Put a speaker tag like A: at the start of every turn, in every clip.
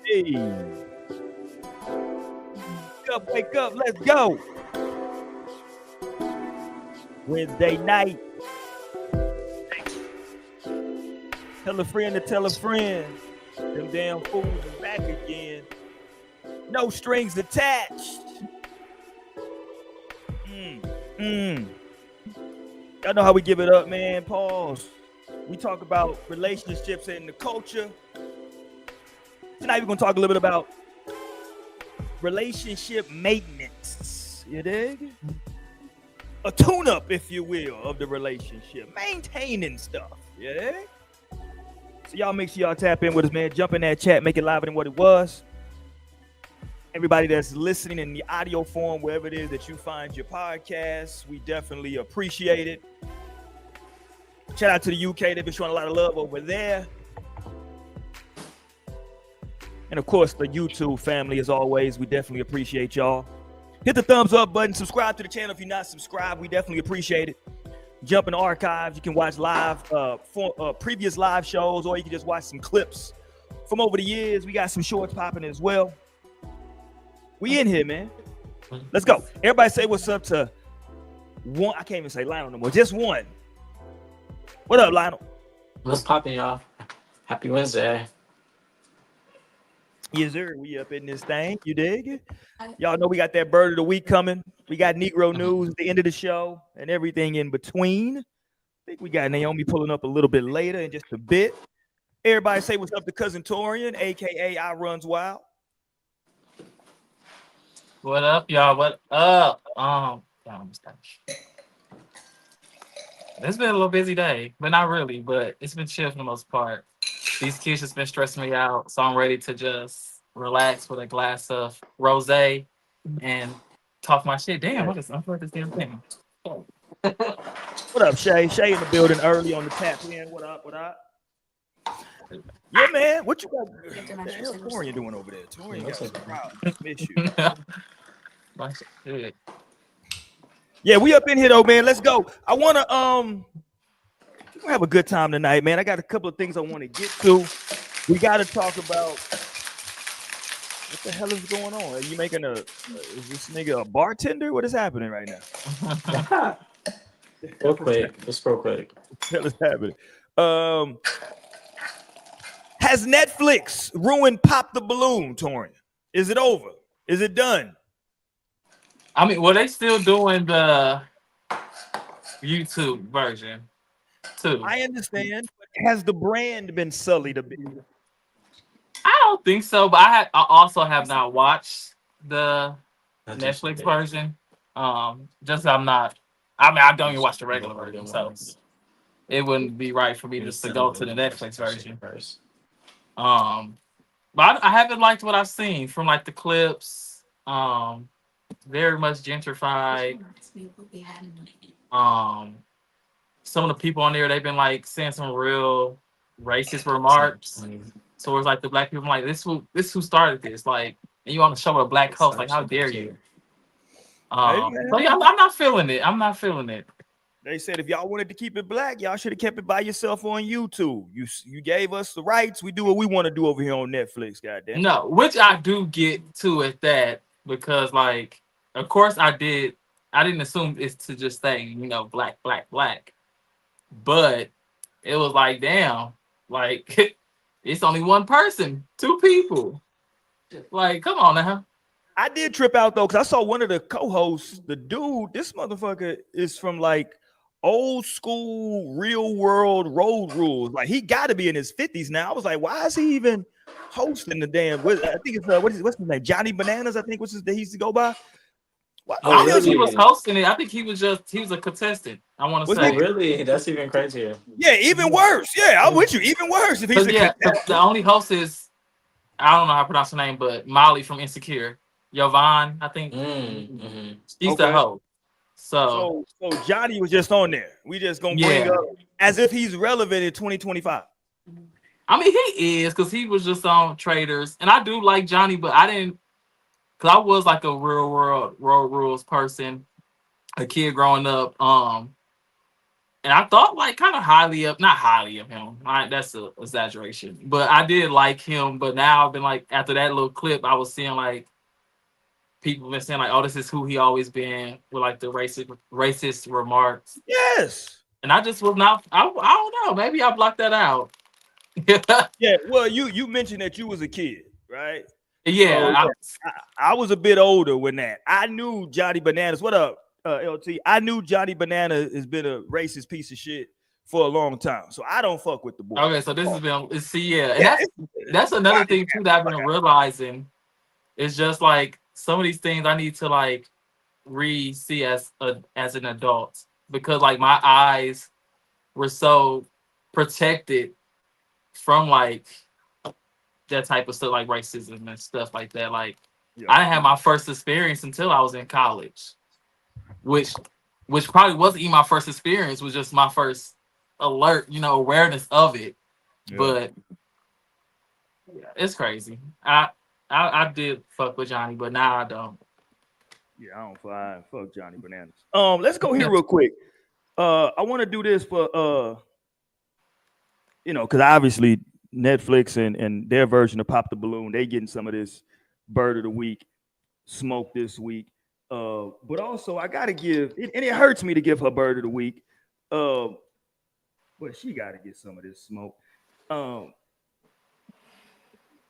A: Hey, wake up, let's go. Wednesday night. Tell a friend to tell a friend. Them damn fools is back again. No strings attached. Y'all know how we give it up, man. Pause. We talk about relationships and the culture. Tonight we're gonna talk a little bit about relationship maintenance. You dig? A tune-up, if you will, of the relationship. Maintaining stuff. You dig? So y'all make sure y'all tap in with us, man. Jump in that chat, make it liver than what it was. Everybody that's listening in the audio form, wherever it is that you find your podcast, we definitely appreciate it. Shout out to the UK. They've been showing a lot of love over there. And of course, the YouTube family, as always, we definitely appreciate y'all. Hit the thumbs up button. Subscribe to the channel if you're not subscribed. We definitely appreciate it. Jump in the archives. You can watch live previous live shows, or you can just watch some clips from over the years. We got some shorts popping as well. We in here, man. Let's go. Everybody say what's up to one. I can't even say Lionel no more. Just one. What up, Lionel?
B: What's poppin', y'all? Happy Wednesday.
A: Yes, sir. We up in this thing. You dig? Y'all know we got that bird of the week coming. We got Negro news at the end of the show and everything in between. I think we got Naomi pulling up a little bit later in just a bit. Everybody say what's up to Cousin Torian, a.k.a. I Runs Wild.
B: What up, y'all? What up? It's been a little busy day, but not really. But it's been chill for the most part. These kids just been stressing me out, so I'm ready to just relax with a glass of rosé and talk my shit. Damn, what is this damn thing?
A: What up, Shay? Shay in the building early on the tap in. What up? What up? Yeah, man. What you got? What the hell Torian doing over there? Torian got some problems. Miss you. Yeah, we up in here though, man. Let's go. I wanna we're gonna have a good time tonight, man. I got a couple of things I want to get to. We gotta talk about what the hell is going on. Are you making is this nigga a bartender? What is happening right now?
B: Real quick. Just real quick.
A: What the hell is happening? Has Netflix ruined Pop the Balloon, Torian? Is it over? Is it done?
B: I mean, well, they still doing the YouTube version too.
A: I understand, but has the brand been sullied a bit?
B: I don't think so, but I also have not watched the Netflix version. Just I don't even watch the regular version, so it wouldn't be right for me just to go to the Netflix version first. But I haven't liked what I've seen from like the clips. Very much gentrified. Some of the people on there, they've been like saying some real racist remarks. So it's like the black people, like this who started this, like, and you on the show with a black host, like how dare you? So yeah, I'm not feeling it. I'm not feeling it.
A: They said if y'all wanted to keep it black, y'all should have kept it by yourself on YouTube. You gave us the rights. We do what we want to do over here on Netflix, goddamn.
B: No, which I do get to at that, because like, of course I didn't assume it's to just say, black, black, black. But it was like, damn, like it's only one person, two people. Like, come on now.
A: I did trip out though, because I saw one of the co-hosts, the dude, this motherfucker is from like old school, real world road rules. Like he got to be in his 50s now. I was like, why is he even hosting the damn? I think it's what's his name? Johnny Bananas. I think what's his that he used to go by.
B: I don't think he was hosting it. I think he was a contestant. I want to say.
C: Really? That's even crazier.
A: Yeah, even worse. Yeah, I'm with you. Even worse if he's
B: the only host is, I don't know how to pronounce her name, but Molly from Insecure. Yovan, I think. She's the host. So
A: Johnny was just on there. We just gonna bring up as if he's relevant in 2025.
B: I mean, he is, because he was just on Traders, and I do like Johnny, but I didn't, because I was like a real world road rules person, a kid growing up. And I thought like kind of highly of, not highly of him. That's an exaggeration, but I did like him. But now I've been like, after that little clip, I was seeing like people been saying like, "Oh, this is who he always been," with like the racist remarks.
A: Yes.
B: And I just was not. I don't know. Maybe I blocked that out.
A: Yeah. Well, you mentioned that you was a kid, right? So
B: Yeah.
A: I was a bit older when that. I knew Johnny Bananas. What up, LT? I knew Johnny Banana has been a racist piece of shit for a long time. So I don't fuck with the boy.
B: Okay. So this has been. See, yeah, and
A: Yeah.
B: that's another thing too that I've been realizing. It's just like some of these things I need to like see as an adult, because like my eyes were so protected from like that type of stuff, like racism and stuff like that. Like I didn't have my first experience until I was in college, which probably wasn't even my first experience, was just my first alert, awareness of it.
A: Yeah.
B: But yeah, it's crazy. I did fuck with Johnny, but now I don't.
A: Yeah, I don't fuck Johnny Bananas. Let's go here real quick. I want to do this for because obviously Netflix and their version of Pop the Balloon, they getting some of this bird of the week smoke this week. But also I gotta give it, and it hurts me to give her bird of the week. But she gotta get some of this smoke.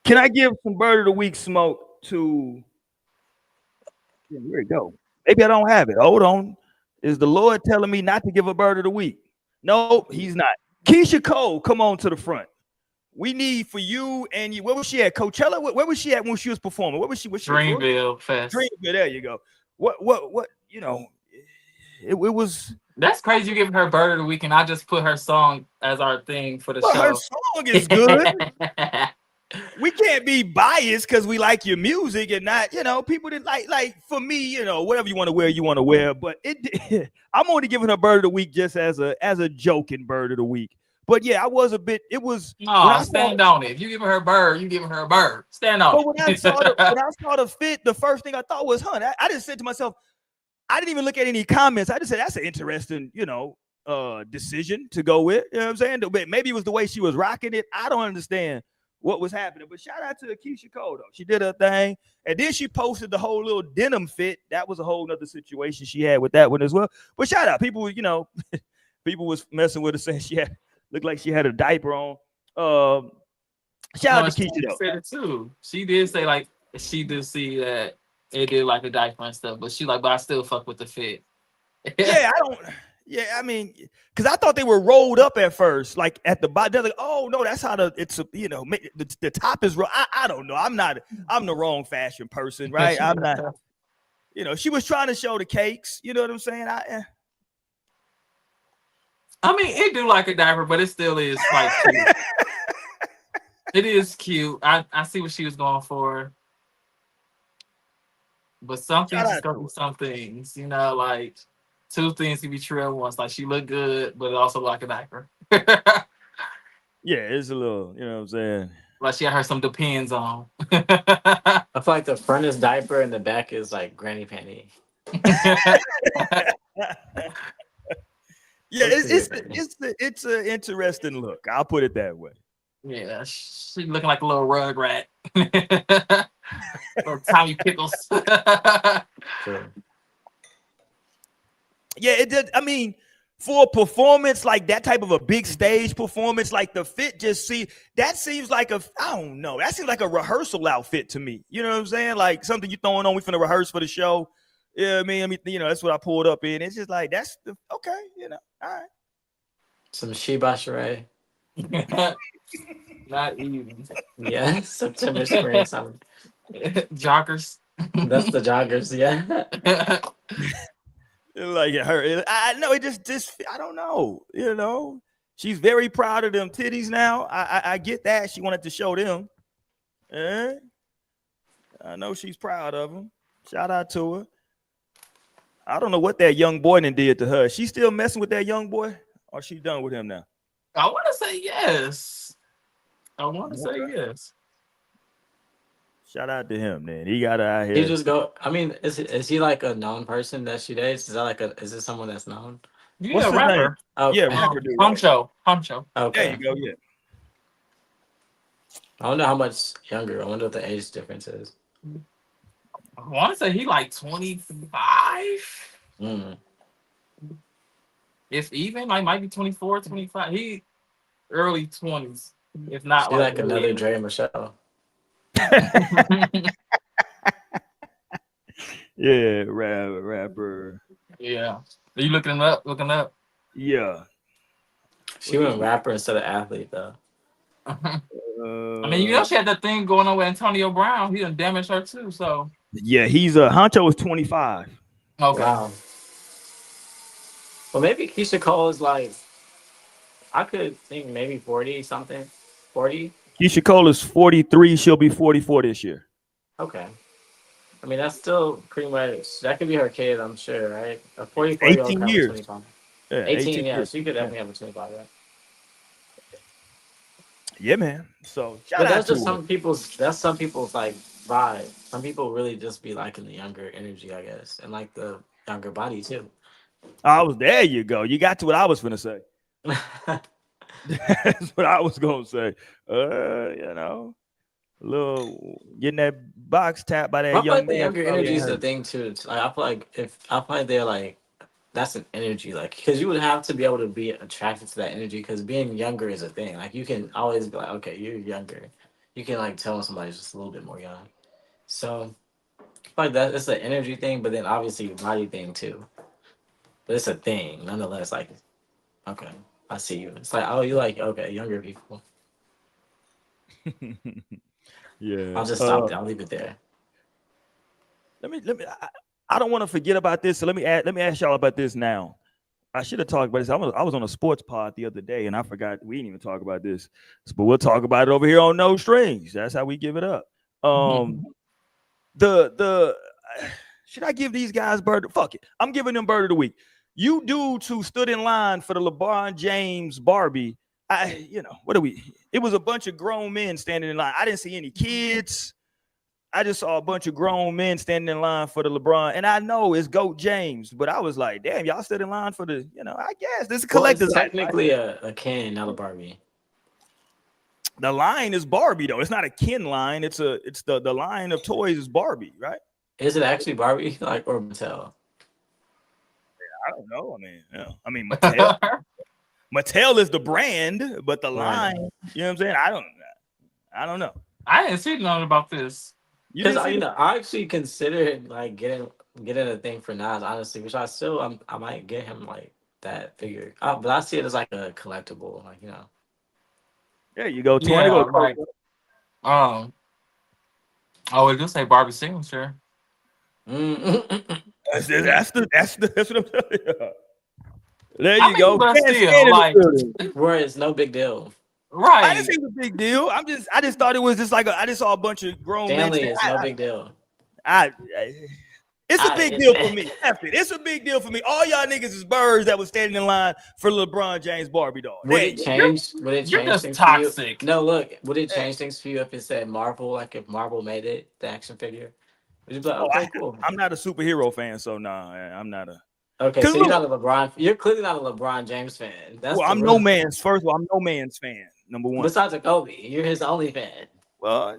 A: Can I give some bird of the week smoke to where it go? Maybe I don't have it. Hold on. Is the Lord telling me not to give a bird of the week? No, he's not. Keisha Cole, come on to the front. We need for you and you. Where was she at? Coachella? Where was she at when she was performing? Where was she?
B: Dreamville Fest.
A: Dreamville. There you go. What? It was.
B: That's crazy. You giving her bird of the week, and I just put her song as our thing for the show.
A: Her song is good. We can't be biased because we like your music and not, people that like for me, whatever you want to wear. But I'm only giving her bird of the week just as a joking bird of the week. But yeah, I was a bit. It was.
B: No, stand on it. If you giving her a bird, you giving her a bird. Stand on it.
A: When I saw the fit, the first thing I thought was, I just said to myself, I didn't even look at any comments. I just said that's an interesting, decision to go with. You know what I'm saying? But maybe it was the way she was rocking it. I don't understand what was happening. But shout out to Keisha Cole, though. She did her thing. And then she posted the whole little denim fit. That was a whole nother situation she had with that one as well. But shout out. People, people was messing with her saying she looked like she had a diaper on. Shout out to Keisha, though.
B: Said it too. She did say like she did see that it did like a diaper and stuff, but she like, but I still fuck with the fit.
A: Yeah, I don't. Yeah, I mean, because I thought they were rolled up at first, like at the bottom. They're like, oh no, that's how the top is. I don't know. I'm the wrong fashion person, right? I'm not. She was trying to show the cakes. You know what I'm saying? I
B: mean, it do like a diaper, but it still is like cute. It is cute. I see what she was going for. But some things just go through some things, like two things can be true at once. Like she looked good, but it also like a diaper.
A: Yeah, it's a little, you know what I'm saying?
B: Like she had some Depends on.
C: I feel like the front is diaper and the back is like granny panty.
A: Yeah, it's an interesting look. I'll put it that way.
B: Yeah, she looking like a little rug rat. Little Tommy Pickles.
C: Sure.
A: Yeah, it did. I mean, for a performance like that type of a big stage performance, like the fit that seems like I don't know. That seems like a rehearsal outfit to me. You know what I'm saying? Like something you throwing on. We finna rehearse for the show. Yeah, I mean, that's what I pulled up in. It's just like that's okay. All right.
C: Some Sheba Sheree.
B: Not even.
C: Yeah, September spring something.
B: Joggers.
C: That's the joggers, yeah.
A: Like her, I know it just I don't know. She's very proud of them titties now. I get that she wanted to show them. I know she's proud of them. Shout out to her. I don't know what that young boy did to her. She still messing with that young boy, or she done with him now?
B: I want to say yes.
A: Shout out to him, man. He got her out here.
C: He just go. I mean, is he like a known person that she dates? Is it someone that's known?
B: Yeah,
A: What's his name?
B: rapper.
C: Okay.
A: Yeah, rapper dude.
B: Humcho.
A: There
C: Okay.
A: you go. Yeah.
C: I wonder how much younger. I wonder what the age difference is.
B: I want to say he like 25.
C: Mm.
B: If even, like might be 24, 25. He early 20s. If not
C: She like another
B: really.
C: Dre Michelle.
A: Yeah, rapper.
B: Yeah. Are you looking up? Looking up?
A: Yeah.
C: She went rapper instead of athlete though.
B: I mean, you know, she had that thing going on with Antonio Brown. He done damaged her too. So
A: Yeah, he's Honcho is 25.
B: okay.
C: Wow. Well, maybe Keisha Cole is like, I could think maybe 40 something. 40?
A: Keisha Cole is 43. She'll be 44 this year.
C: Okay. I mean, that's still pretty much, that could be her kid, I'm sure, right? A 44-year-old
A: 18
C: could have a
A: years.
C: 25.
A: Yeah,
C: 18, yeah,
A: years.
C: she could definitely have a 25, right?
A: Yeah, man. So shout
C: But
A: out
C: that's
A: to
C: just
A: her.
C: some people's like vibe. Some people really just be liking the younger energy, I guess, and like the younger body too.
A: There you go. You got to what I was gonna say. That's what I was gonna say. You know, a little getting that box tapped by that
C: I feel
A: young
C: like the
A: man.
C: younger
A: Probably
C: energy
A: ain't
C: is the
A: hurt.
C: thing too. It's like I feel like they're like that's an energy, like because you would have to be able to be attracted to that energy because being younger is a thing. Like you can always be like, okay, you're younger. You can like tell when somebody's just a little bit more young. So I feel like that it's an energy thing, but then obviously a body thing too. But it's a thing nonetheless. Like okay, I see you. It's like oh, you like okay, younger people.
A: Yeah.
C: I'll just stop there. I'll leave it there.
A: Let me. I don't want to forget about this. So let me ask y'all about this now. I should have talked about this. I was on a sports pod the other day, and I forgot we didn't even talk about this. But we'll talk about it over here on No Strings. That's how we give it up. The should I give these guys bird? Fuck it. I'm giving them bird of the week. You dudes who stood in line for the LeBron James Barbie. What are we? It was a bunch of grown men standing in line. I didn't see any kids. I just saw a bunch of grown men standing in line for the LeBron. And I know it's GOAT James, but I was like, damn, y'all stood in line for the, I guess this is
C: Well,
A: collector's
C: it's
A: item, right?
C: technically a can, not a Barbie.
A: The line is Barbie, though. It's not a Ken line. It's the line of toys is Barbie, right?
C: Is it actually Barbie, like or Mattel?
A: I don't know. I mean, Mattel is the brand, but the line, you know what I'm saying? I don't know.
B: I didn't see nothing about this.
C: Because I actually considered like getting a thing for Nas, honestly, which I might get him like that figure. But I see it as like a collectible, like
A: There you go. 20
B: Yeah,
A: go.
B: right. Oh, it does say Barbie signature.
A: That's what I'm telling you. There
B: I
A: you
B: mean,
A: go.
B: but
A: Stand
B: still,
A: in the
B: like,
A: building.
C: Where it's no big deal.
B: right?
A: I didn't think it was a big deal. I just thought it was just like I just saw a bunch of grown men.
C: Stanley, it's no big deal.
A: It's a big deal for me. It's a big deal for me. All y'all niggas is birds that was standing in line for LeBron James Barbie doll.
C: Would it change? Would it change
B: just
C: things
B: toxic.
C: for you? No, look. Would it change things for you if it said Marvel? Like if Marvel made it, the action figure? Would you be like, okay, cool?
A: I'm not a superhero fan, so nah, I'm not a.
C: Okay, so you're not a LeBron. You're clearly not a LeBron James fan.
A: I'm no man's. First of all, I'm no man's fan. Number one.
C: Besides a Kobe, you're his only fan.
A: Well,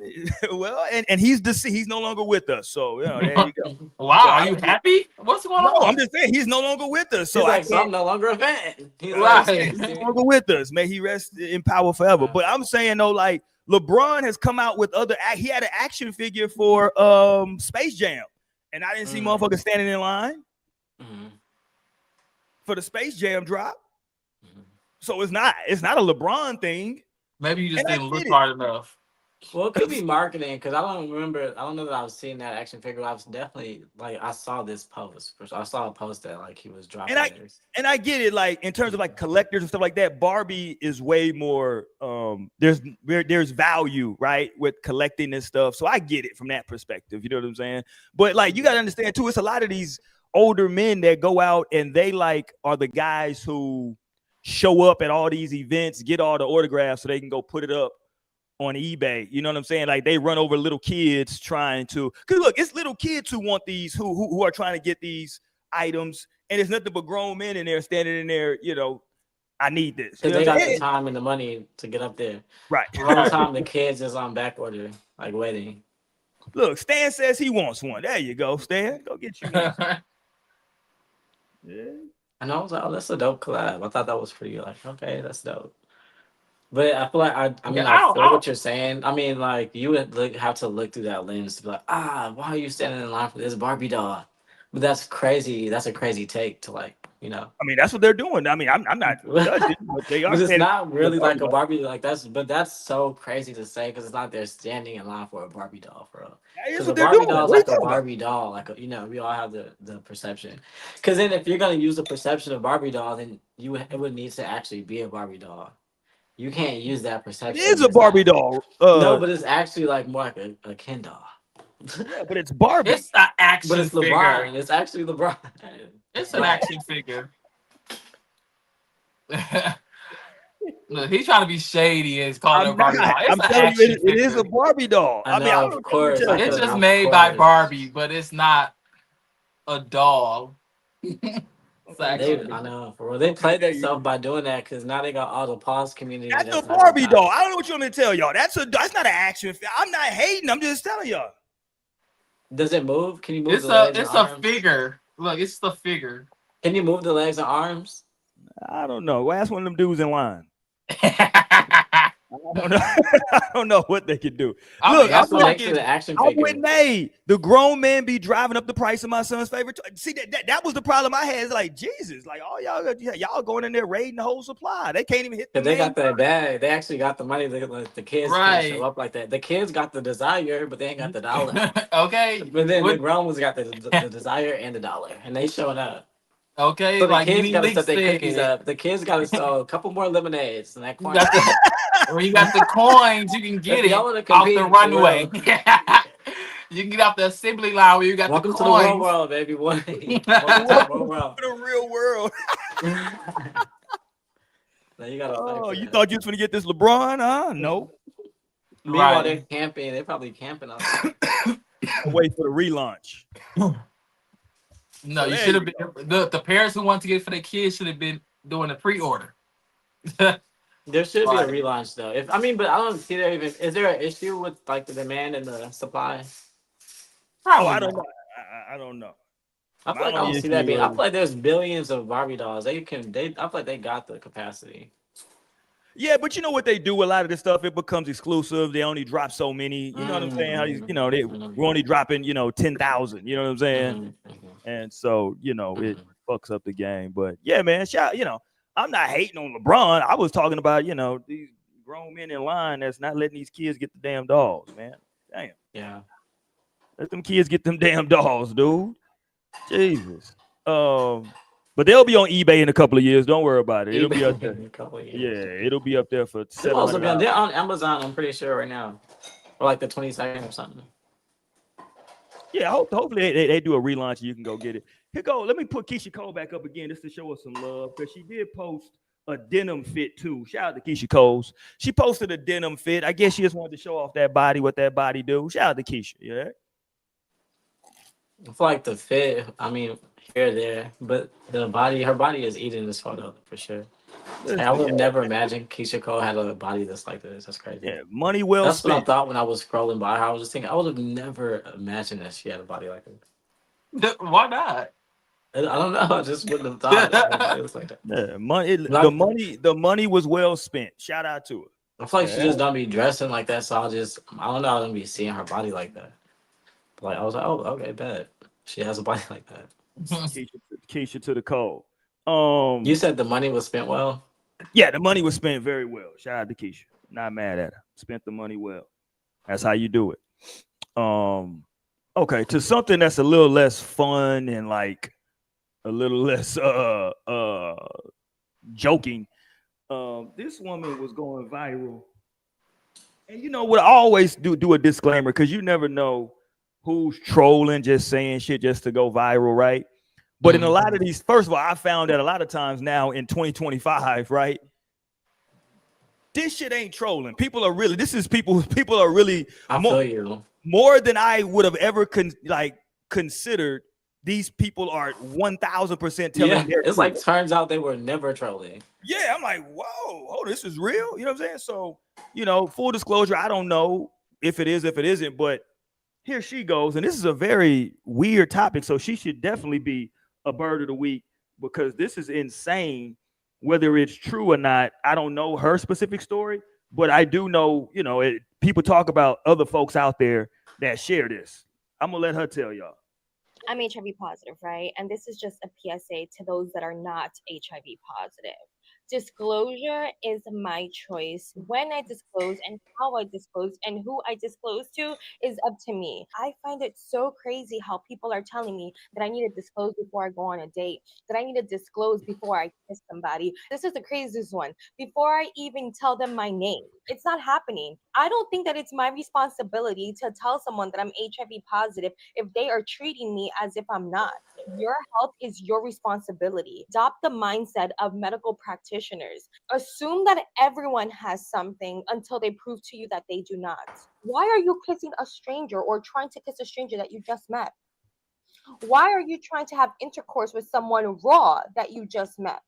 A: and he's no longer with us. So there you go.
B: Wow,
A: so,
B: are you happy? What's going on?
A: I'm just saying he's no longer with us. So
C: I'm no longer a fan. He's
B: right.
A: no longer with us. May he rest in power forever. But I'm saying though, like LeBron has come out with he had an action figure for Space Jam, and I didn't see motherfuckers standing in line for the Space Jam drop. So it's not a LeBron thing.
B: Maybe you just didn't look hard enough.
C: Well, it could be marketing because I don't know that I was seeing that action figure. I was definitely like I saw this post. I saw a post that like he was dropping.
A: And I get it, like in terms of like collectors and stuff like that. Barbie is way more. There's value, right, with collecting this stuff. So I get it from that perspective. You know what I'm saying? But like you got to understand too, it's a lot of these older men that go out and they like are the guys who show up at all these events, get all the autographs so they can go put it up on eBay. You know what I'm saying? Like they run over little kids trying to, because look, it's little kids who want these, who are trying to get these items. and there's nothing but grown men in there standing in there, you know, I need this.
C: Because
A: You know
C: they
A: what I'm
C: got the
A: saying?
C: time and the money to get up there.
A: Right.
C: The whole time the kids is on back order, like waiting.
A: Look, Stan says he wants one. There you go, Stan. Go get you one. Yeah.
C: And I was like, oh, that's a dope collab. I thought that was pretty like, okay, that's dope. But I feel like I mean,
B: Yeah,
C: I feel what you're saying. I mean, like you would have to look through that lens to be like, why are you standing in line for this Barbie doll? But that's crazy. That's a crazy take to like, you know.
A: I mean, that's what they're doing. I mean, I'm not judging, but they are.
C: But it's
A: standing
C: not
A: for
C: really like a
A: doll.
C: Barbie. Like that's so crazy to say because it's not they're standing in line for a Barbie doll, bro.
A: That is
C: Because
A: what
C: a
A: they're
C: Barbie
A: doing.
C: doll is
A: What are you
C: like a
A: talking about?
C: Barbie doll. Like you know, we all have the perception. Because then if you're gonna use the perception of Barbie doll, then it would need to actually be a Barbie doll. You can't use that
A: It
C: perception.
A: is a
C: It's not-
A: Barbie doll.
C: no, but it's actually like more like a Ken doll.
A: Yeah, but it's Barbie.
B: It's an action
C: But it's
B: figure.
C: LeBron. It's actually LeBron.
B: It's an action figure. Look, he's trying to be shady and he's calling it a Barbie doll. It's
A: I'm
B: an
A: telling
B: action
A: you, it is
B: figure.
A: a Barbie doll.
C: I
A: I mean,
C: know,
A: I
C: of
A: don't know what
C: course.
A: to tell you.
B: It's
C: Of
B: just made by
C: course.
B: Barbie, but it's not a doll. It's an
C: They,
B: action
C: I
B: figure.
C: know, for real. They played themselves by doing that because now they got all the pause community.
A: That's a
C: not
A: Barbie
C: gonna
A: doll.
C: die.
A: I don't know what you want me to tell y'all. That's not an action. I'm not hating. I'm just telling y'all.
C: Does it move? Can you move
B: It's
C: the legs
B: it's
C: and
B: a
C: arms?
B: figure. Look, it's the figure.
C: Can you move the legs and arms?
A: I don't know. Well, ask one of them dudes in line.
B: I
A: I don't know. I don't know what they can do.
B: mean,
A: Look,
C: That's
A: I'm
C: what
A: with,
C: makes it an action
A: I'm
C: figure.
A: with Nate. The grown men be driving up the price of my son's favorite toy. See, that was the problem I had. It's like, Jesus, like, all y'all going in there raiding the whole supply. They can't even hit the
C: Cause they
A: main
C: got that bag. They actually got the money. The kids can't
B: Right.
C: show up like that. The kids got the desire, but they ain't got the dollar.
B: Okay.
C: But then the
B: What-
C: grown ones got the desire and the dollar, and they showing up.
B: Okay,
C: So the
B: like
C: kids
B: Mini
C: gotta
B: Leak
C: set their cookies
B: said,
C: up. The kids gotta sell a couple more lemonades in that
B: you
C: corner.
B: got the when you got the coins, you can get
C: If
B: it
C: y'all wanna
B: off
C: compete,
B: the
C: for
B: runway.
C: real.
B: You can get off the assembly line where you got
C: Welcome
B: the
C: to the real
B: coins.
C: world, baby. Welcome to the real world.
A: the real world.
C: Now you gotta fight
A: Oh,
C: for
A: you
C: that.
A: thought you was gonna get this LeBron? Huh? No.
C: Meanwhile,
B: Right.
C: they're camping. They're probably camping out there.
A: Wait for the relaunch.
B: No,
A: So
B: you
A: there
B: should have
A: you
B: been the parents who want to get it for their kids should have been doing the pre-order.
C: There should be a
B: Right.
C: relaunch though. But I don't see there even. Is there an issue with like the demand and the supply?
B: Probably
A: I don't
B: not.
A: know. I don't know.
C: I feel
A: My
C: like I don't
A: only
C: see that
A: issue
C: being. I
A: is-
C: feel like there's billions of Barbie dolls. I feel like they got the capacity.
A: Yeah, but you know what they do? A lot of this stuff, it becomes exclusive. They only drop so many. You know what I'm saying? How we're only dropping 10,000. You know what I'm saying? And so it fucks up the game. But yeah, man, I'm not hating on LeBron. I was talking about these grown men in line that's not letting these kids get the damn dolls, man. Damn,
C: Yeah.
A: let them kids get them damn dolls, dude. Jesus. But they'll be on eBay in a couple of years. Don't worry about it. It'll be up there.
C: In a couple of years.
A: Yeah, it'll be up there for
C: They're also
A: $700.
C: they're on Amazon. I'm pretty sure right now, or like the 22nd or something.
A: Yeah, hopefully they do a relaunch and you can go get it. Here go. Let me put Keisha Cole back up again just to show us some love because she did post a denim fit too. Shout out to Keisha Coles. She posted a denim fit. I guess she just wanted to show off that body, what that body do. Shout out to Keisha. Yeah.
C: I feel like the fit. I mean, here or there, but her body is eating this photo for sure. And I would never imagine Keisha Cole had a body that's like this. That's crazy.
A: Yeah, money well
C: That's
A: spent.
C: what I thought when I was scrolling by her. I was just thinking, I would have never imagined that she had a body like this.
B: Why not?
C: I don't know. I just wouldn't have thought that her body was like that.
A: Yeah, the money was well spent. Shout out to her.
C: I feel like she just don't be dressing like that, so I don't know. I don't be seeing her body like that. But like I was like, oh, okay, bet she has a body like that.
A: Keisha to the Cole.
C: You said the money was spent well.
A: Yeah, the money was spent very well. Shout out to Keisha. Not mad at her. Spent the money well. That's how you do it. Okay, to something that's a little less fun and like a little less joking. This woman was going viral. And you know what? I always do a disclaimer because you never know who's trolling, just saying shit just to go viral, right? But in a lot of these, first of all, I found that a lot of times now in 2025, right? This shit ain't trolling. People are really
C: I feel you.
A: more than I would have ever considered these people are 1000%
C: Yeah,
A: telling their
C: it's
A: truth.
C: like turns out they were never trolling.
A: Yeah, I'm like, whoa, oh, this is real. You know what I'm saying? So, full disclosure, I don't know if it is, if it isn't, but here she goes. And this is a very weird topic. So she should definitely be a bird of the week because this is insane. Whether it's true or not, I don't know her specific story, but I do know, people talk about other folks out there that share this. I'm gonna let her tell y'all.
D: I'm HIV positive, right? And this is just a PSA to those that are not HIV positive. Disclosure is my choice. When I disclose and how I disclose and who I disclose to is up to me. I find it so crazy how people are telling me that I need to disclose before I go on a date, that I need to disclose before I kiss somebody. This is the craziest one. Before I even tell them my name. It's not happening. I don't think that it's my responsibility to tell someone that I'm HIV positive if they are treating me as if I'm not. Your health is your responsibility. Adopt the mindset of medical practitioners. Assume that everyone has something until they prove to you that they do not. Why are you kissing a stranger or trying to kiss a stranger that you just met? Why are you trying to have intercourse with someone raw that you just met?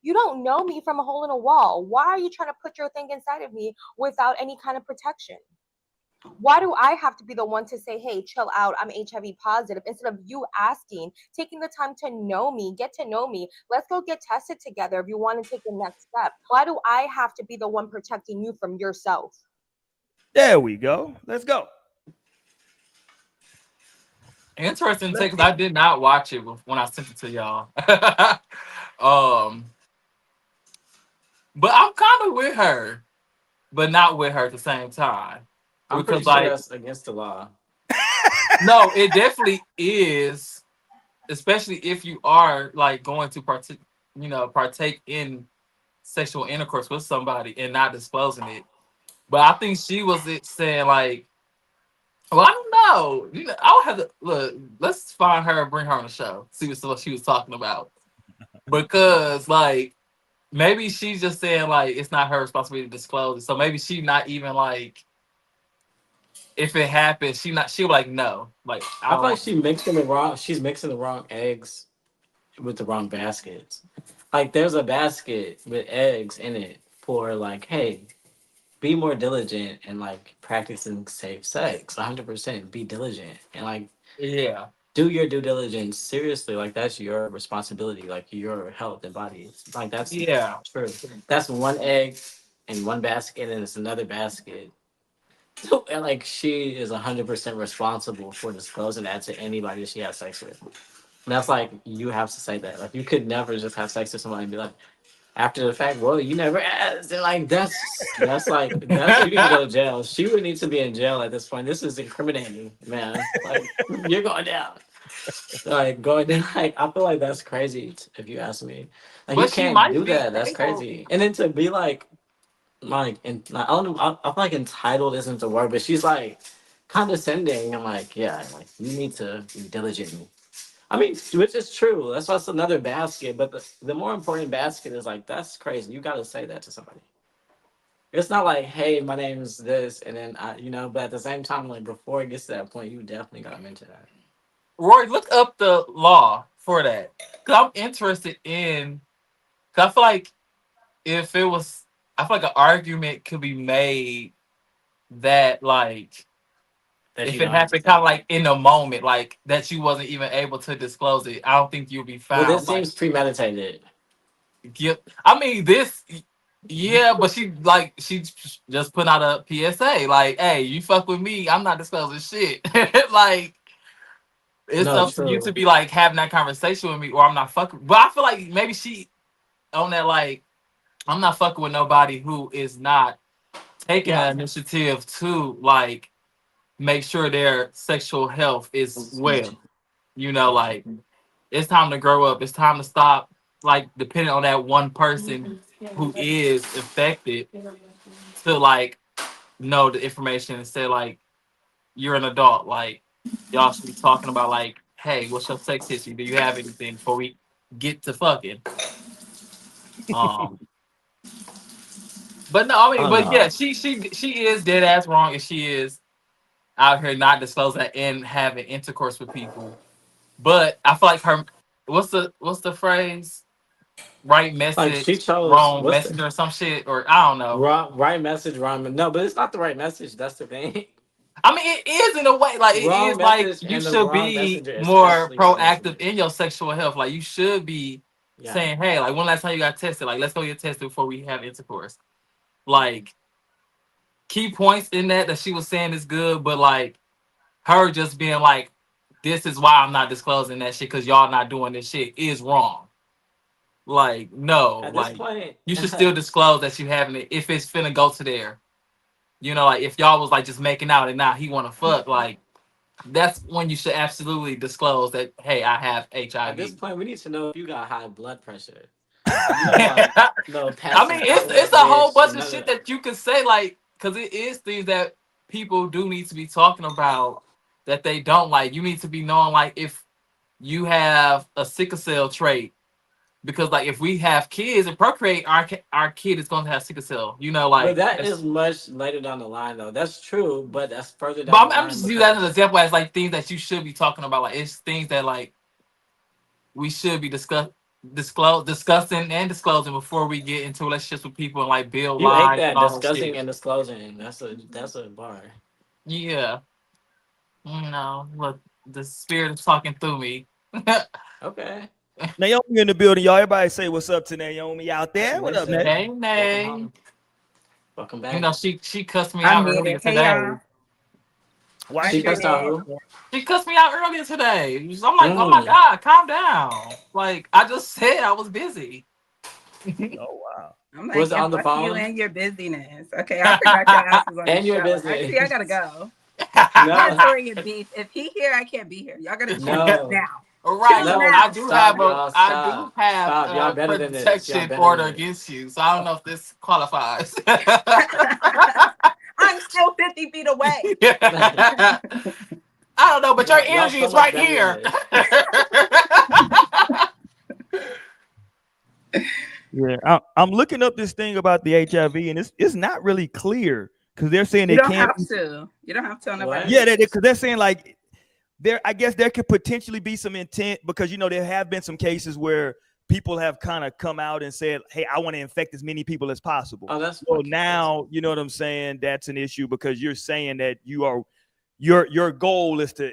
D: You don't know me from a hole in a wall. Why are you trying to put your thing inside of me without any kind of protection? Why do I have to be the one to say, hey, chill out, I'm HIV positive, instead of you asking, taking the time to know me, get to know me, let's go get tested together if you want to take the next step? Why do I have to be the one protecting you from yourself?
A: There we go. Let's go.
B: Interesting take, 'cause I did not watch it when I sent it to y'all. um, but I'm kind of with her, but not with her at the same time.
C: I'm pretty
B: Because
C: sure
B: like,
C: that's against the law.
B: no, it definitely is, especially if you are like going to partake in sexual intercourse with somebody and not disclosing it. But I think she was saying like, well, I don't know. I would have to look. Let's find her and bring her on the show. See what she was talking about. Because like maybe she's just saying like it's not her responsibility to disclose it. So maybe she not even like if it happens, she'll like no. Like I
C: I
B: don't
C: feel like
B: want
C: she mixing the wrong. She's mixing the wrong eggs with the wrong baskets. Like there's a basket with eggs in it for like, hey, be more diligent and like practicing safe sex. 100% be diligent and like
B: yeah.
C: do your due diligence seriously. Like that's your responsibility. Like your health and body. Like that's
B: Yeah.
C: true. That's one egg in one basket and it's another basket. And like she is 100% responsible for disclosing that to anybody she has sex with. And that's like you have to say that. Like you could never just have sex with somebody and be like, after the fact, well, you never asked. And like that's like that's you need to go to jail. She would need to be in jail at this point. This is incriminating, man. Like you're going down. Like going down. Like I feel like that's crazy if you ask me. Like you
B: But she
C: can't
B: might
C: do
B: be
C: that. That's
B: able.
C: crazy. And then to be like and I don't know. I feel like entitled isn't the word, but she's like condescending. I'm like, yeah, like you need to be diligent. I mean, which is true. That's what's another basket. But the more important basket is like, that's crazy. You got to say that to somebody. It's not like, hey, my name is this, and then but at the same time, like before it gets to that point, you definitely got to mention that.
B: Roy, look up the law for that. Cause I'm interested in. Cause I feel like if it was, I feel like an argument could be made that like
C: That
B: if
C: you
B: it
C: don't have to
B: happened
C: say
B: kind of
C: that.
B: like in the moment, like that you wasn't even able to disclose it, I don't think you'll be
C: Well,
B: found
C: this
B: like
C: seems premeditated.
B: guilt. I mean, this, yeah, but she just put out a PSA like, hey, you fuck with me, I'm not disclosing shit. Like it's
C: No,
B: up to you to
C: true.
B: be like having that conversation with me, or I'm not fucking. But I feel like maybe she on that like I'm not fucking with nobody who is not taking
C: Yeah.
B: the initiative to like make sure their sexual health is well. Like it's time to grow up. It's time to stop like depending on that one person who is affected to like know the information and say like you're an adult. Like y'all should be talking about like, hey, what's your sex history? Do you have anything before we get to fucking? Um, but no, I
C: I
B: mean,
C: don't
B: but yeah,
C: know.
B: she is dead ass wrong if she is out here not disclosing that and having intercourse with people. But I feel like her. What's the phrase? Right
C: Like she
B: message,
C: chose
B: wrong
C: what's the
B: messenger, or some shit, or I don't know.
C: right message, wrong. No, but it's not the right message. That's the thing.
B: I mean, it is in a way, like it
C: Wrong
B: is like
C: message
B: you
C: and the
B: should
C: wrong
B: be
C: messenger,
B: more
C: especially wrong
B: proactive
C: messenger.
B: in your sexual health. Like you should be
C: Yeah.
B: saying, "Hey, like when last time you got tested? Like let's go get tested before we have intercourse." Like key points in that she was saying is good, but like her just being like, "This is why I'm not disclosing that shit because y'all not doing this shit" is wrong. Like no,
C: At this
B: like
C: point,
B: you should still disclose that you having it if it's finna go to there. You know, like if y'all was like just making out and now he want to fuck, like that's when you should absolutely disclose that, hey, I have
C: at this
B: HIV.
C: point, we need to know if you got high blood pressure. You know, like
B: I
C: no
B: mean,
C: passing out in
B: it's
C: this
B: a whole
C: bitch
B: bunch
C: and
B: of
C: none of
B: shit
C: that.
B: that you can say, like, because it is things that people do need to be talking about that they don't like. You need to be knowing, like, if you have a sickle cell trait, because, like, if we have kids and procreate, our kid is going to have sickle cell. You know,
C: But
B: like,
C: that is
B: that's,
C: much later down the line, though. That's true, but that's further
B: but
C: down the
B: I'm
C: line
B: just using that as an
C: because
B: example as like things that you should be talking about. Like, it's things that like we should be discussing and disclosing before we get into relationships with people and like build
C: you ate
B: lives and
C: that
B: all that
C: discussing
B: shit.
C: and disclosing. That's a bar.
B: Yeah, look, the spirit is talking through me.
C: Okay.
A: Naomi in the building, y'all. Everybody say what's up to Naomi out there. What up, Nay?
C: Listen,
B: Nay,
C: welcome
B: nay.
C: home. Welcome
B: You
C: back.
B: know, she cussed me
E: I
B: out
E: made
B: earlier
E: it. Hey
B: today.
E: y'all.
A: Why
E: I
C: She
A: she
E: sure
A: cut?
C: cussed out
E: did.
C: who?
B: She cussed me out earlier today. So I'm like, oh my
C: Mm.
B: god, calm down. Like I just said, I was busy.
A: Oh wow.
E: I'm like,
C: Was it
E: and
C: on the
E: fuck you
C: phone?
E: and your busyness. Okay, I forgot your ass was on the
C: And your
E: show. Actually, I
C: business.
E: gotta go. Me and
C: No,
E: Tori and beef. If he here, I can't be here. Y'all gotta choose
C: no,
E: now.
B: Right.
E: Choose
B: So
C: no.
B: I
E: now.
B: do
C: Stop,
B: have
C: y'all.
B: I do
C: Stop.
B: have
C: Stop. Y'all
B: a
C: better than this. Y'all
B: protection
C: better than
B: order
C: this.
B: against you. So I don't know if this qualifies.
E: I'm still 50 feet away.
B: I don't know, but your
C: Y'all
B: energy
C: so
B: is
C: much
B: right
C: better than
B: here.
C: this.
A: Yeah, I'm looking up this thing about the HIV, and it's not really clear because they're saying
E: You
A: it
E: don't
A: can't
E: have
A: be.
E: to. You don't have to on the
C: What?
A: Yeah,
E: website.
A: because they're saying like there. I guess there could potentially be some intent because there have been some cases where people have kind of come out and said, "Hey, I want to infect as many people as possible."
C: Oh, that's
A: Well,
C: fucking crazy.
A: now you know what I'm saying. That's an issue because you're saying that your goal is to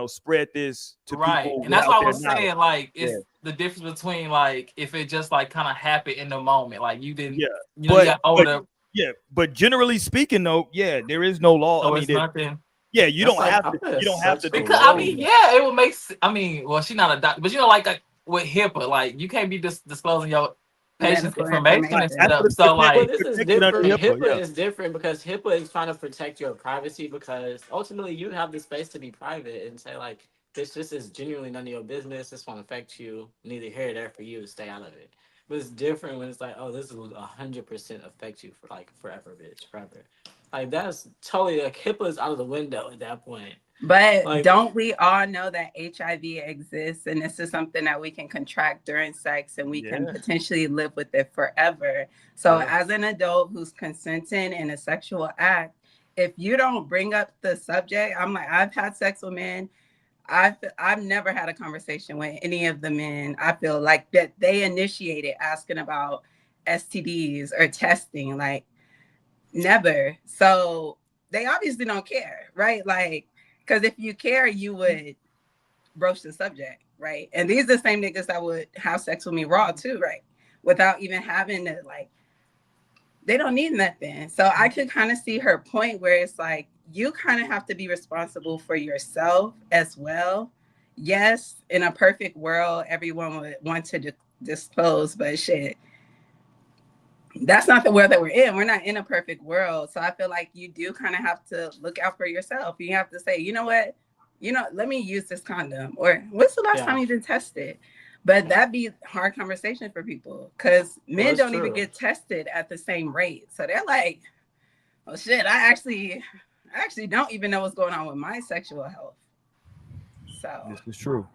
A: spread this to
B: Right.
A: people
B: And that's
A: without
B: what I
A: their
B: was
A: knowledge.
B: saying. Like,
A: Yeah,
B: it's the difference between like if it just like kind of happened in the moment. Like you didn't,
A: yeah,
B: you
A: but
B: got
A: but
B: older,
A: yeah, but generally speaking, though, yeah, there is no law. I
B: so
A: mean,
B: it's nothing.
A: yeah, you
C: That's
A: don't
C: like
A: have
C: I
A: to.
C: feel
A: You
C: it's
A: don't have to
C: such a
B: Because I
A: disclose
B: mean,
C: low.
A: that.
B: yeah, it would make. I mean, well, she's not a doctor, but like with HIPAA, like you can't be disclosing your patient's
E: Medical
B: information
A: Right.
B: and
A: That's
E: information.
A: what
B: stuff.
A: it's
B: So
C: Well,
B: like,
C: this is
A: protected under
C: different.
A: HIPAA.
C: HIPAA
A: Yeah.
C: is different because HIPAA is trying to protect your privacy because ultimately you have the space to be private and say like this is genuinely none of your business. This won't affect you. Neither here or there for you. Stay out of it. But it's different when it's like, oh, this will 100% affect you for like forever, bitch, forever. Like that's totally like HIPAA is out of the window at that point.
E: But
C: Like,
E: don't we all know that HIV exists and this is something that we can contract during sex and we can
A: Yeah.
E: potentially live with it forever? So,
C: yeah,
E: as an adult who's consenting in a sexual act, if you don't bring up the subject, I'm like, I've had sex with men. I've never had a conversation with any of the men. I feel like that they initiated asking about STDs or testing. Like, never. So they obviously don't care, right? Like, because if you care, you would broach the subject, right? And these are the same niggas that would have sex with me raw too, right? Without even having to like, they don't need nothing. So I could kind of see her point where it's like you kind of have to be responsible for yourself as well. Yes, in a perfect world, everyone would want to disclose, but shit, that's not the world that we're in. We're not in a perfect world. So I feel like you do kind of have to look out for yourself. You have to say, you know what? Let me use this condom. Or when's the last
C: yeah.
E: time you been tested? But that'd be hard conversation for people because
C: Well,
E: men
C: it's
E: don't even
C: true.
E: get tested at the same rate. So they're like, oh shit, I actually don't even know what's going on with my sexual health. So
A: This is true.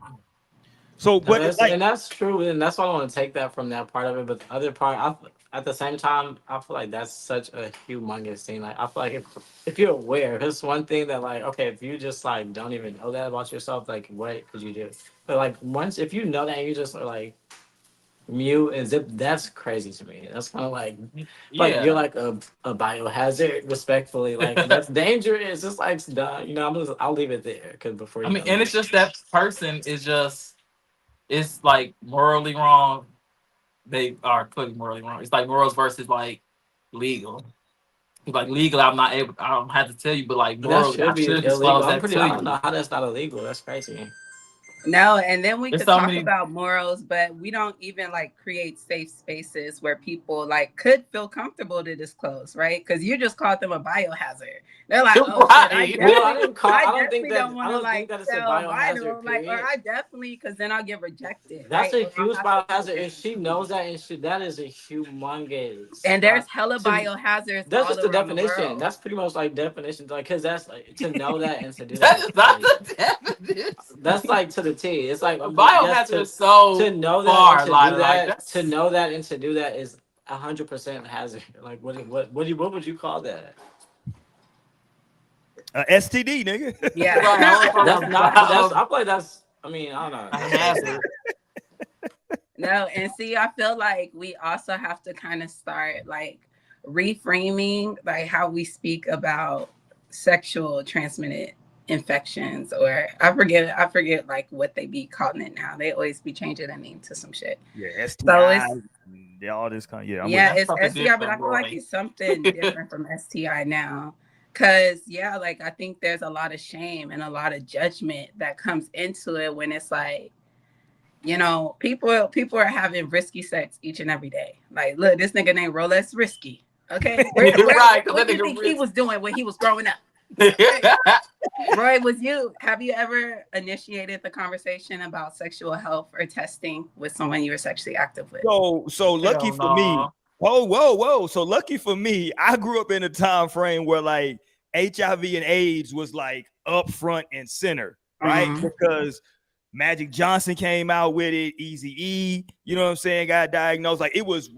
A: So,
C: No,
A: but like,
C: that's true, and that's why I want to take that from that part of it. But the other part, at the same time, I feel like that's such a humongous thing. Like I feel like if you're aware, if it's one thing that like okay, if you just like don't even know that about yourself, like what could you do? But like once if you know that and you just are like mute and zip, that's crazy to me. That's kind of like you're
B: Yeah.
C: like a biohazard, respectfully. Like that's dangerous. It's like you know, I'll leave it there because before
B: I
C: you
B: mean,
C: know
B: and
C: me.
B: it's just that person is just it's like morally wrong. They are clearly morally wrong. It's like morals versus like legal. Like legal, I'm not able. I don't have to tell you, but like
C: But that
B: morally,
C: should
B: I
C: be
B: should
C: illegal.
B: disclose that
C: I
B: to
C: don't know
B: you.
C: how that's not illegal. That's crazy.
E: No, and then we
B: There's
E: could
B: so
E: talk
B: many.
E: about morals, but we don't even like create safe spaces where people like could feel comfortable to disclose, right? Because you just called them a biohazard. They're like, oh shit,
B: Right.
C: Well, I didn't call.
E: I
C: I don't think
E: definitely
C: that.
E: don't
C: I
E: want to
C: don't think
E: like
C: that it's a
E: tell
C: biohazard.
E: vinyl, like, or
C: Period.
E: I definitely, because then I'll get rejected,
C: That's
E: right?
C: a
E: Or I'll
C: huge
E: have to do
C: biohazard, and
E: this.
C: she knows that, and that is a humongous.
E: And there's hella
C: To,
E: biohazards
C: that's
E: all
C: just the
E: around the
C: definition.
E: world.
C: That's pretty much like definition, like, cause that's like to know that and to do that
B: That
C: is
B: is not
C: crazy.
B: the definition.
C: That's like to the T. It's like yes,
B: Biohazard is so
C: to know that and
B: far,
C: to do
B: like
C: that, to
B: that's
C: know that and to do that is 100% hazard. Like what would you call that?
A: STD, nigga.
E: Yeah.
B: right. I want to
C: That's
B: talk
C: not. But that's.
B: about
C: I feel like that's. I mean, I don't know.
B: a hazard.
E: No, and see, I feel like we also have to kind of start like reframing like how we speak about sexual transmitted infections, or I forget like what they be calling it now. They always be changing the name to some shit.
A: Yeah,
E: So
A: STI,
E: it's
A: all this kind of, yeah, I'm with
E: yeah,
A: you.
B: That's
E: it's
B: something
E: STI, but I
B: different,
E: feel like
B: boy.
E: it's something different from STI now. Cause yeah, like I think there's a lot of shame and a lot of judgment that comes into it when it's like, you know, people are having risky sex each and every day. Like, look, this nigga named Rolex Risky. Okay,
B: Right, 'cause
E: what
B: that
E: do you
B: nigga
E: think he
B: risk.
E: was doing when he was growing up? Roy, have you ever initiated the conversation about sexual health or testing with someone you were sexually active with?
A: So lucky
B: Hell
A: for me.
B: no.
A: Whoa. So lucky for me, I grew up in a time frame where like HIV and AIDS was like up front and center, right?
E: Mhm.
A: Because Magic Johnson came out with it, Easy E, you know what I'm saying, got diagnosed. Like it was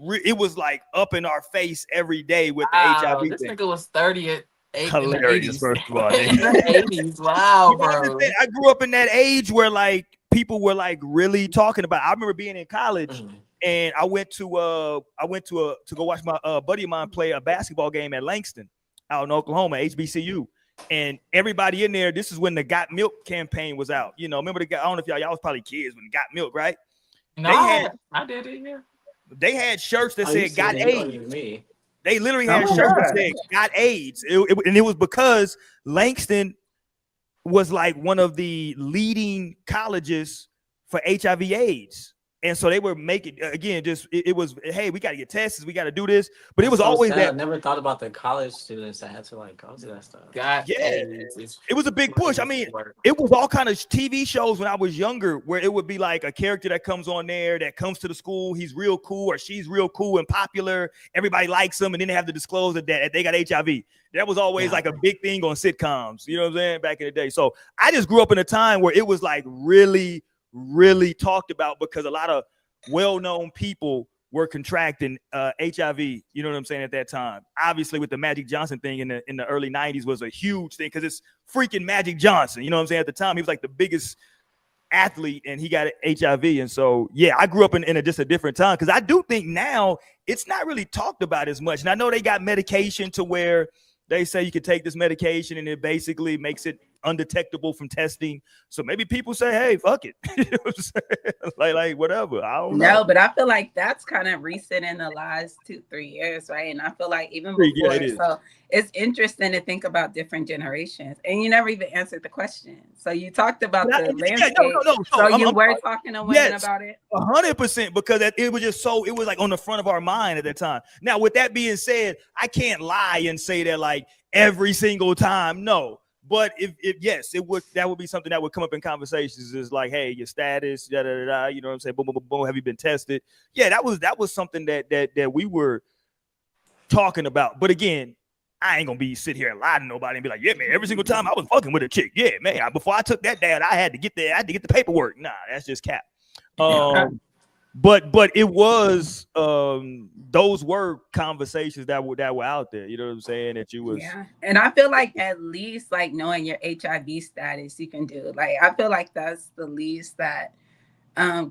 A: like up in our face every day with the HIV
B: This
A: thing.
B: nigga was 30 in the
A: Hilarious,
B: 80s.
A: first of all.
B: In the 80s. Wow,
A: You know, I'm just
B: bro.
A: saying, I grew up in that age where like people were like really talking about. I remember being in college and I went to go watch my buddy of mine play a basketball game at Langston out in Oklahoma, HBCU. And everybody in there, this is when the Got Milk campaign was out. You know, remember I don't know if y'all was probably kids when Got Milk, right?
B: No, I did it, yeah.
A: They had shirts that said Got AIDS.
C: Me.
A: They literally
E: Oh
A: had
E: my
A: shirts that
E: God.
A: said Got AIDS. And it was because Langston was like one of the leading colleges for HIV AIDS. And so they were making, again, just it was, hey, we got to get tests, we got to do this. But it was always
C: sad.
A: that.
C: I never thought about the college students that had to like go to that stuff.
A: Yeah, it was a big push. I mean, it was all kind of TV shows when I was younger where it would be like a character that comes on there that comes to the school. He's real cool or she's real cool and popular. Everybody likes them. And then they have to disclose that they got HIV. That was always like a big thing on sitcoms. You know what I'm saying? Back in the day. So I just grew up in a time where it was like really, really talked about because a lot of well-known people were contracting HIV, you know what I'm saying, at that time. Obviously, with the Magic Johnson thing in the early 90s was a huge thing because it's freaking Magic Johnson, you know what I'm saying? At the time, he was like the biggest athlete and he got HIV. And so, yeah, I grew up in just a different time because I do think now it's not really talked about as much. And I know they got medication to where they say you can take this medication and it basically makes it undetectable from testing. So maybe people say, hey, fuck it. You know what I'm saying? like whatever. I don't know.
E: No, but I feel like that's kind of recent in the last 2-3 years, right? And I feel like even before, so it's interesting to think about different generations. And you never even answered the question. So you talked about the landscape. No. So you were talking to women about it?
A: 100%, because it was just so, it was like on the front of our mind at that time. Now, with that being said, I can't lie and say that like every single time, no. But if yes, that would be something that would come up in conversations. Is like, hey, your status, you know what I'm saying? Boom, boom, boom, boom. Have you been tested? Yeah, that was something that we were talking about. But again, I ain't gonna sit here and lie to nobody and be like, yeah, man, every single time I was fucking with a chick. Yeah, man. Before I took that down, I had to get the paperwork. Nah, that's just cap. but it was those were conversations that were out there. You know what I'm saying? That you was
E: Yeah. And I feel like at least like knowing your HIV status you can do. Like I feel like that's the least that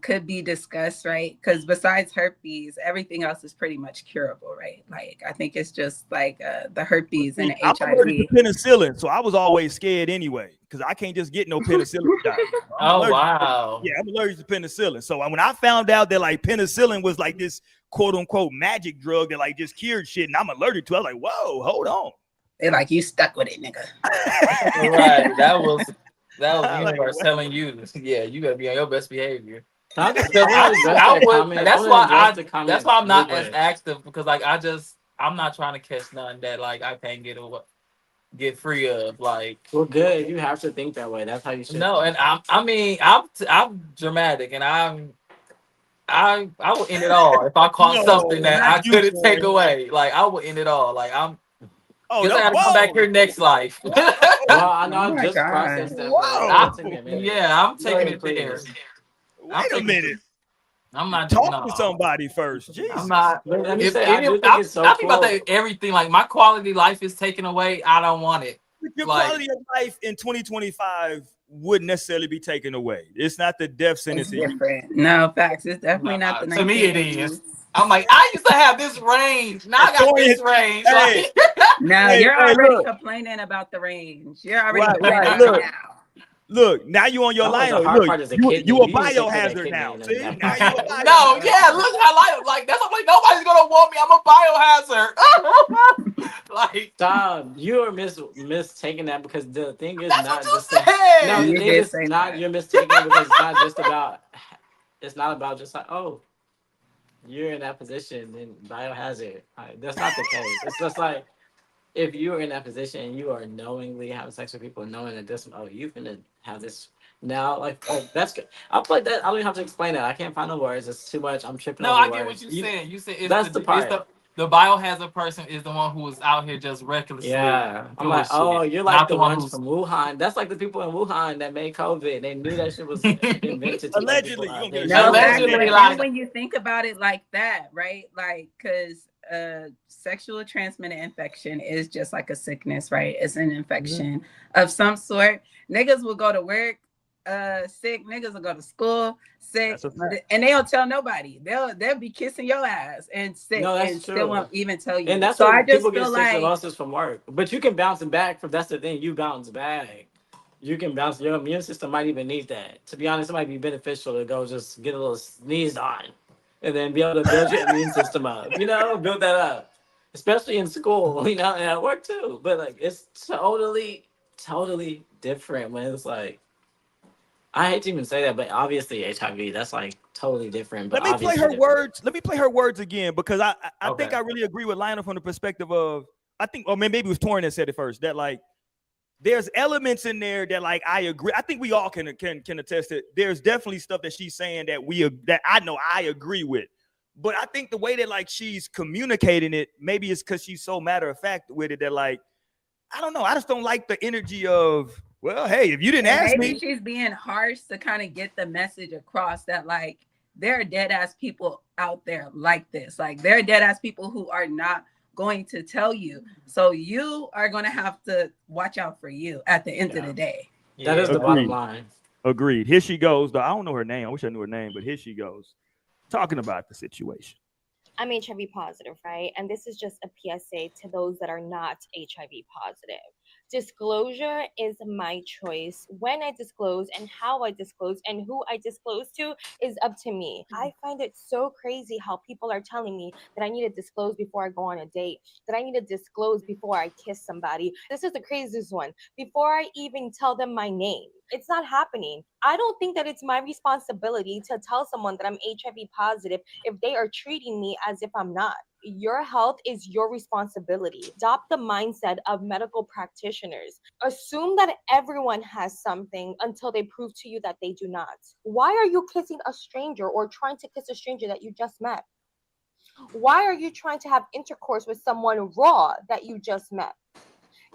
E: could be discussed, right? Because besides herpes, everything else is pretty much curable, right? Like I think it's just like the herpes and
A: See,
E: the
A: I'm allergic to
E: HIV.
A: penicillin, so I was always scared anyway because I can't just get no penicillin shot. I'm
B: Oh
A: allergic.
B: wow.
A: Yeah, I'm allergic to penicillin. So when I found out that like penicillin was like this quote unquote magic drug that like just cured shit, and I'm allergic to, it, I was like, whoa, hold on.
E: They're like, you stuck with it, nigga.
B: Right. That was the
A: Like,
B: universe
A: what?
B: telling you this. Yeah, you gotta be on your best behavior.
C: I just
B: Because
C: I want to address that comment. I
B: that's
C: want to address
B: why
C: the comment
B: that's why I'm
C: real
B: not as
C: quick.
B: active because like I'm not trying to catch none that like I can't get free of. Like
C: Well, good. You have to think that way. That's how you should
B: no,
C: think.
B: and I'm dramatic and I will end it all if I caught something
A: No,
B: that
A: not
B: I
A: you,
B: couldn't take
A: boy.
B: away. Like I will end it all. Like I'm
A: Oh,
B: guess I
A: no,
B: gotta come back
A: whoa,
B: here next life.
C: Well, I know
E: Oh
C: I
E: my
C: just
E: God.
C: processed that, but
A: whoa.
C: it took me a minute.
B: Yeah, I'm
C: Go
B: taking
C: ahead,
B: it there.
C: please.
B: I'm
A: Wait a
B: taking
A: minute.
B: I'm not
A: Talk to
B: no.
A: somebody first.
B: I'm
A: Jesus.
B: not.
C: But let me
B: If
C: say, I
B: any,
C: do think it's so
B: I think about
C: cool.
B: that everything. Like my quality life is taken away. I don't want it.
A: Your
B: Like
A: quality of life in 2025 wouldn't necessarily be taken away. It's not the death
E: It's
A: sentence in you.
E: different. No, facts. It's definitely not
B: nah,
E: the
B: to me it
E: 1980s.
B: is. I'm like I used to have this range. Now I got
A: Torian,
B: this range.
A: hey,
B: Like
E: No,
A: hey,
E: you're
A: hey,
E: already
A: look,
E: complaining about the range. You're already
A: right,
E: complaining
A: right,
E: about it
A: look.
E: now.
A: Look, now you on your
C: That was
A: line.
C: the hard
A: Look,
C: part is the
A: you
C: kidney.
A: a
C: You even take care of that
A: biohazard
C: kidney
A: now.
C: and then
A: See,
C: that
A: now you a
C: process.
B: no,
A: biohazard.
B: yeah. Look, I like that's what I'm like. Nobody's gonna want me. I'm a biohazard. Like
C: Stop. You are mistaking that because the thing is
B: that's what
C: not
B: you
C: just the no, the
B: said.
E: You
C: thing
E: did
C: is
E: say
C: not
E: that.
C: you're mistaking it because it's not just about it's not about just like, oh, you're in that position then biohazard. Like, that's not the case. It's just like if you are in that position and you are knowingly having sex with people, knowing that this, oh, you finna have this now, like, oh, that's good. I feel like that. I don't even have to explain that. I can't find the words. It's too much. I'm tripping
B: No,
C: over
B: I get what
C: words.
B: you're saying. You said
C: That's the
B: it's
C: part.
B: the biohazard person is the one who is out here just recklessly
C: Yeah, I'm
B: doing
C: like, oh,
B: shit,
C: you're like
B: not
C: the
B: the one
C: ones
B: who's
C: from Wuhan. That's like the people in Wuhan that made COVID. They knew that shit was invented to kill people.
A: Allegedly, you gonna
C: They
A: get
E: No,
A: sued
C: knew
A: for
C: it.
E: facts.
A: saying
B: allegedly
E: But
A: that.
E: then
B: like
E: when you think about it like that, right? Like, because sexual transmitted infection is just like a sickness, right? It's an infection of some sort. Niggas will go to work sick. Niggas will go to school sick,
A: That's a fact.
E: and they don't tell nobody. They'll be kissing your ass and sick,
C: No,
E: and
C: that's
E: still
C: true.
E: won't even tell
C: And
E: you.
C: that's
E: So I
C: what people
E: just
C: get
E: feel
C: sick the
E: like
C: most is from work. But you can bounce back from that's the thing. You bounce back. You can bounce. Your immune system might even need that. To be honest, it might be beneficial to go just get a little sneezed on, and then be able to build your immune system up. You know, build that up, especially in school. You know, and at work too. But like, it's totally different when it's like. I hate to even say that, but obviously HIV. That's like totally different, but
A: Let me play
C: obviously
A: her
C: different.
A: words. Let me play her words again because I think
B: okay.
A: I really agree with Lionel from the perspective of I think, or maybe it was Torian that said it first, that like there's elements in there that like I agree. I think we all can attest that there's definitely stuff that she's saying that I know I agree with. But I think the way that like she's communicating it, maybe it's because she's so matter of fact with it that like I don't know. I just don't like the energy of well, hey, if you didn't
E: and
A: ask
E: maybe
A: me,
E: she's being harsh to kind of get the message across that like there are dead ass people out there like this. Like there are dead ass people who are not going to tell you. So you are going to have to watch out for you at the end of
C: Yeah,
E: the day.
C: that is
B: Yeah.
C: the bottom
A: agreed,
C: line.
A: agreed. Here she goes. Though I don't know her name. I wish I knew her name, but here she goes talking about the situation.
D: I'm HIV positive, right? And this is just a PSA to those that are not HIV positive. Disclosure is my choice. When I disclose and how I disclose and who I disclose to is up to me. I find it so crazy how people are telling me that I need to disclose before I go on a date, that I need to disclose before I kiss somebody. This is the craziest one. Before I even tell them my name. It's not happening. I don't think that it's my responsibility to tell someone that I'm HIV positive if they are treating me as if I'm not. Your health is your responsibility. Adopt the mindset of medical practitioners. Assume that everyone has something until they prove to you that they do not. Why are you kissing a stranger or trying to kiss a stranger that you just met? Why are you trying to have intercourse with someone raw that you just met?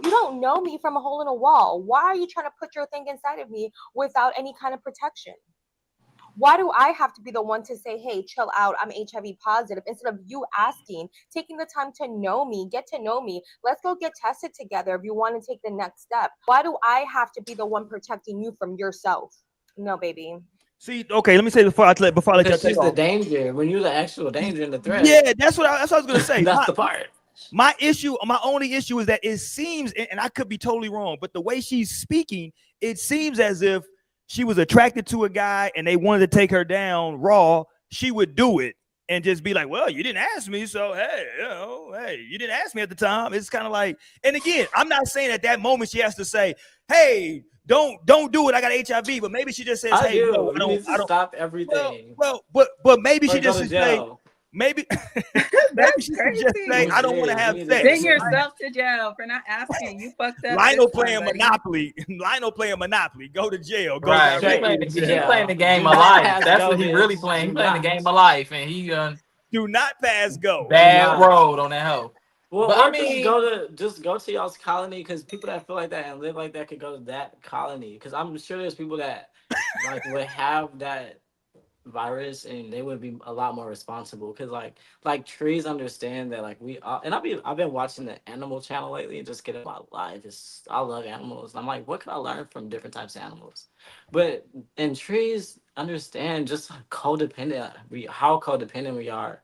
D: You don't know me from a hole in a wall. Why are you trying to put your thing inside of me without any kind of protection? Why do I have to be the one to say, hey, chill out, I'm HIV positive, instead of you asking, taking the time to know me, get to know me? Let's go get tested together if you want to take the next step. Why do I have to be the one protecting you from yourself? No, baby.
A: See, okay, let me say before I let y'all
C: Because
A: take
C: she's the
A: off.
C: danger. When you're the actual danger and the threat,
A: Yeah, that's what I was gonna say.
C: that's the part.
A: My issue, my only issue is that it seems, and I could be totally wrong, but the way she's speaking, it seems as if she was attracted to a guy and they wanted to take her down raw. She would do it and just be like, "Well, you didn't ask me, so hey, hey, you didn't ask me at the time." It's kind of like, and again, I'm not saying at that moment she has to say, "Hey, don't do it. I got HIV," but maybe she just says,
C: I
A: "Hey, no,
C: do. You need to
A: I don't."
C: stop
A: Well,
C: everything
A: but maybe
C: or
A: she
C: go
A: just
C: to
A: should say,
C: jail.
A: maybe maybe
E: That's
A: she should just say,
E: crazy.
A: "I don't want to have
C: You need to
A: sex."
E: Send yourself to jail for not asking. You fucked up this
A: Lionel
E: time,
A: playing
E: buddy.
A: Monopoly. Lionel playing Monopoly. Go to jail. Go
B: Right.
A: back
B: He
C: straight
A: home.
B: playing,
C: to
B: he playing the
C: jail.
B: game
C: Do
B: of
C: not
B: life.
C: pass
B: That's
C: go,
B: what he really
C: bitch.
B: playing. He
C: Do
B: playing the
C: not.
B: game of life, and he
A: Do not pass go.
C: Do
B: bad
C: not.
B: road on that hoe.
C: Well,
B: But I
C: or
B: mean,
C: just go to y'all's colony because people that feel like that and live like that could go to that colony. Because I'm sure there's people that like would have that virus and they would be a lot more responsible. Because like trees understand that like we and I've been watching the Animal Channel lately and just getting my life. I love animals. I'm like, what can I learn from different types of animals? But and trees understand just how codependent we are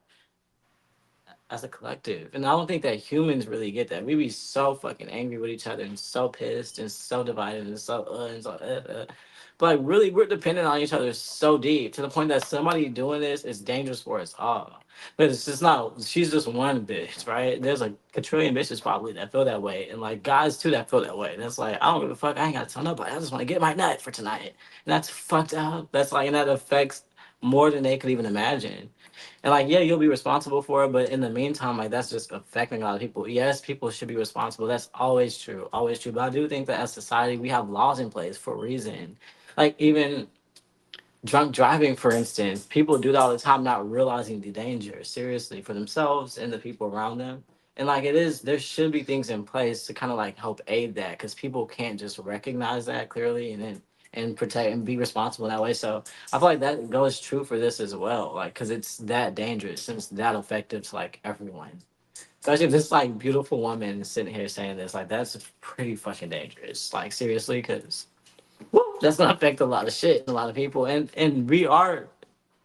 C: as a collective. And I don't think that humans really get that. We be so fucking angry with each other and so pissed and so divided and so But like really we're dependent on each other so deep to the point that somebody doing this is dangerous for us all. But it's just not she's just one bitch, right? There's like a trillion bitches probably that feel that way. And like guys too that feel that way. And it's like I don't give a fuck, I ain't gotta tell nobody. I just wanna get my nut for tonight. And that's fucked up. That's like and that affects more than they could even imagine. And like, yeah, you'll be responsible for it, but in the meantime, like that's just affecting a lot of people. Yes, people should be responsible. That's always true, always true. But I do think that as society, we have laws in place for a reason. Like even drunk driving, for instance, people do that all the time, not realizing the danger seriously for themselves and the people around them. And like it is, there should be things in place to kind of like help aid that because people can't just recognize that clearly and then and protect and be responsible in that way. So I feel like that goes true for this as well, like because it's that dangerous and it's that effective to like everyone. Especially if this like beautiful woman sitting here saying this, like that's pretty fucking dangerous. Like seriously, because that's gonna affect a lot of shit, a lot of people, and we are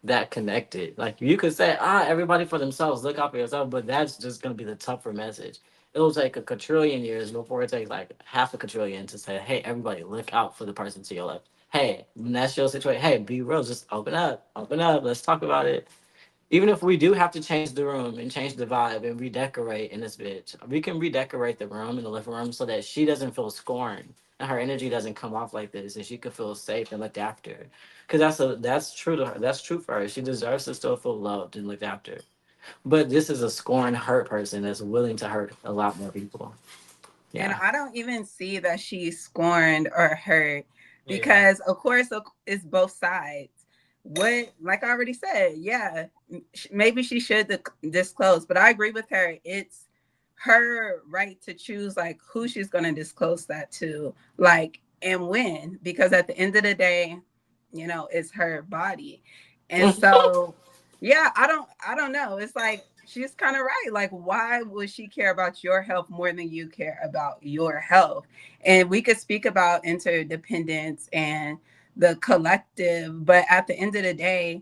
C: that connected. Like you could say, everybody for themselves, look out for yourself, but that's just gonna be the tougher message. It'll take a quadrillion years before it takes like half a quadrillion to say, hey, everybody, look out for the person to your left. Hey, when that's your situation. Hey, be real, just open up. Let's talk about it. Even if we do have to change the room and change the vibe and redecorate in this bitch, we can redecorate the room in the living room so that she doesn't feel scorned and her energy doesn't come off like this and she can feel safe and looked after. Cause that's true to her. That's true for her. She deserves to still feel loved and looked after. But this is a scorned, hurt person that's willing to hurt a lot more people.
E: And
C: Yeah.
E: I don't even see that she's scorned or hurt
B: yeah,
E: because, of course, it's both sides. What, like I already said, yeah, maybe she should disclose, but I agree with her. It's her right to choose like who she's going to disclose that to, like, and when, because at the end of the day, it's her body. And so yeah, I don't know. It's like she's kind of right. Like, why would she care about your health more than you care about your health? And we could speak about interdependence and the collective, but at the end of the day,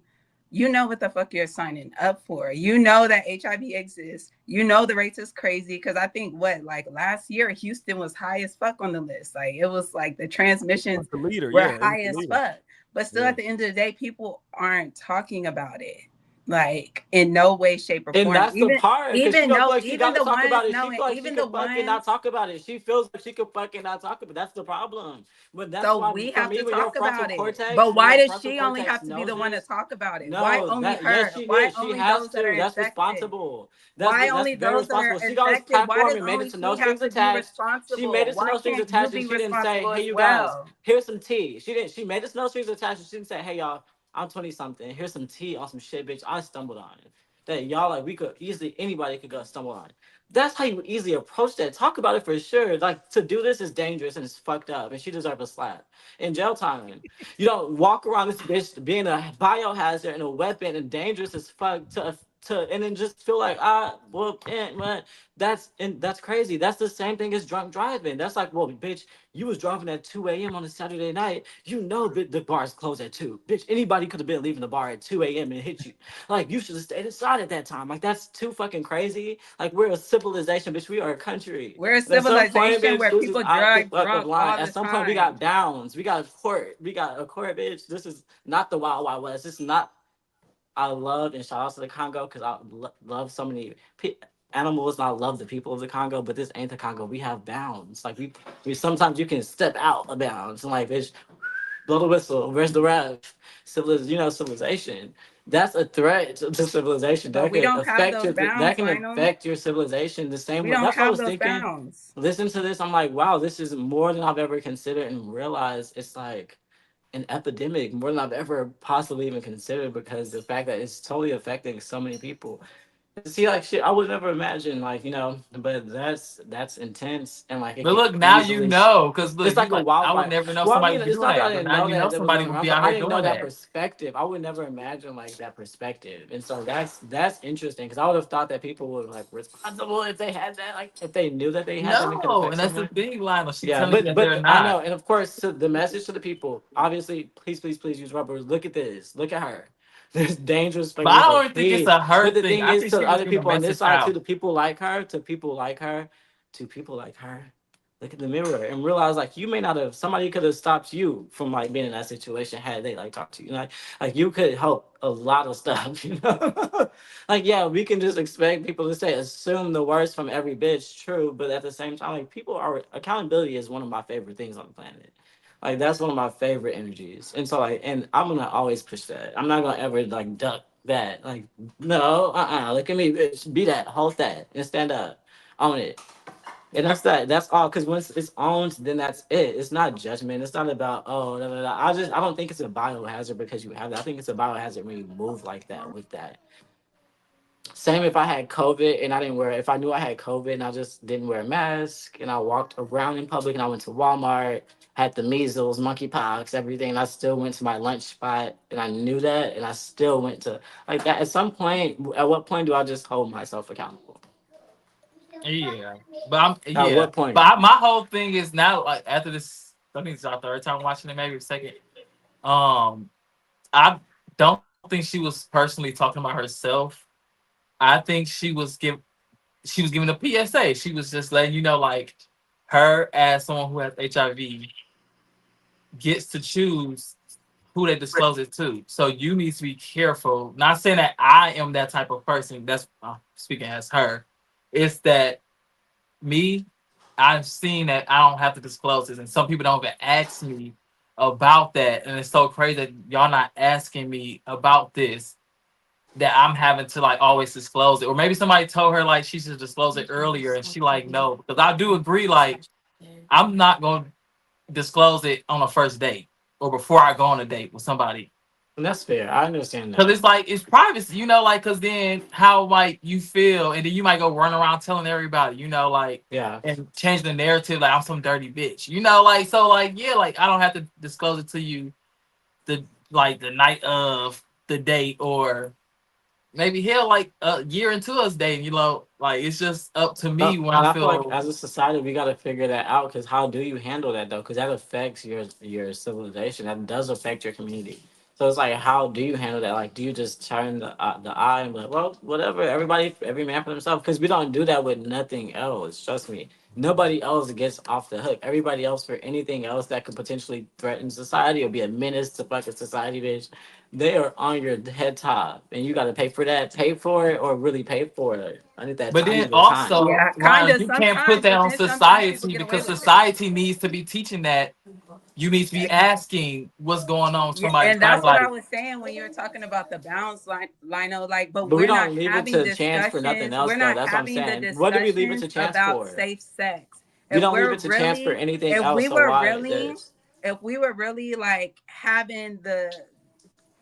E: you know what the fuck you're signing up for. You know that HIV exists. You know the rates is crazy because I think like last year Houston was high as fuck on the list. Like it was like the transmissions
A: The leader,
E: were
A: yeah, it was
E: high
A: the
E: as
A: leader.
E: fuck. But still,
A: Yeah.
E: at the end of the day, people aren't talking about it, like in no way, shape, or
C: And
E: form.
C: that's the part, because she don't feel like she
E: Even
C: gotta
E: the
C: talk
E: ones,
C: about it.
E: no,
C: She
E: and
C: feel like she
E: even the
C: can fucking not
E: ones.
C: talk about it. She feels like she can fucking not talk about it. That's the problem. But that's
E: So
C: why
E: we
C: for
E: have
C: me,
E: to
C: when your
E: talk
C: frontal
E: about it.
C: cortex,
E: But
C: when
E: why
C: your
E: does
C: frontal
E: she only
C: cortex
E: have to be
C: knows
E: the one to
C: this,
E: talk about it? Why
C: no,
E: only
C: that yes,
E: her?
C: she
E: Why
C: did. She
E: only
C: has
E: those that
C: to.
E: are
C: That's
E: infected?
C: responsible.
E: Why
C: That's
E: only
C: very
E: those that are
C: responsible. She got on this
E: infected? Why
C: platform
E: does
C: and made it
E: only
C: to no
E: she have
C: strings
E: to be
C: attached. She made
E: responsible?
C: it to
E: Why
C: no strings
E: can't you
C: attached, and
E: be
C: she didn't say,
E: responsible
C: "Hey,
E: as
C: you guys,
E: well?
C: here's some tea." She didn't. She made it to no strings attached. She didn't say, "Hey, y'all, I'm 20 something. Here's some tea on some shit, bitch. I stumbled on it." That y'all like we could easily anybody could go stumble on. That's how you easily approach that. Talk about it for sure. Like to do this is dangerous and it's fucked up, and she deserves a slap in jail time. You don't walk around this bitch being a biohazard and a weapon and dangerous as fuck to and then just feel like well man, that's crazy. That's the same thing as drunk driving. That's like, well, bitch, you was driving at 2 a.m. on a Saturday night. You know the bars close at 2. Bitch, anybody could have been leaving the bar at 2 a.m. and hit you. Like you should have stayed inside at that time. Like that's too fucking crazy. Like we're a civilization, bitch. We are a country.
E: We're a
C: At some point,
E: civilization
C: bitch,
E: where
C: this is
E: people
C: out the
E: drive
C: fucking
E: drunk
C: line.
E: all
C: At
E: the
C: some point, we got
E: time.
C: bounds. We got a court. We got a court, bitch. This is not the Wild Wild West. This is not. I love and shout out to the Congo because I love so many animals and I love the people of the Congo. But this ain't the Congo. We have bounds. Like we sometimes you can step out of bounds and like bitch, blow the whistle. Where's the ref? Civilization. That's a threat to civilization.
E: But
C: That
E: we
C: could
E: don't have
C: affect
E: those
C: your that
E: bounds,
C: can
E: Lionel.
C: affect your civilization the same
E: We
C: way.
E: don't
C: That's what I
E: have
C: was
E: those
C: thinking.
E: bounds.
C: Listen to this. I'm like, wow, this is more than I've ever considered and realized. It's like an epidemic more than I've ever possibly even considered because the fact that it's totally affecting so many people. See, like shit, I would never imagine, like but that's intense and like it
B: But
C: could
B: look, now you
C: easily.
B: know, because
C: It's
B: look, you
C: like a
B: like I would
C: wildfire.
B: never know
C: Well, I
B: somebody
C: mean,
B: would be
C: it's
B: doing
C: not that I
B: that, but
C: didn't
B: now
C: know
B: you know
C: that was
B: somebody
C: going
B: would
C: around,
B: be
C: but
B: out
C: I
B: here
C: didn't know
B: doing
C: that
B: that.
C: perspective. I would never imagine like that perspective, and so that's interesting because I would have thought that people were like responsible if they had that, like if they knew that they had that and could
B: No,
C: affect
B: and that's the
C: someone.
B: thing, Lionel. She
C: Yeah,
B: telling you
C: but
B: that they're
C: I know,
B: not.
C: and of course, so the message to the people, obviously, please use rubbers. Look at this. Look at her. There's dangerous
B: But
C: fucking.
B: I
C: There's a
B: don't even think it's
C: kid.
B: a her
C: But the
B: thing.
C: thing
B: I
C: is,
B: think
C: to
B: she was
C: other
B: getting a
C: people on this
B: message
C: side, too,
B: out.
C: the people like her, to people like her, to people like her. Look at the mirror and realize, like, you may not have. Somebody could have stopped you from like being in that situation had they like talked to you. Like you could help a lot of stuff. Like yeah, we can just expect people to say assume the worst from every bitch. True, but at the same time, like people are accountability is one of my favorite things on the planet. Like that's one of my favorite energies. And so like and I'm gonna always push that. I'm not gonna ever like duck that. Like no, look at me, bitch. Be that, hold that, and stand up. Own it. And that's that. That's all. Because once it's owned, then that's it. It's not judgment. It's not about oh. Da, da, da. I don't think it's a biohazard because you have that. I think it's a biohazard when you move like that with that. Same if I had COVID and I didn't wear. If I knew I had COVID and I just didn't wear a mask and I walked around in public and I went to Walmart, had the measles, monkeypox, everything, and I still went to my lunch spot and I knew that and I still went to like that. At some point, at what point do I just hold myself accountable?
B: Yeah, but I'm
C: At
B: yeah,
C: what point?
B: my whole thing is now like after this. I think it's our third time watching it, maybe a second. Um, I don't think she was personally talking about herself. I think she was giving a PSA. She was just letting you know, like her as someone who has HIV gets to choose who they disclose it to. So you need to be careful. Not saying that I am that type of person. That's speaking as her. It's that me, I've seen that I don't have to disclose this, and some people don't even ask me about that. And it's so crazy that y'all not asking me about this. That I'm having to like always disclose it, or maybe somebody told her like she should disclose it earlier, and she like no, because I do agree like I'm not gonna disclose it on a first date or before I go on a date with somebody.
C: And that's fair. I understand
B: Cause
C: that.
B: it's like it's privacy, like cause then how might you feel and then you might go run around telling everybody, like
C: Yeah.
B: and change the narrative like I'm some dirty bitch. Like so like yeah, like I don't have to disclose it to you the the night of the date or maybe hell like a year into us dating, like it's just up to me when I
C: And I feel like
B: feel
C: as a society, we got to figure that out. Because how do you handle that though? Because that affects your civilization. That does affect your community. So it's like, how do you handle that? Like, do you just turn the eye and be like, well, whatever, everybody, every man for themselves? Because we don't do that with nothing else. Trust me. Nobody else gets off the hook. Everybody else for anything else that could potentially threaten society or be a menace to fucking society, bitch. They are on your head top, and you got to pay for that. Pay for it, or really pay for it. I need that
B: but then
C: tangible time.
B: also
E: Yeah, kind
B: Ryan,
E: of
B: you can't put
E: sometimes,
B: that
E: but
B: on
E: then sometimes people
B: society
E: get
B: because
E: away with it.
B: society needs to be teaching that you need to be asking what's going on with
E: Yeah,
B: somebody's
E: and
B: life.
E: that's what I
B: Like,
E: was saying when you were talking about the balance line, Lino. Like, but
C: But we
E: we're not
C: don't leave it
E: having
C: to chance for nothing
E: discussions.
C: else,
E: We're
C: though.
E: not
C: That's what I'm
E: having the
C: saying. What do we leave it to
E: discussions
C: chance
E: about
C: for?
E: safe sex.
C: We
E: If
C: don't leave it
E: we're
C: to chance for
E: really,
C: anything
E: if
C: else.
E: we
C: So
E: were
C: why
E: really,
C: this?
E: if we were really like having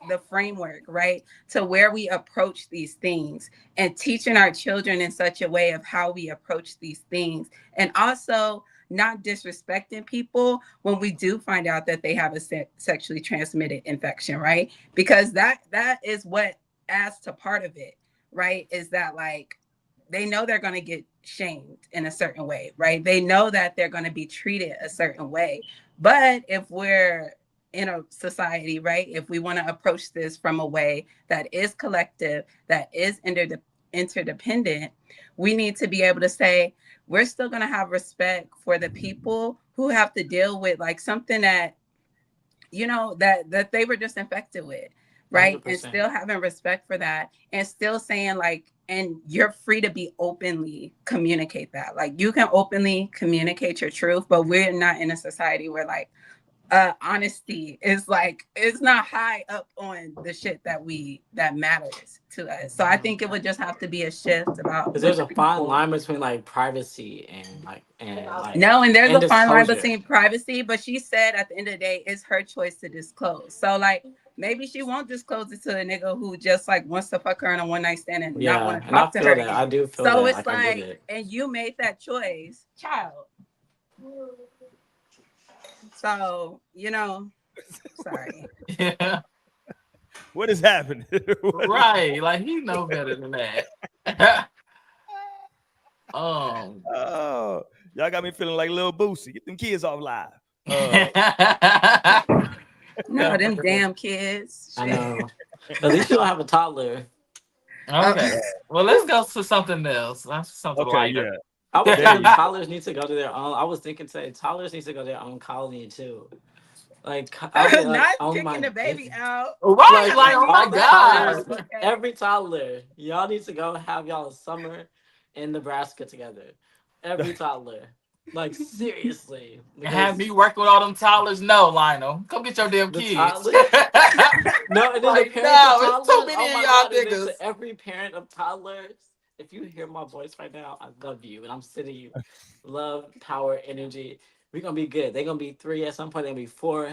E: the framework, right, to where we approach these things, and teaching our children in such a way of how we approach these things, and also not disrespecting people when we do find out that they have a sexually transmitted infection, right? Because that is what adds to part of it, right? Is that like they know they're going to get shamed in a certain way, right? They know that they're going to be treated a certain way. But if we're in a society, right, if we want to approach this from a way that is collective, that is interdependent, we need to be able to say, we're still going to have respect for the people who have to deal with like something that, that they were just infected with, right? And
C: 100%.
E: still having respect for that, and still saying like, and you're free to be openly communicate that. Like you can openly communicate your truth, but we're not in a society where like honesty is like, it's not high up on the shit that matters to us. So I think it would just have to be a shift about
C: Because
E: with
C: there's
E: the
C: a fine
E: people.
C: line between like privacy and
E: No, and there's
C: and
E: a fine line
C: disclosure.
E: between privacy, but she said at the end of the day, it's her choice to disclose. So like maybe she won't disclose it to a nigga who just like wants to fuck her in a one night stand and not
C: Yeah,
E: want to
C: and I
E: talk to
C: feel
E: her
C: that. I
E: again.
C: do feel
E: So
C: that.
E: it's
C: Like I get
E: like,
C: it.
E: and you made that choice, child. So, sorry.
B: Yeah.
A: What is happening?
B: Right. Like he know better than that. um
A: Oh, y'all got me feeling like Lil Boosie. Get them kids off live.
E: No, them damn kids.
C: I
E: Shit.
C: know. At least you don't have a toddler.
B: Okay. Well, let's go to something else. That's something
A: Okay,
B: lighter.
A: yeah.
C: I was
A: There
C: thinking
A: you go.
C: toddlers need to go to their own. I was thinking today, toddlers need to go to their own colony too. Like I'll be like,
E: Not
C: oh
E: kicking
C: my
E: the baby
C: goodness.
E: out.
B: Right.
C: Like
B: Like,
E: I
B: oh
E: need
B: my
C: all
E: to
C: the
E: let them
B: gosh.
C: toddlers,
E: out. Okay.
C: every toddler, y'all need to go have y'all a summer in Nebraska together. Every toddler, like seriously,
B: Have
C: because
B: me work with all them toddlers? No, Lionel. Come get your damn
C: the
B: kids.
C: toddler. No, and then the
B: Like,
C: parents of
B: no, it's too
C: toddlers.
B: many
C: Oh
B: of
C: my
B: y'all
C: god! And then
B: niggas.
C: to every parent of toddlers, if you hear my voice right now, I love you, and I'm sending you love, power, energy. We're gonna be good. They're gonna be 3 at some point. They're gonna be 4.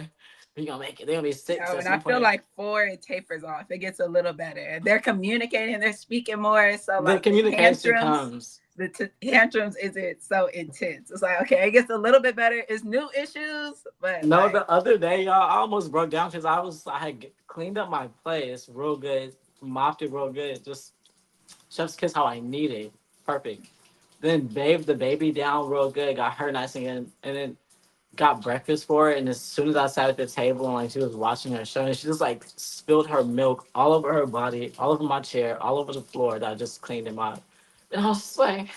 C: We're gonna make it. They're gonna be 6
E: No,
C: at
E: and I
C: some
E: feel
C: point.
E: like 4 it tapers off. It gets a little better. They're communicating, they're speaking more. So
C: The
E: like the
C: communication
E: tantrums,
C: comes.
E: the tantrums isn't so intense. It's like, okay, it gets a little bit better. It's new issues, but
C: No,
E: like,
C: the other day, y'all, I almost broke down because I had cleaned up my place real good, mopped it real good, just chef's kiss how I need it, perfect. Then bathed the baby down real good, got her nice and then got breakfast for her. And as soon as I sat at the table and like she was watching her show, and she just like spilled her milk all over her body, all over my chair, all over the floor that I just cleaned them up. And I was just like,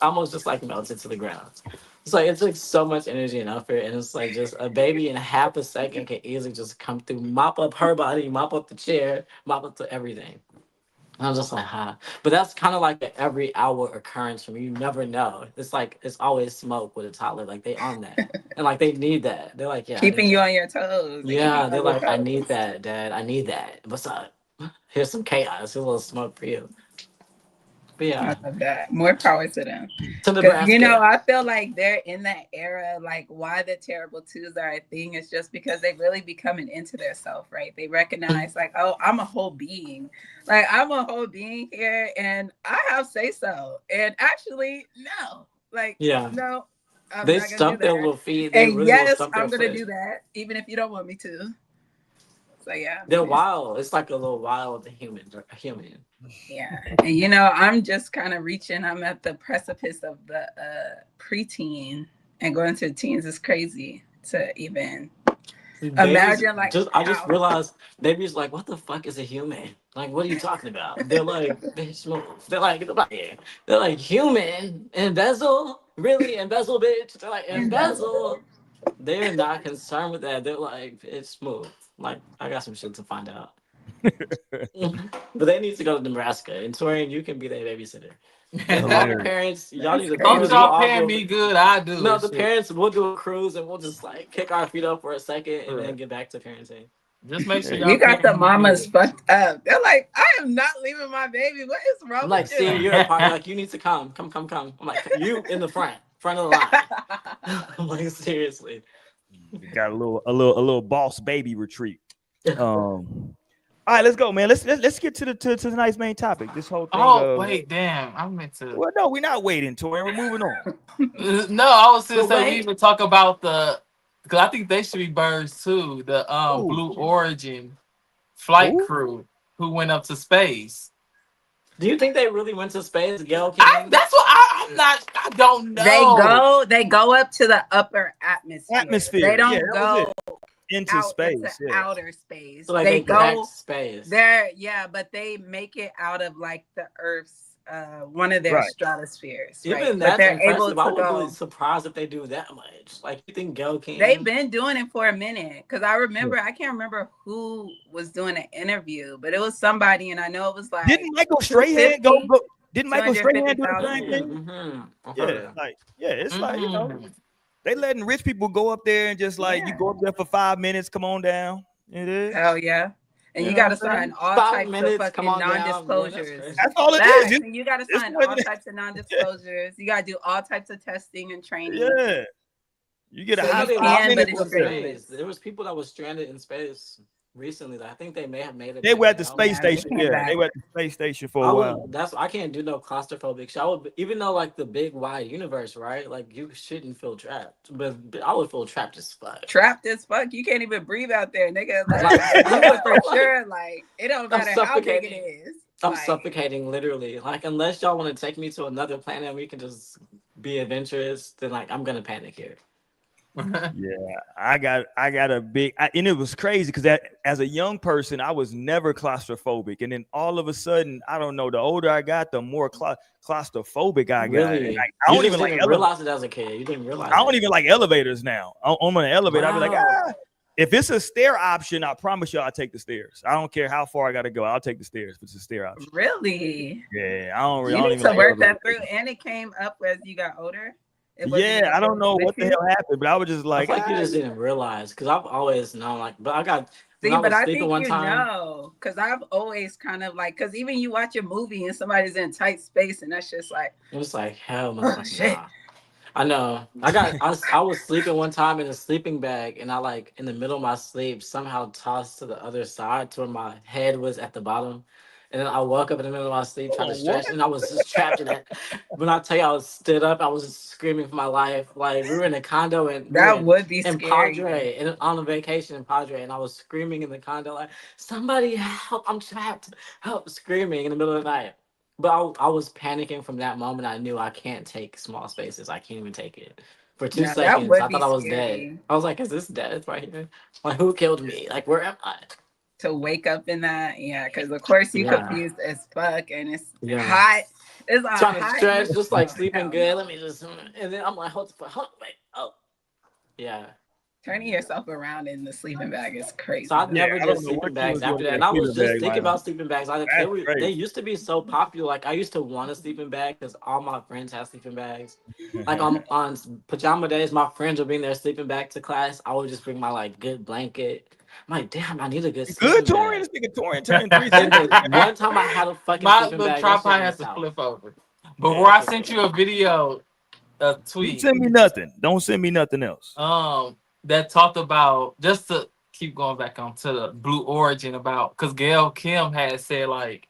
C: almost just like melted to the ground. It's like it took so much energy and effort, and it's like just a baby in half a second can easily just come through, mop up her body, mop up the chair, mop up to everything. And I was just like, huh. But that's kind of like an every hour occurrence for me. You never know. It's like it's always smoke with a toddler. Like they on that. And like they need that. They're like, yeah, I need
E: keeping you
C: that.
E: on your toes. They keep you
C: Yeah, they're
E: on your
C: like, I need
E: toes.
C: that, Dad. I need that. What's up? Here's some chaos. Here's a little smoke for you. But
E: I
C: yeah.
E: love that. More power to them.
C: To
E: Because,
C: Nebraska.
E: I feel like they're in that era, like why the terrible twos are a thing is just because they really be coming into their self, right? They recognize like, oh, I'm a whole being. Like I'm a whole being here and I have say so. And actually, no. Like,
C: Yeah.
E: no, I'm
C: They
E: not gonna do
C: stump their
E: that.
C: little feet. They
E: And
C: really will
E: yes,
C: stump their
E: I'm gonna
C: foot.
E: do that, even if you don't want me to. So yeah.
C: They're wild. It's like a little wild human. A human.
E: Yeah. And I'm just kind of reaching. I'm at the precipice of the preteen, and going to teens is crazy to even
C: Babies
E: imagine like
C: I just
E: how.
C: realized babies like, what the fuck is a human? Like, what are you talking about? They're like, bitch, move. They're like, get up here. They're like, human, embezzle? Really? Embezzle, bitch? They're like, embezzle. They're not concerned with that. They're like, bitch, move. Like, I got some shit to find out. But they need to go to Nebraska. And Torian, you can be their babysitter. And all the
A: Hilarious.
C: parents, y'all need
E: That's
C: to
B: Long as
C: cruise. We'll
B: y'all
E: crazy.
C: all
B: paying
C: go.
B: me good, I do
C: No,
B: it.
C: the
B: Shit.
C: parents, we'll do a cruise and we'll just like kick our feet up for a second and then
B: Right.
C: get back to parenting.
B: Just make sure
A: There
E: You
B: y'all
A: you
E: got
B: paying
E: the
B: me
E: mamas
B: good.
E: fucked up. They're like, I am not leaving my baby. What is
C: I'm
E: wrong with
C: like, see,
E: you?
C: you're a part. Like, you need to come, come, come, come. I'm like, you in the front of the line. I'm like, seriously.
A: go. Got a little boss baby retreat. All right, let's go, man. Let's get to tonight's main topic. This whole thing.
B: Oh wait, damn! I meant to.
A: Well, no, we're not waiting, Tori. We're moving on.
B: No, I was gonna
C: But
B: say we
C: wait.
B: even talk about the because I think they should be birds too. The
A: Ooh.
B: Blue Origin flight
A: Who?
B: crew who went up to space.
C: Do you think they really went to space, Gail King?
B: That's what I'm not. I don't know.
E: They go up to the upper atmosphere.
A: Atmosphere.
E: They don't
A: Yeah, that was
E: go
A: it. Into
E: out
A: space.
E: into
A: Yeah.
E: outer space.
C: So like
E: they
C: cracked
E: go
C: space.
E: there, yeah, but they make it out of like the Earth's one of their
A: Right.
E: stratospheres.
C: Even
E: right? But
C: that's
E: they're able
C: impressive. I
E: to
C: would be
E: go.
C: surprised if they do that much. Like you think Gail King?
E: They've been doing it for a minute because I remember I can't remember who was doing an interview, but it was somebody, and I know it was like
A: Didn't Michael Strahan go? Didn't Michael Strahan do the
E: 250,000?
A: same thing? Yeah, it's like
B: Mhm.
A: they letting rich people go up there and just like you go up there for 5 minutes, come on down. It is.
E: Hell yeah. And
A: You
E: you
A: know
E: got
A: what
E: to
A: I'm
E: sign all
C: 5
E: types
C: minutes,
E: of fucking
C: come on down. Yeah,
E: non-disclosures.
A: That's all it
E: Facts.
A: is.
E: And you got to
A: it's
E: sign
A: what
E: all
A: it is.
E: types of non-disclosures. You got to do all types of testing and training.
A: Yeah. You get a
E: So
A: high
E: you
A: 5
E: can, but
A: minutes
E: it's
A: up there.
E: straight.
C: There was people that was stranded in space recently. That I think they may have made it.
A: They were at the
C: back.
A: space
E: Yeah,
A: station.
E: they came
A: Yeah,
E: back.
A: they were at the space station for a while.
C: I can't do no claustrophobic shit. I would, even though like the big wide universe, right? Like you shouldn't feel trapped, but I would feel trapped as fuck.
E: Trapped as fuck. You can't even breathe out there, nigga. Like you would for sure. Like it don't
C: I'm
E: matter how big it
C: suffocating.
E: is.
C: I'm
E: Like,
C: suffocating literally. Like unless y'all want to take me to another planet and we can just be adventurous, then like I'm gonna panic here.
A: Yeah, I got a big, and it was crazy because as a young person, I was never claustrophobic, and then all of a sudden, I don't know. The older I got, the more claustrophobic I got.
C: Really?
A: And I don't
C: You
A: even
C: just
A: like
C: didn't realize it as a kid. You didn't realize.
A: I don't even like elevators now. I'm on an elevator. I'll be like,
C: Wow.
A: if it's a stair option, I promise you, I'll take the stairs. I don't care how far I got to go. I'll take the stairs if it's a stair option.
E: really?
A: Yeah, I don't
E: You
A: even
E: need to
A: like
E: work that
A: elevators.
E: through, and it came up as you got older. It wasn't
A: Yeah,
E: like
A: I
E: it
A: don't
E: was
A: know
E: with
A: what the
E: you?
A: hell happened, but I was just
C: I
A: like,
C: feel like you just didn't realize because I've always known like, but I got.
E: See,
C: When I
E: but
C: was
E: I
C: sleeping
E: think
C: one
E: you
C: time,
E: know, because I've always kind of like, because even you watch a movie and somebody's in tight space, and that's just like,
C: it was like hell,
E: oh
C: motherfucker,
E: shit.
C: nah. I know. I was sleeping one time in a sleeping bag, and I like in the middle of my sleep somehow tossed to the other side to where my head was at the bottom, and then I woke up in the middle of my sleep trying to
A: hold on, what?
C: stretch, and I was just trapped in that. When I tell you I was stood up, I was just screaming for my life. Like we were in a condo and we were
E: That would be
C: in
E: scary.
C: Padre and on a vacation in Padre, and I was screaming in the condo like, "Somebody help! I'm trapped! Help!" Screaming in the middle of the night. But I was panicking from that moment. I knew I can't take small spaces. I can't even take it. For two
E: Now that
C: seconds,
E: would
C: I
E: be
C: thought I was dead.
E: scary
C: I was like, is this death right here? Like, who killed me? Like, where am I?
E: to wake up in that. Yeah, because of course you
C: Yeah.
E: confused as fuck, and it's
C: Yeah.
E: hot. It's a
C: Trying to
E: hot.
C: stretch, just like
E: Oh,
C: sleeping
E: hell
C: good.
E: no.
C: Let me just, and then I'm like, hold wait. Oh, yeah.
E: Turning yourself around in the sleeping bag is crazy.
C: So I've never
A: I
C: did
A: don't know
C: sleeping
A: what you
C: bags
A: was doing
C: after
A: in
C: that.
A: a
C: And I was
A: sleeping
C: just
A: bag,
C: thinking
A: man.
C: about sleeping bags. Like,
A: That's
C: they
A: crazy.
C: used to be so popular. Like, I used to want a sleeping bag because all my friends had sleeping bags. Like, on pajama days, my friends would bring their sleeping bag to class. I would just bring my, like, good blanket. I'm like, damn, I need a good sleeping
A: Good, Torian.
C: bag.
A: This nigga Torian turning
C: And
A: 360.
C: then one time I had a fucking
B: My
C: sleeping
B: the
C: bag. That shit
B: tripod
C: went
B: has to
C: south.
B: flip over. Before I sent you a video, a
A: Don't
B: tweet,
A: send me nothing. Don't send me nothing else.
B: that talked about just to keep going back onto the Blue Origin about because Gail Kim had said like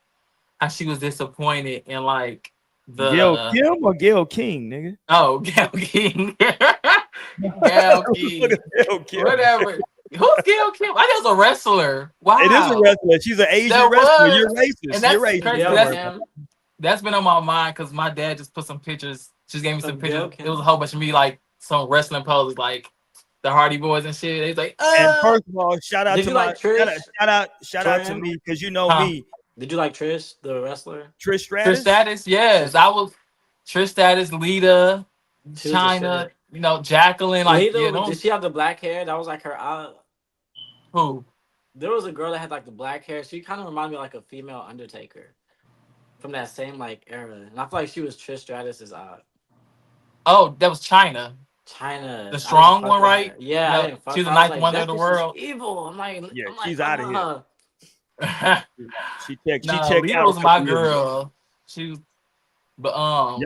B: how she was disappointed in like
A: Gail
B: the
A: Kim or Gail King, nigga?
B: Gail King. Gail King.
A: Look at Gail Kim.
B: Whatever. Who's Gail Kim? I think it was a wrestler. Wow.
A: It is a wrestler. She's an Asian
B: That
A: wrestler.
B: was.
A: You're racist.
B: And that's
A: You're racist.
B: crazy.
C: Gail
B: That's-
C: Kim.
B: That's been on my mind because my dad just put some pictures. Just gave me some
C: Of Gail
B: pictures.
C: Kim?
B: It was a whole bunch of me like some wrestling poses like the Hardy Boys and shit. He's like,
A: And first of all, shout out
C: Did
A: to
C: you
A: my
C: like Trish?
A: shout out to
C: Torian?
A: me because you know
B: Huh?
A: me,
C: Did you like Trish, the wrestler?
A: Trish
B: Trish
A: Stratus.
B: Stratus, yes. I was Trish Stratus, Lita,
C: She was the
B: China,
C: shit.
B: you know, Jacqueline, like
C: Lita,
B: yeah,
C: did
B: those
C: she have the black hair? That was like her.
B: who?
C: There was a girl that had like the black hair. She kind of reminded me of like a female Undertaker from that same like era, and I feel like she was Trish Stratus's
B: Oh, that was China.
C: China.
B: The strong one, right?
C: Yeah,
B: Yeah,
C: I didn't fuck
B: she's the
C: her. I was
B: ninth wonder
C: that
B: of the
C: bitch is
B: world.
C: Evil. I'm like,
A: Yeah, she's outta here.
C: here.
A: She checked
B: No,
A: out.
B: Lita
A: a
B: was my
A: couple years ago.
B: girl. She was, but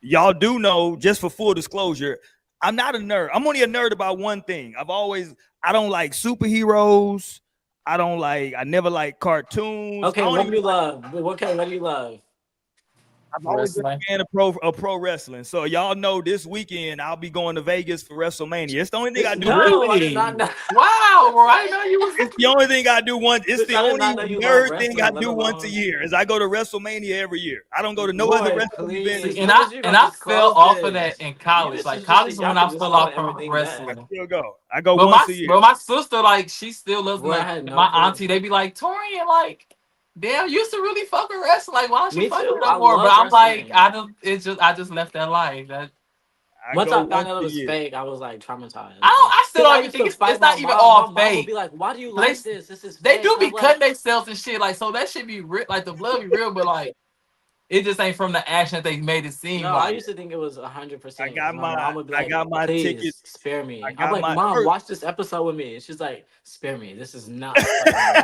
A: Y'all do know, just for full disclosure, I'm not a nerd. I'm only a nerd about one thing. I don't like superheroes. I never like cartoons. I
C: Okay,
A: don't
C: what
A: even
C: do you love? Okay, what do you love?
A: I've always been
B: Wrestling.
A: a fan of pro wrestling. So y'all know this weekend I'll be going to Vegas for WrestleMania. It's the only thing I do once.
C: No, I did
B: Really?
C: not know.
B: Wow, bro! I didn't know you was.
A: It's the only thing I do once. It's the
C: I did
A: only
C: not know you love
A: nerd thing I
C: wrestling, let
A: do once a
C: alone.
A: year. Is I go to WrestleMania every year. I don't go to no other
C: Boy,
A: wrestling event.
C: please.
B: See, and
C: When
B: I
C: is you
B: and
C: about
B: I
C: to
B: fell
C: close
B: off of that
C: this?
B: in
C: You
B: college.
C: just,
B: Like
C: you just
B: college is
C: y'all
B: when
C: can
B: I
C: just
B: fell
C: tone
B: off from
C: everything
A: I
C: down.
B: wrestling.
A: still go. I go once a year.
B: But my sister, like, she still loves
C: Boy, I
B: like
C: had no
B: my
C: clue.
B: auntie. They be like, Torian, like, damn, you used to really fuck with wrestling. Like, why don't you
C: Me
B: fuck with
C: too.
B: it no
C: I
B: more? But
C: love
B: I'm like,
C: wrestling.
B: I just left that life. That
A: I
C: Once
A: go
C: I found
A: once
C: out it
A: a
C: was
A: year.
C: fake, I was like traumatized.
B: I still
C: Because I
B: don't even
C: used
B: think
C: to
B: it's
C: fight my
B: not even
C: mom.
B: all
C: My mom would be
B: fake.
C: like, "Why do you
B: They
C: like this? This is
B: they
C: fake."
B: do
C: And I'm
B: be
C: like,
B: cutting themselves and shit. Like, so that should be real. Like the blood be real, but like it just ain't from the action that they made it seem
C: no, I
B: like.
C: used to think it was
A: I
C: 100% because
A: got
C: my
A: my
C: mom would be
A: I
C: like,
A: got my ticket.
C: "Please spare
A: I
C: me." I'm
A: got
C: like,
A: my
C: "Mom,
A: first.
C: watch this episode with me." And she's like, "Spare me. This is not fucking real."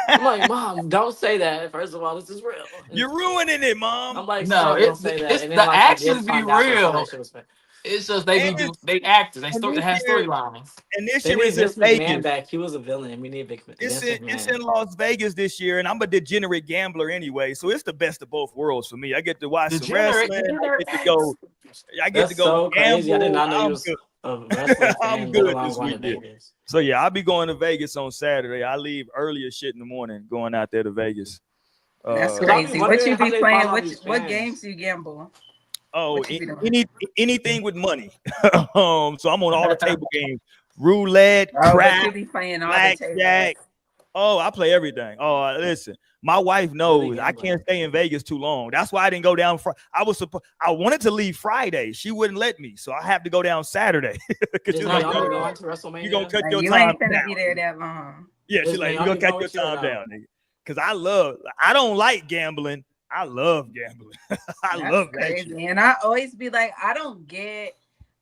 C: I'm like, "Mom, don't say that. First of all, this is real." And
A: You're ruining it, mom.
C: I'm like,
B: No,
C: "Mom, don't say that."
B: it's
C: And then
B: the
C: like I did
B: actions be
C: find out that some of that
B: real.
C: shit was fake.
B: It's just they
A: And
B: be
A: it's,
B: they actors.
A: and
B: They
A: this
B: have
A: year
B: storylines.
A: and this
C: They
A: year
C: need
A: is in
C: Vince McMahon
A: Vegas.
C: back. He was a villain, and we need Vince
A: It's in
C: McMahon.
A: Las Vegas this year, and I'm a degenerate gambler anyway, so it's the best of both worlds for me. I get to watch some wrestling.
B: Degenerate.
A: I get to
C: That's
A: go
C: so crazy. I did
A: gamble.
C: not know you
A: I'm
C: was
A: good.
C: a wrestling
A: I'm
C: fan, let
A: good
C: alone
A: this
C: going to
A: weekend.
C: Vegas.
A: So yeah, I'll be going to Vegas on Saturday. I leave early as shit in the morning, going out there to Vegas.
E: That's
C: Because I'll be
E: crazy. What
C: wondering
E: you
C: how
E: be
C: they
E: playing?
C: find all these
E: What
C: fans.
E: games you gamble?
A: Oh,
E: What you be doing?
A: anything with money. So I'm on all the table games: roulette,
E: Oh, but
A: craps,
E: you be playing all the tables.
A: blackjack. Oh, I play everything. Oh, listen, my wife
C: Really
A: knows I
C: gambling.
A: can't stay in Vegas too long. That's why I didn't go down. I wanted to leave Friday. She wouldn't let me, so I have to go down Saturday because
C: Is
A: she's like,
C: Naomi
A: "No,
C: going to
A: you gonna
C: WrestleMania?
A: cut
E: Like,
A: your
E: you
A: time
E: ain't finna
A: down."
E: be there that long.
A: Yeah, she's
C: Is
A: like, "You gonna
C: Naomi
A: cut
C: going
A: your
C: with you or
A: time
C: no?
A: down, nigga." Because I don't like gambling. I love gambling. I
E: That's
A: love that shit.
E: crazy. And I always be like, I don't get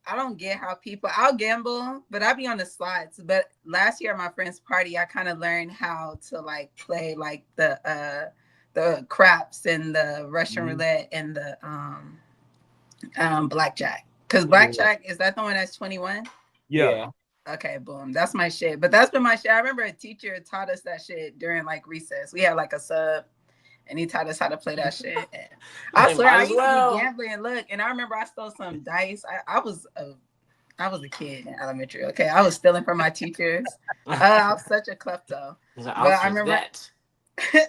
E: how people I'll gamble, but I be on the slots. But last year at my friend's party, I kind of learned how to like play like the craps and the Russian roulette and the blackjack. Because blackjack is that the one that's 21?
A: Yeah.
B: Yeah.
E: Okay, boom. That's my shit. But that's been my shit. I remember a teacher taught us that shit during like recess. We had like a sub and he taught us how to play that shit. And I
C: They
E: swear
C: might
E: I
C: as
E: used to be
C: well.
E: gambling and look, and I remember I stole some dice. I was a kid in elementary. Okay. I was stealing from my teachers. I was such a klepto.
C: He's like,
E: But
C: I'll
E: I
C: take
E: remember
C: that.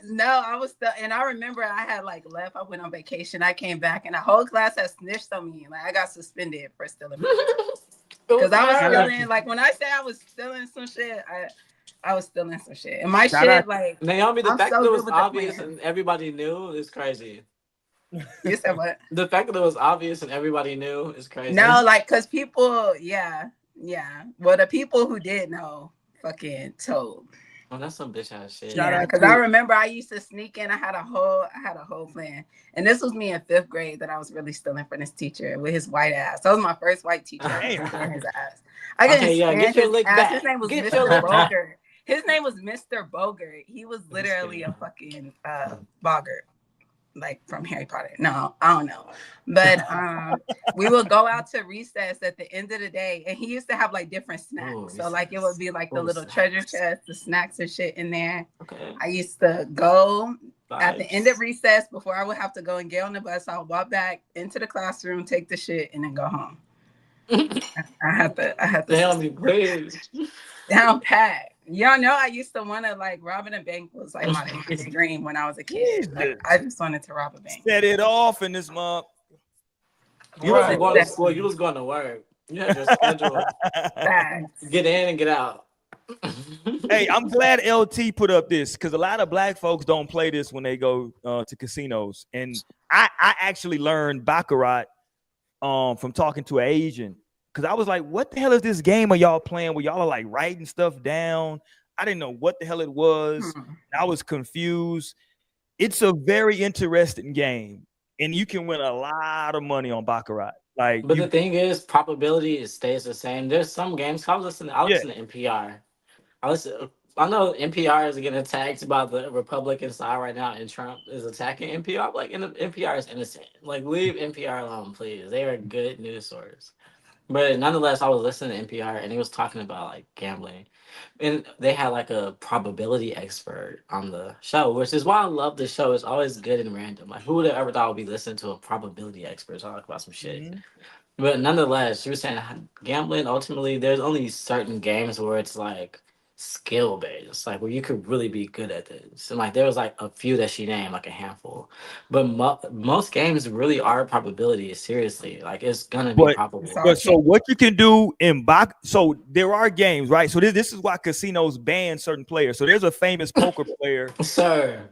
E: no, I was still, and I remember I had like left. I went on vacation. I came back, and the whole class had snitched on me. Like I got suspended for stealing because I was stealing. Like when I say I was stealing some shit, I was stealing some shit. And my
A: Shout out
E: shit, like
C: Naomi, the
E: I'm
C: fact that
E: so
C: it
E: good
C: was
E: with the
C: obvious
E: plan.
C: and everybody knew is crazy.
E: You said what?
C: The fact that it was obvious and everybody knew is crazy.
E: No, like because people, yeah. Well, the people who did know fucking told.
C: Oh, that's some bitch ass shit.
A: Shout
E: Yeah,
A: out
E: because I
A: to
E: remember I used to sneak in. I had a whole plan, and this was me in 5th grade that I was really stealing from this teacher with his white ass. That was my first white teacher. I was stealing his ass. I couldn't
C: Okay, yeah,
E: stand
C: get your
E: his
C: lick
E: ass.
C: back.
E: His name was
C: Get your
E: Mr.
C: lick back.
E: Bogert. His name was Mr. Bogert. He was literally a fucking Bogart, like from Harry Potter. No, I don't know. But we would go out to recess at the end of the day, and he used to have like different snacks.
C: Ooh,
E: so like it would be like the little
C: snacks.
E: treasure chest, the snacks and shit in there.
C: Okay.
E: I used to go at the end of
C: Vibes.
E: recess before I would have to go and get on the bus. I would walk back into the classroom, take the shit, and then go home. I had to
C: Naomi, please.
E: down pat. Y'all know I used to want to like robbing a bank was like my biggest dream when I was a kid. Like I just wanted to rob a bank.
A: set it off in this month.
C: You wasn't going to school, you was going to work. You had your schedule.
E: Facts.
C: Get in and get out.
A: Hey, I'm glad LT put up this because a lot of black folks don't play this when they go to casinos. And I actually learned Baccarat from talking to an Asian because I was like, what the hell is this game are y'all playing where y'all are like writing stuff down? I didn't know what the hell it was. I was confused. It's a very interesting game, and you can win a lot of money on Baccarat. Like,
C: But the thing is, probability stays the same. There's some games. I listen to NPR. I know NPR is getting attacked by the Republican side right now, and Trump is attacking NPR. Like, NPR is innocent. Like, leave NPR alone, please. They are good news source. But nonetheless, I was listening to NPR and he was talking about like gambling, and they had like a probability expert on the show, which is why I love the show. It's always good and random. Like, who would have ever thought would be listening to a probability expert talk about some shit?
A: Mhm.
C: But nonetheless, she was saying gambling, ultimately, there's only certain games where it's like skill based, like where you could really be good at this. And like there was like a few that she named, like a handful. But most games really are probability, seriously. Like it's gonna be
A: But
E: It's all
C: probable.
A: but so
E: chance.
A: what you can do in box, so there are games, right? So this is why casinos ban certain players. So there's a famous poker player.
C: Sir,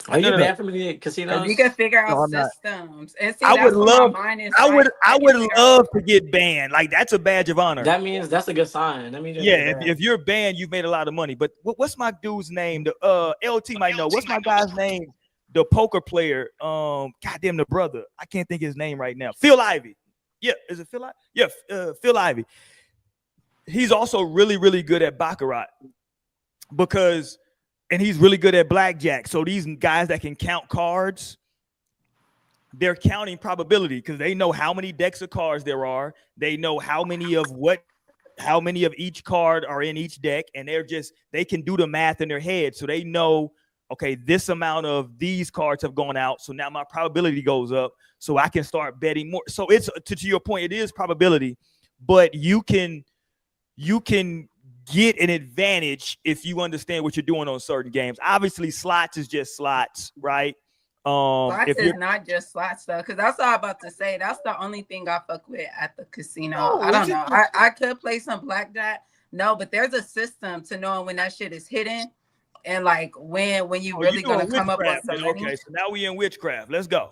C: are
A: No,
C: you
A: no, no,
C: banned from any
E: Because you can
C: casinos?
E: figure
A: no,
E: out
A: I'm not.
E: systems. And see,
A: I would
E: that's what my
A: love,
E: mind is
A: I would,
E: right.
A: I
E: I
A: would
E: can figure out
A: love to
E: systems.
A: get banned. Like that's a badge of honor.
C: That means that's a good sign. That means you're a
A: Yeah,
C: good
A: if
C: dad.
A: you're banned, you've made a lot of money. But what's my dude's name? The LT might know. What's my guy's name? The poker player. Goddamn the brother. I can't think of his name right now. Phil Ivey. Yeah, is it Phil Ivey? Yeah, Phil Ivey. He's also really, really good at baccarat because, and he's really good at blackjack. So these guys that can count cards, they're counting probability because they know how many decks of cards there are. They know how many of each card are in each deck, and they can do the math in their head. So they know, okay, this amount of these cards have gone out. So now my probability goes up. So I can start betting more. So it's to your point, it is probability, but you can get an advantage if you understand what you're doing on certain games. Obviously, slots is just slots, right?
E: Slots
A: If
E: is
A: you're
E: not just slots though, because that's all I'm about to say. That's the only thing I fuck with at the casino. I
A: no, is
E: don't
A: it?
E: know. I could play some blackjack. No, but there's a system to knowing when that shit is hidden and like when you
A: Oh, you
E: really gonna
A: doing
E: come up on
A: witchcraft?
E: some money.
A: Okay, so now we in witchcraft. Let's go.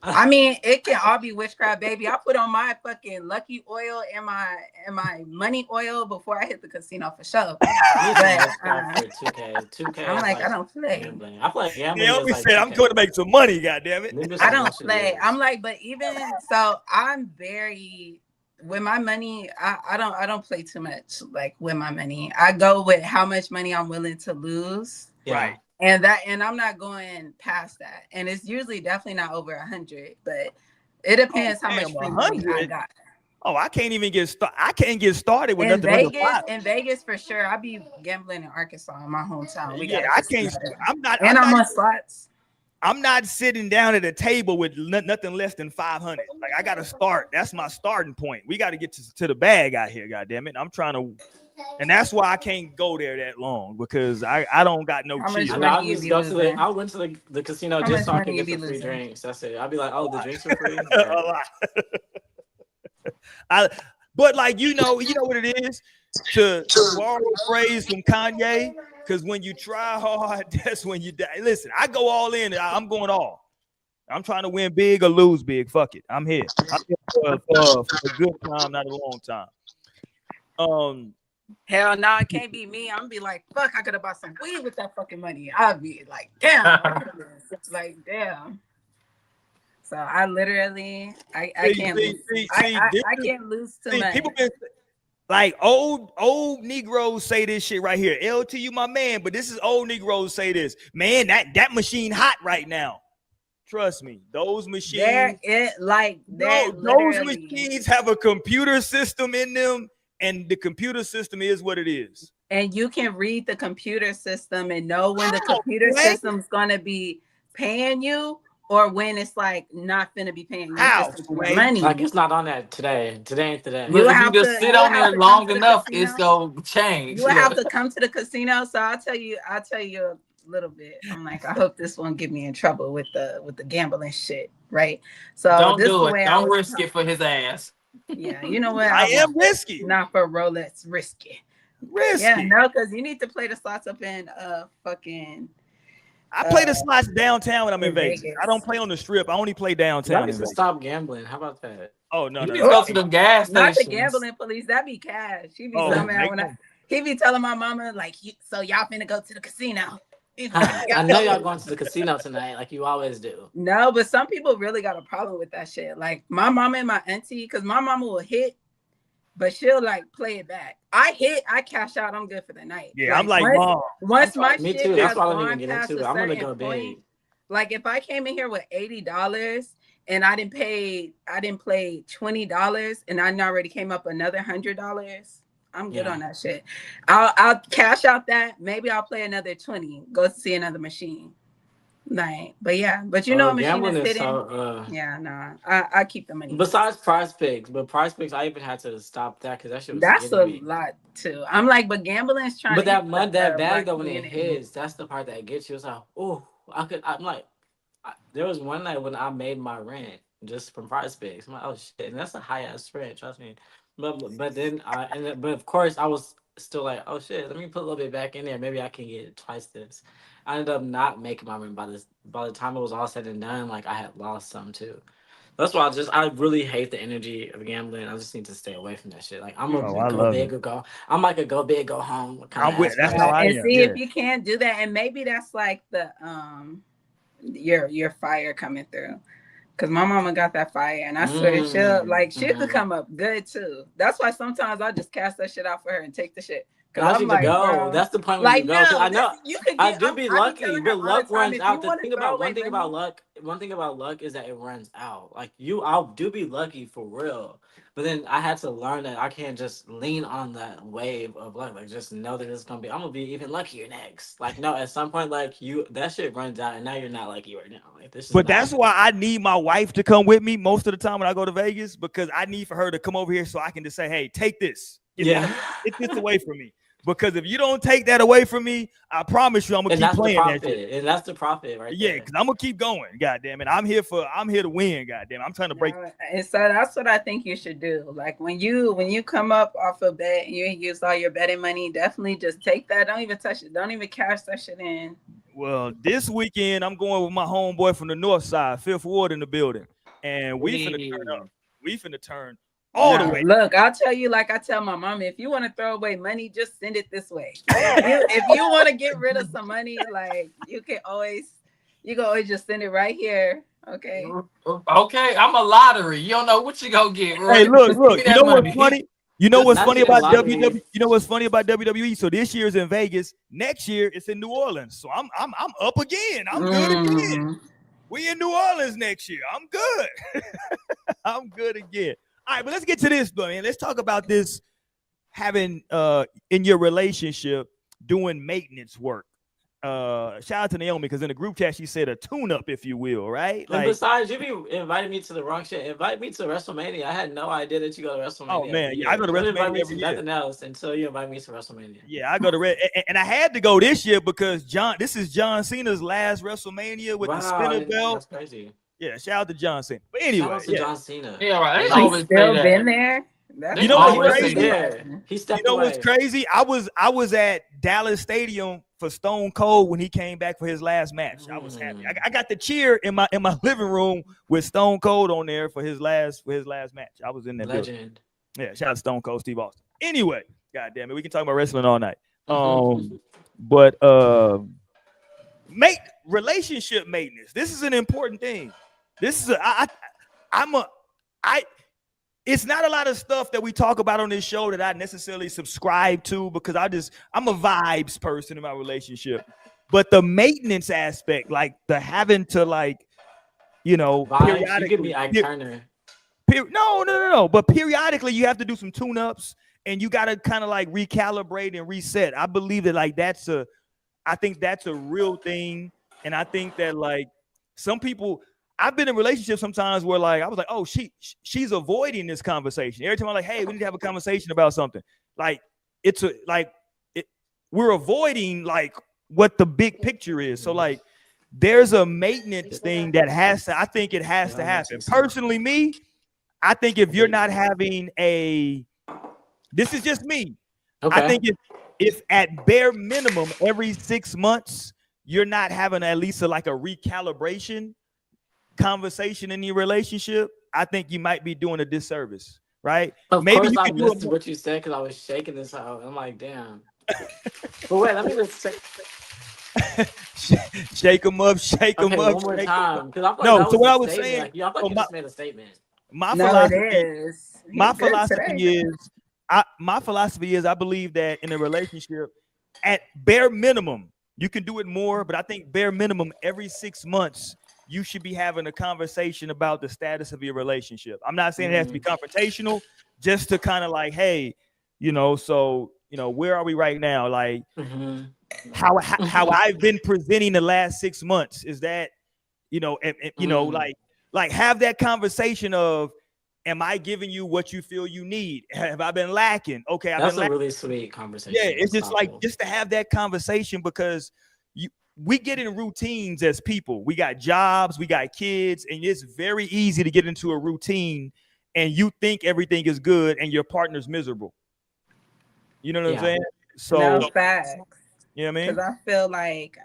E: I mean, it can all be witchcraft, baby. I put on my fucking lucky oil and my money oil before I hit the casino for sure.
C: I need some
E: But
C: witchcraft for 2K. 2K
E: I'm
C: is
E: like, I
C: like
E: don't play.
C: gambling. I feel like gambling is
A: Naomi
C: like
A: said, "I'm
C: 2K.
A: going to make some money. God damn it!"
C: Maybe it's
E: I
C: like
E: don't
C: what shit
E: play.
C: is.
E: I'm like, but even so, I'm very with my money. I don't play too much like with my money. I go with how much money I'm willing to lose,
C: Yeah.
A: Right.
E: and I'm not going past that. And it's usually definitely not over 100, but it
A: Oh
E: depends how
A: damn,
E: much free money I
A: 100.
E: got.
A: Oh, I can't even get started. I can't get started with
E: In
A: nothing under
E: Vegas,
A: five.
E: in Vegas for sure. I be gambling in Arkansas, in my hometown. We
A: Yeah,
E: got a
A: I
E: casino
A: can't.
E: there,
A: I'm not.
E: and I'm on slots.
A: I'm not sitting down at a table with nothing less than 500. Like I got to start. That's my starting point. We got to get to the bag out here. God damn it! I'm trying to, and that's why I can't go there that long because I don't got no
E: How much
C: I
A: chill.
C: know.
E: money
C: I'll
E: you
C: just
E: be
C: go to the.
E: losing?
C: I went to the casino
E: How
C: just
E: much
C: so I could
E: money you
C: get
E: be
C: the free
E: losing?
C: drinks. That's it. I'll be like, oh, the drinks are free.
A: A
C: All
A: lot. But like you know what it is to borrow a phrase from Kanye. Because when you try hard, that's when you die. Listen, I go all in. I'm going all. I'm trying to win big or lose big. Fuck it. I'm here. I'm here for a good time, not a long time.
E: Hell no, it can't be me. I'm gonna be like, fuck, I could have bought some weed with that fucking money. I'll be like, damn. It's like, damn. So I literally, I can't lose. I can't lose too much.
A: People been like old Negroes say this shit right here. LT, you my man, but this is old Negroes say this. Man, that machine hot right now. Trust me, those machines.
E: They're
A: Those
E: literally,
A: machines have a computer system in them, and the computer system is what it is.
E: and you can read the computer system and know when the
A: How,
E: computer
A: man?
E: system's gonna be paying you or when it's like not gonna be paying you. It's
A: How,
E: just taking your
A: Sway?
E: money.
C: Like it's not on that today. Today ain't today.
E: You
B: But if you
E: have
B: just
E: to-
B: sit
E: you
B: on
E: have
B: there
E: to come
B: long
E: to the
B: enough,
E: casino.
B: it's gonna change.
E: You have to come to the casino. So I'll tell you a little bit. I'm like, I hope this won't get me in trouble with the gambling shit, right? So
B: Don't
E: this
B: do
E: the
B: it.
E: way
B: Don't
E: I was
B: risk it for his ass.
E: Yeah, you know what?
A: I am risky.
E: Not for Rolex, risky.
A: Risky.
E: Yeah, no, because you need to play the slots up in fucking.
A: I play the slots downtown when I'm in
E: in
A: Vegas.
E: Vegas.
A: I don't play on the strip. I only play
C: Y'all
A: downtown
C: need
A: in
C: to
A: Vegas.
C: stop gambling. How about that?
A: Oh no,
B: You
A: no,
B: just go to
A: no.
B: the gas
E: Not the
B: stations.
E: gambling police. That be cash. He be
A: Oh,
E: telling me
A: make
E: when
A: them.
E: he be telling my mama like, so y'all finna go to the casino.
C: I know y'all going to the casino tonight, like you always do.
E: No, but some people really got a problem with that shit. Like my mama and my auntie, because my mama will hit, but she'll like play it back. I hit, I cash out, I'm good for the night.
A: Yeah, I'm like, Mom.
E: Once my
C: Me
E: shit
C: too. That's
E: has
C: why I don't even
E: gone
C: get
E: past
C: into
E: a
C: it. I'm gonna
E: certain
C: go
E: point,
C: big.
E: like if I came in here with $80 and I didn't play $20, and I already came up another $100. I'm good on that shit. I'll cash out that. Maybe I'll play another 20. Go see another machine. Like, but yeah, but you know, a machine
C: gambling
E: is
C: is
E: hidden.
C: so.
E: Yeah, nah. I keep the money.
C: Besides Prize Picks, but Prize Picks, I even had to stop that because that shit was
E: That's
C: getting
E: a
C: me.
E: lot too. I'm like, but gambling is trying
C: But
E: to hit
C: that money, that
E: the
C: bag
E: black
C: though, when it
E: community.
C: hits, that's the part that gets you. It's like, oh, I'm like, there was one night when I made my rent just from Prize Picks. I'm like, oh shit, and that's a high ass rent, trust me. But then but of course I was still like, oh shit, let me put a little bit back in there. Maybe I can get twice this. I ended up not making my rent by the time it was all said and done. Like I had lost some too. That's why I really hate the energy of gambling. I just need to stay away from that shit. Like I'm
A: Oh,
C: a
A: I
C: go
A: love it.
C: big or go. I'm like a go big go home kind of
A: I'm with.
C: ass
A: That's how
C: person.
A: I
E: And
A: am.
E: see
A: Yeah.
E: if you can't do that, and maybe that's like the your fire coming through. Cause my mama got that fire, and I swear she'll come up good too. That's why sometimes I just cast that shit out for her and take the shit. Cause
C: I
E: I'm
C: need to
E: like,
C: go.
E: bro,
C: That's the point when you
E: like
C: go. Cause
E: no,
C: I know
E: you could
C: I
E: get.
C: do be
E: I be
C: lucky,
E: telling her
C: but
E: all the
C: luck
E: time,
C: runs
E: if you
C: out. The
E: want to
C: thing
E: throw
C: about
E: away money,
C: one thing about luck is that it runs out. Like I'll do be lucky for real. But then I had to learn that I can't just lean on that wave of luck. Like just know that it's gonna be. I'm gonna be even luckier next. Like no, at some point, like that shit runs out, and now you're not lucky right now. Like this is
A: But
C: not.
A: that's why I need my wife to come with me most of the time when I go to Vegas, because I need for her to come over here so I can just say, hey, take this.
C: Yeah.
A: Get this away from me. Because if you don't take that away from me, I promise you I'm gonna
C: And
A: keep
C: that's the
A: playing that shit.
C: profit. And that's the profit right
A: Yeah,
C: there.
A: because I'm gonna keep going. God damn it. I'm here to win, god damn it. I'm trying to break.
E: and so that's what I think you should do. Like when you come up off a bet and you use all your betting money, definitely just take that. Don't even touch it. Don't even cash that shit in.
A: Well, this weekend I'm going with my homeboy from the north side, Fifth Ward in the building. And we finna turn up. We finna turn all the
E: No,
A: way.
E: look, I'll tell you, like I tell my mom, if you want to throw away money, just send it this way. If you want to get rid of some money, like you can always just send it right here. Okay.
B: Okay, I'm a lottery. You don't know what you gonna get, Roy.
A: Hey, look,
B: Just give me
A: you
B: that
A: know what's
B: money.
A: funny? You know
C: Just
A: what's
C: not
A: funny
C: even
A: about
C: lottery.
A: You know what's funny about WWE? So this year's in Vegas. Next year it's in New Orleans. So I'm up again. I'm good again. We in New Orleans next year. I'm good. I'm good again. All right, but let's get to this, man. Let's talk about this having in your relationship doing maintenance work. Shout out to Naomi, because in the group chat she said a tune-up, if you will, right?
C: And besides, you be inviting me to the wrong shit. Invite me to WrestleMania. I had no idea that you go to WrestleMania.
A: Oh man, yeah, I go to
C: Don't invite
A: WrestleMania
C: me
A: every
C: to
A: year.
C: nothing else until you invite me to WrestleMania.
A: Yeah, I go to Red, and I had to go this year because this is John Cena's last WrestleMania with the spinner belt.
C: That's crazy.
A: Yeah, shout out to John Cena. But anyway,
C: Shout out to John Cena.
B: Yeah, right. They
C: He's
B: always say
E: Still
B: that.
E: been there.
B: They
A: You know what's
B: always
A: crazy?
B: say that.
C: He stepped
A: You know
C: away.
A: what's crazy? I was at Dallas Stadium for Stone Cold when he came back for his last match. I was happy. I got the cheer in my living room with Stone Cold on there for his last match. I was in that
C: Legend.
A: building. Yeah, shout out to Stone Cold Steve Austin. Anyway, god damn it, we can talk about wrestling all night. But relationship maintenance. This is an important thing. This is it's not a lot of stuff that we talk about on this show that I necessarily subscribe to, because I'm a vibes person in my relationship. But the maintenance aspect, like the having to
C: Vibes, you give me Ike Turner.
A: No. But periodically you have to do some tune-ups and you got to kind of like recalibrate and reset. I believe that I think that's a real thing. And I think that like some people, I've been in relationships sometimes where like I was like, oh, she's avoiding this conversation. Every time I'm like, hey, we need to have a conversation about something. Like we're avoiding like what the big picture is. So like there's a maintenance thing that I think it has to happen. Personally, me, I think if you're not having this is just me. Okay. I think if at bare minimum every 6 months you're not having at least a recalibration conversation in your relationship, I think you might be doing a disservice, right?
C: Of course, I missed what you said because I was shaking this out. I'm like, damn. But wait, let me just say.
A: Shake them up, shake them up.
C: One more time. So
A: what I was saying,
C: like, I thought you just made a statement.
A: My philosophy is I believe that in a relationship, at bare minimum, you can do it more, but I think bare minimum every 6 months, you should be having a conversation about the status of your relationship. I'm not saying it has to be confrontational, just to kind of like, hey, so where are we right now? Like how I've been presenting the last 6 months, is that, like have that conversation of, am I giving you what you feel you need? Have I been lacking? Okay,
C: That's a really sweet conversation.
A: Yeah, it's just like just to have that conversation, because we get in routines as people. We got jobs, we got kids, and it's very easy to get into a routine and you think everything is good and your partner's miserable. You know what I'm saying? So
E: no facts.
A: You know what I mean?
E: Because I feel like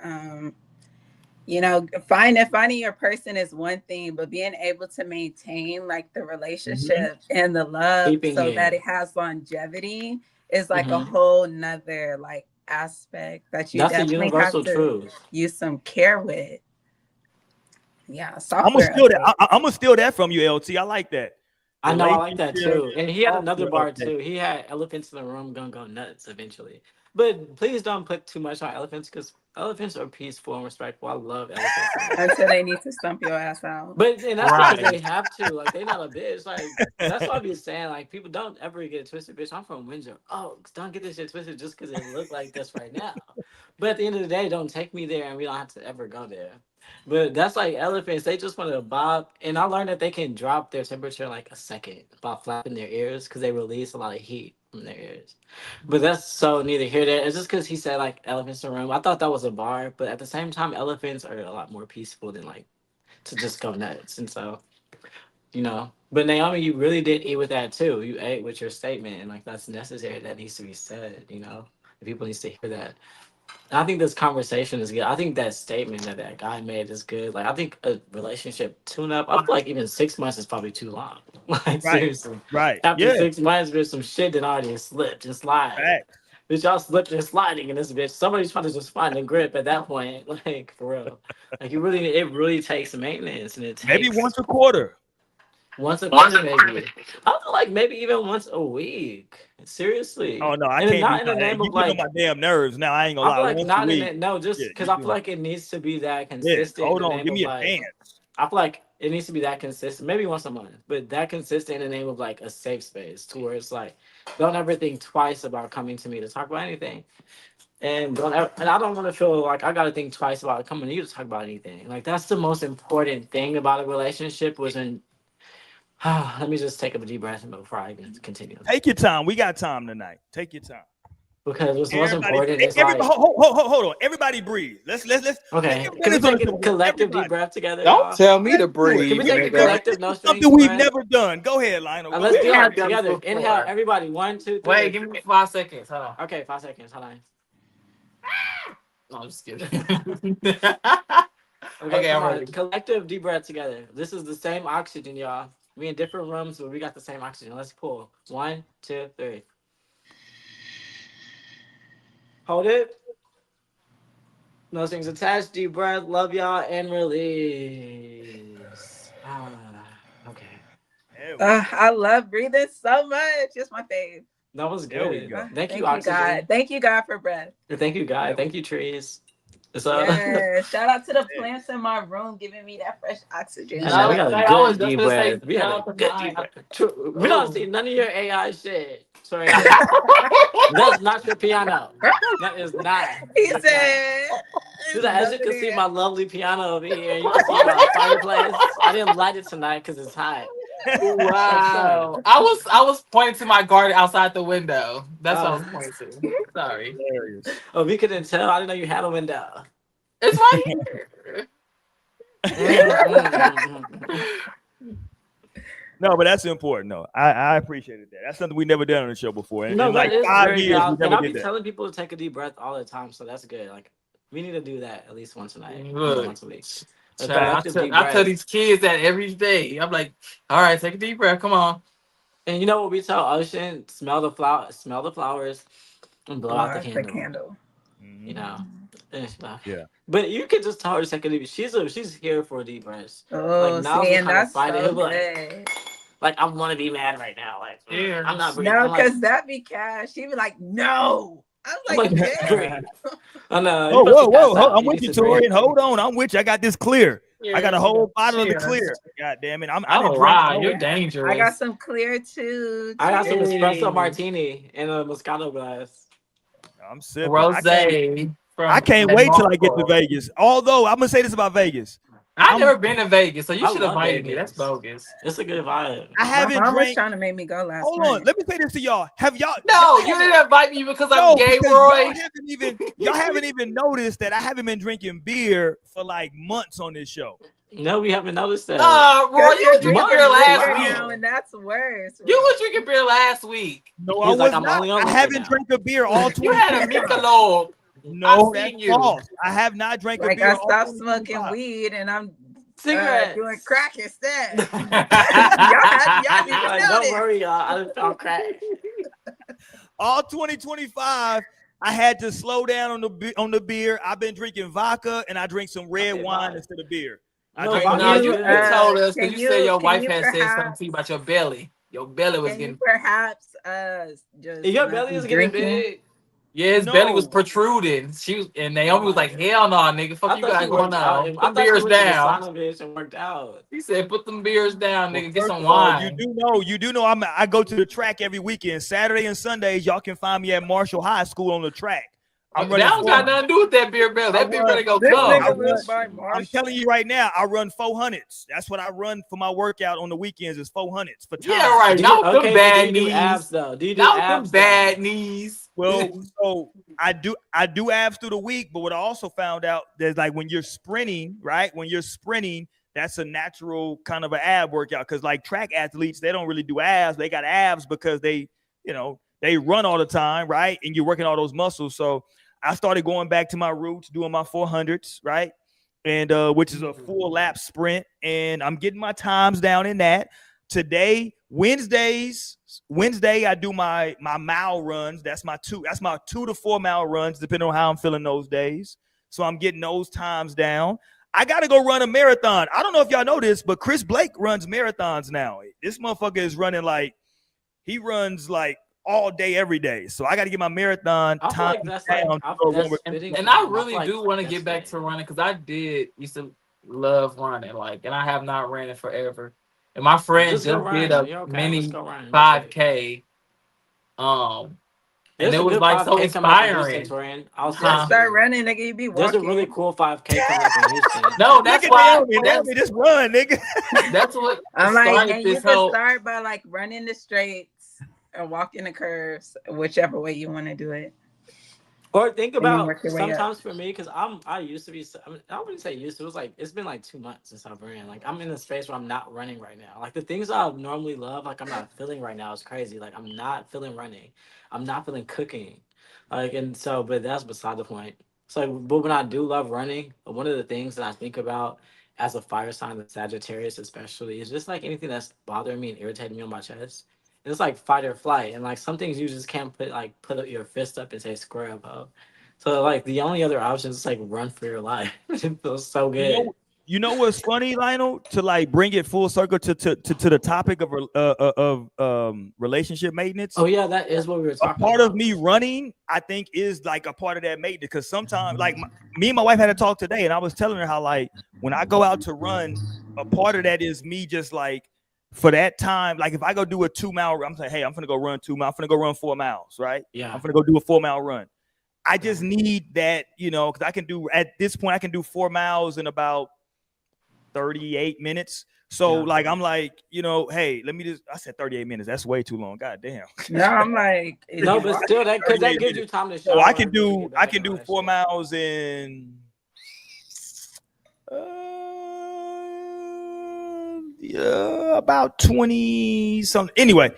E: finding your person is one thing, but being able to maintain like the relationship and the love that it has longevity is like a whole nother like aspect that you definitely have to use some care with. Yeah,
A: I'm gonna steal that from you, LT. I like that.
C: I know, I like that too. And he had another bar too. He had elephants in the room gonna go nuts eventually. But please don't put too much on elephants, because elephants are peaceful and respectful. I love elephants.
E: Until they need to stump your ass out.
C: And that's because they have to. Like, they not a bitch. Like, that's what I be saying. Like, people don't ever get it twisted, bitch. I'm from Windsor. Oh, don't get this shit twisted just because it look like this right now. But at the end of the day, don't take me there, and we don't have to ever go there. But that's like elephants. They just want to bob. And I learned that they can drop their temperature in like a second by flapping their ears, because they release a lot of heat from their ears. But that's so neither here nor there. It's just because he said like elephants in the room. I thought that was a bar. But at the same time, elephants are a lot more peaceful than like to just go nuts. And so, But Naomi, you really did eat with that too. You ate with your statement. And like that's necessary. That needs to be said, People need to hear that. I think this conversation is good. I think that statement that guy made is good. Like, I think a relationship tune-up, I feel like even 6 months is probably too long. Like, seriously.
A: Right.
C: After 6 months, there's some shit that already slipped and slide.
A: Right.
C: Bitch, y'all slipped and sliding in this bitch. Somebody's trying to just find a grip at that point. Like, for real. Like, it really takes maintenance. And it takes...
A: Maybe once a quarter.
C: Once a quarter, maybe. I feel like maybe even once a week. Seriously.
A: Oh no, I can't. Not in the name of like, my damn nerves. Now I ain't gonna lie.
C: I feel like not in it. No, just because I feel like it needs to be that consistent.
A: Hold on, give me a dance.
C: I feel like it needs to be that consistent. Maybe once a month, but that consistent in the name of like a safe space, to where it's like, don't ever think twice about coming to me to talk about anything, and I don't want to feel like I gotta think twice about coming to you to talk about anything. Like, that's the most important thing about a relationship. Was when. Let me just take a deep breath before I even continue.
A: Take your time. We got time tonight. Take your time.
C: Because what's most important is
A: hold on. Everybody breathe. Let's.
C: Okay. Can we take a collective deep breath together?
F: Don't tell me to breathe.
C: Can we take a collective no strings
A: something we've never done. Go ahead, Lionel.
C: Let's do it together. Inhale, everybody. 1, 2, 3.
B: Wait, give me 5 seconds. Hold on.
C: Okay, 5 seconds. Hold on.
B: No, I'm just kidding.
C: Okay, I'm ready. Collective deep breath together. This is the same oxygen, y'all. We in different rooms, but we got the same oxygen. Let's pull. 1, 2, 3. Hold it. No strings attached. Deep breath. Love y'all and release. Okay.
E: I love breathing so much. It's my fave.
C: That was good. Thank you,
E: oxygen. God. Thank you, God, for breath.
C: Thank you, God. Thank you, trees.
E: Yeah, shout out to the plants in my room giving me that fresh oxygen.
C: We got a good deep breath. We have a good deep breath. We don't see none of your AI shit. Sorry. That's not your piano. That is not.
E: He said.
C: As you can see my lovely piano over here. You can see my fireplace. I didn't light it tonight because it's hot.
B: Wow. I was pointing to my garden outside the window. That's what I was pointing to. Sorry.
C: Oh, we couldn't tell. I didn't know you had a window.
B: It's right here.
A: No, but that's important. No, I appreciated that. That's something we never done on the show before. And
C: like 5
A: years, we never
C: I'll be
A: did that.
C: telling people to take a deep breath all the time, so that's good. Like, we need to do that at least once a night, once a week.
B: I tell these kids that every day. I'm like, all right, take a deep breath. Come on.
C: And you know what we tell Ocean? Smell the flowers, and blow out the candle. You know.
A: Yeah.
C: But you can just tell her to take a deep. She's here for a deep breath.
E: Oh,
C: like,
E: see, and that's so
C: good. Like, I want to be mad right now. Like, I'm not breathing.
E: No, because that be cash. She be like, no, I was
C: I'm
E: like,
C: like,
E: damn.
C: great. Oh no.
A: Oh,
C: you must
A: whoa,
C: have
A: whoa,
C: passed out.
A: I'm with you,
C: said great.
A: Torian. Hold on, I'm with you. I got this clear. I got a whole bottle of the
B: Cheers.
A: clear. God damn it. I didn't
B: Oh
A: drink.
B: wow,
A: Oh,
B: you're
E: I
B: dangerous.
E: got some clear too.
C: I got some espresso
B: Hey.
C: martini in a Moscato glass.
A: I'm sipping.
B: Rose
A: I
B: from
A: can't wait till I get to
B: Marlboro.
A: Vegas. Although I'm gonna say this about Vegas.
B: I've never been to Vegas, so you
C: I
B: should
C: love
B: invite me. That's
C: Vegas.
B: bogus.
C: It's a good vibe.
A: I
E: My
A: haven't
E: mom was
A: drank.
E: trying to make me go last
A: Hold
E: month.
A: on, let me say this to y'all. Have y'all?
B: No,
A: y'all
B: you
A: haven't-
B: didn't invite me because I'm
A: No,
B: gay,
A: because
B: Roy.
A: y'all haven't even noticed that I haven't been drinking beer for like months on this show.
C: No, we haven't noticed that.
B: Roy,
E: Because
B: you
E: you're
B: was drinking
E: drinking
B: beer last
E: liquor
B: week.
E: now, and that's worse.
B: You was drinking beer last week.
A: No,
C: He's
A: I
C: like,
A: was
C: I'm
A: not.
C: only on
A: I
C: liquor
A: haven't
C: now.
A: drank a beer all
B: You had a
A: 2025.
B: Michelob.
A: No,
B: I
A: that's
B: seen you.
A: false. I have not drank a
E: Like
A: beer
E: I
A: all
E: stopped
A: 2025.
E: smoking weed and I'm
C: Cigarettes.
E: doing crack instead. y'all
C: He's
E: didn't
C: like,
E: know
C: don't
E: this.
C: worry, y'all. I done found crack.
A: All 2025, I had to slow down on the beer. I've been drinking vodka and I drink some red
C: Okay,
A: wine
C: bye.
A: instead of beer.
C: No,
A: drink
C: vodka
B: No,
C: is
B: you
C: good.
B: told us
E: Can
B: because you said your
E: can
B: wife
E: you
B: had said something
E: perhaps-
B: to you about your belly. Your belly was
E: Can you
B: getting.
E: perhaps just
C: If your
E: not
C: belly
E: be
C: is getting
E: drinking?
C: big.
B: Yeah, his belly was
A: No.
B: protruding. And Naomi was like, "Hell no, nigga, fuck
C: I
B: you
C: thought
B: got
C: you
B: going
C: worked out.
B: on.
C: I
B: Put
C: thought you
B: beers
C: went to the
B: down."
C: sauna, bitch, and worked out.
B: He said, "Put them beers down,
A: Well,
B: nigga. Get
A: first
B: some
A: of all,
B: wine."
A: you do know I go to the track every weekend. Saturday and Sundays, y'all can find me at Marshall High School on the track. I'm
B: That
A: running
B: don't got nothing to do with that beer belly. That beer belly go
E: This
B: come.
E: nigga lives by
A: I'm
E: Marshall.
A: telling you right now, I run 400s. That's what I run for my workout on the weekends is 400s for time.
B: Yeah, right.
C: Do
B: Not
C: you,
B: with them bad
C: do you do
B: knees.
C: abs though? Do you do
B: Not with them
C: abs
B: bad
C: though?
B: knees.
A: Well, so I do abs through the week, but what I also found out is like when you're sprinting, right? When you're sprinting, that's a natural kind of an ab workout because like track athletes, they don't really do abs. They got abs because they run all the time, right? And you're working all those muscles. So I started going back to my roots, doing my 400s, right? And which is a full lap sprint, and I'm getting my times down in that. Today, Wednesday, I do my mile runs. That's my 2 to 4 mile runs, depending on how I'm feeling those days. So I'm getting those times down. I gotta go run a marathon. I don't know if y'all know this, but Chris Blake runs marathons now. This motherfucker is running he runs all day, every day. So I got to get my marathon
C: I feel
A: time
C: like that's
A: down.
B: And I really do want to get back to running because I used to love running, and I have not ran it forever. And my friend just did a mini 5K. And it was so inspiring.
E: Just start running, nigga. You be walking.
C: There's a really cool 5K coming up in Houston.
B: No, that's why.
A: Naomi, just run, nigga.
B: That's what
E: I'm like, and you
B: this
E: can
B: whole.
E: start by running the straights and walking the curves, whichever way you want to do it.
C: Or think about
E: work your way up.
C: sometimes for me, because I used to be, I wouldn't say used to, it was it's been 2 months since I've ran. I'm in a space where I'm not running right now. The things I normally love, I'm not feeling right now is crazy. I'm not feeling running. I'm not feeling cooking. And so, but that's beside the point. So, but when I do love running, one of the things that I think about as a fire sign, the Sagittarius especially, is just anything that's bothering me and irritating me on my chest. It's fight or flight, and some things you just can't put up your fist up and say square up, ho. So the only other option is run for your life. It feels so good.
A: You know what's funny, Lionel? To bring it full circle to the topic of relationship maintenance.
C: Oh yeah, that is what we were talking about.
A: A part of me running, I think, is a part of that maintenance because sometimes me and my wife had a talk today, and I was telling her how when I go out to run, a part of that is me just for that time, if I go do a 2 mile, I'm saying, hey, I'm gonna go run 2 miles. I'm gonna go run 4 miles, right?
C: Yeah.
A: I'm gonna go do a 4 mile run. I just need that, because I can do at this point, I can do 4 miles in about 38 minutes. So I'm hey, let me just, I said 38 minutes. That's way too long. God damn.
E: No, I'm
C: no, but still that gives you time to shower.
A: So I can do 4 miles in about 20 something. Anyway,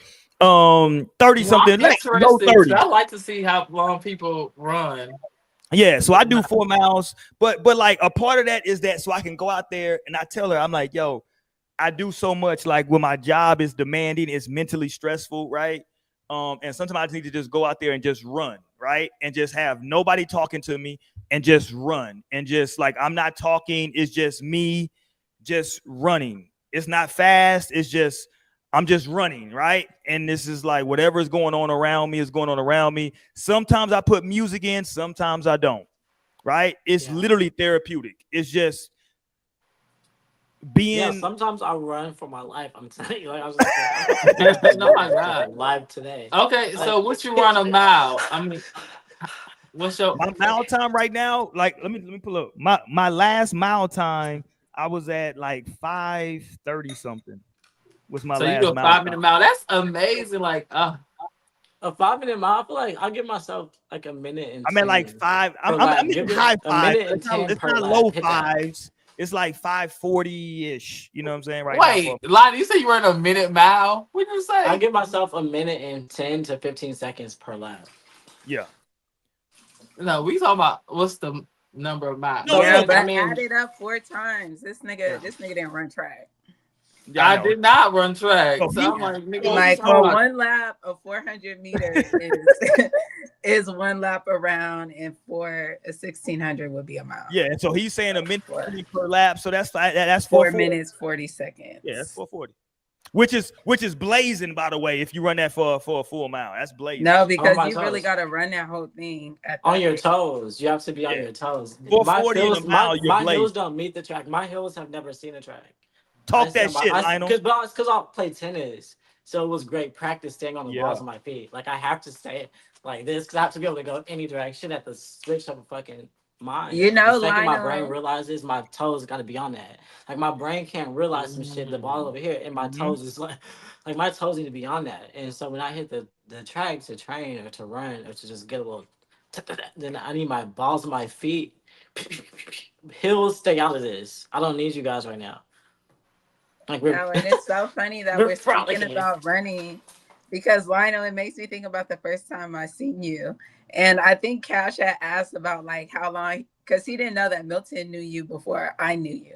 A: 30 something.
B: No 30. I like to see how long people run.
A: Yeah, so I do 4 miles, but a part of that is that so I can go out there and I tell her, I'm like, yo, I do so much when my job is demanding, it's mentally stressful, right? And sometimes I need to just go out there and just run, right? And just have nobody talking to me and just run and just I'm not talking, it's just me just running. It's not fast, it's just I'm just running, right? And this is like whatever is going on around me is going on around me. Sometimes I put music in, sometimes I don't, right? It's
C: Yeah.
A: literally therapeutic. It's just
C: Yeah,
A: being,
C: sometimes I run for my life. I'm telling you, like I was just saying, I feel like I'm
B: No, my
C: running for my
B: God.
C: life today.
B: Okay,
C: Like,
B: so what you run a mile? I mean, what's your?
A: my mile time right now. Like, let me pull up my last mile time. I was at like 5:30 something. Was my
B: So you do
A: last
B: a
A: mile
B: 5 minute
A: time.
B: mile? That's amazing. Like,
C: a 5 minute mile, I feel like I'll give myself like a minute and
A: I'm at like
C: 10
A: five.
C: per
A: I'm
C: lap.
A: in
C: Give it
A: high
C: a
A: five.
C: minute and 10
A: It's
C: per
A: not
C: lap.
A: low
C: Hit that.
A: fives. It's like 540 ish. You know what I'm saying right now for.
B: wait, Lonnie, you say you run a minute mile? What did you
C: I
B: say?
C: give myself a minute and 10 to 15 seconds per lap.
A: Yeah.
B: No, we talking about what's the number of miles?
A: No,
E: Yeah,
A: look.
E: but
C: I mean,
E: add it up 4 times.
C: yeah.
E: This nigga didn't run track.
A: Yeah, I
B: I
A: know.
B: did not run track,
A: So
B: so
A: he
B: I'm like, nigga,
A: so
B: what you
E: Like
B: talking
E: for
B: about?
E: one lap of 400 meters is is one lap around, and for a 1600 would be a mile.
A: yeah, and so he's saying a minute
E: Four,
A: 20 per lap. So that's
E: 4
A: 440.
E: minutes 40
A: Yeah, that's
E: seconds.
A: 440. Which is blazing, by the way. If you run that for a full mile, that's blazing.
E: No,
C: On
E: because
C: my
E: you really
C: toes.
E: got to run that whole thing at
C: On
E: that
C: your
E: pace.
C: toes. You have to be on
A: Yeah,
C: your toes. My
A: 440 in a
C: heels, my
A: mile, you're
C: my heels
A: blazing.
C: don't meet the track. My heels have never seen a track. I
A: Talk that
C: stand by.
A: shit, Lionel.
C: Because I play tennis, so it was great practice staying on the balls
A: Yeah.
C: of my feet. Like I have to stay like this because I have to be able to go any direction at the switch of a fucking mind.
E: You
C: The
E: know,
C: second my brain
E: Lionel.
C: realizes my toes got to be on that. Like my brain can't realize some shit. The ball over here, and my
A: Mm-hmm.
C: toes is like my toes need to be on that. And so when I hit the track to train or to run or to just get a little, then I need my balls of my feet. Heels, stay out of this. I don't need you guys right now. Like we're
E: No, and it's so funny that
C: we're
E: we're speaking
C: frolicking.
E: about running because Lionel, it makes me think about the first time I seen you. And I think Cash had asked about like how long, because he didn't know that Milton knew you before I knew you.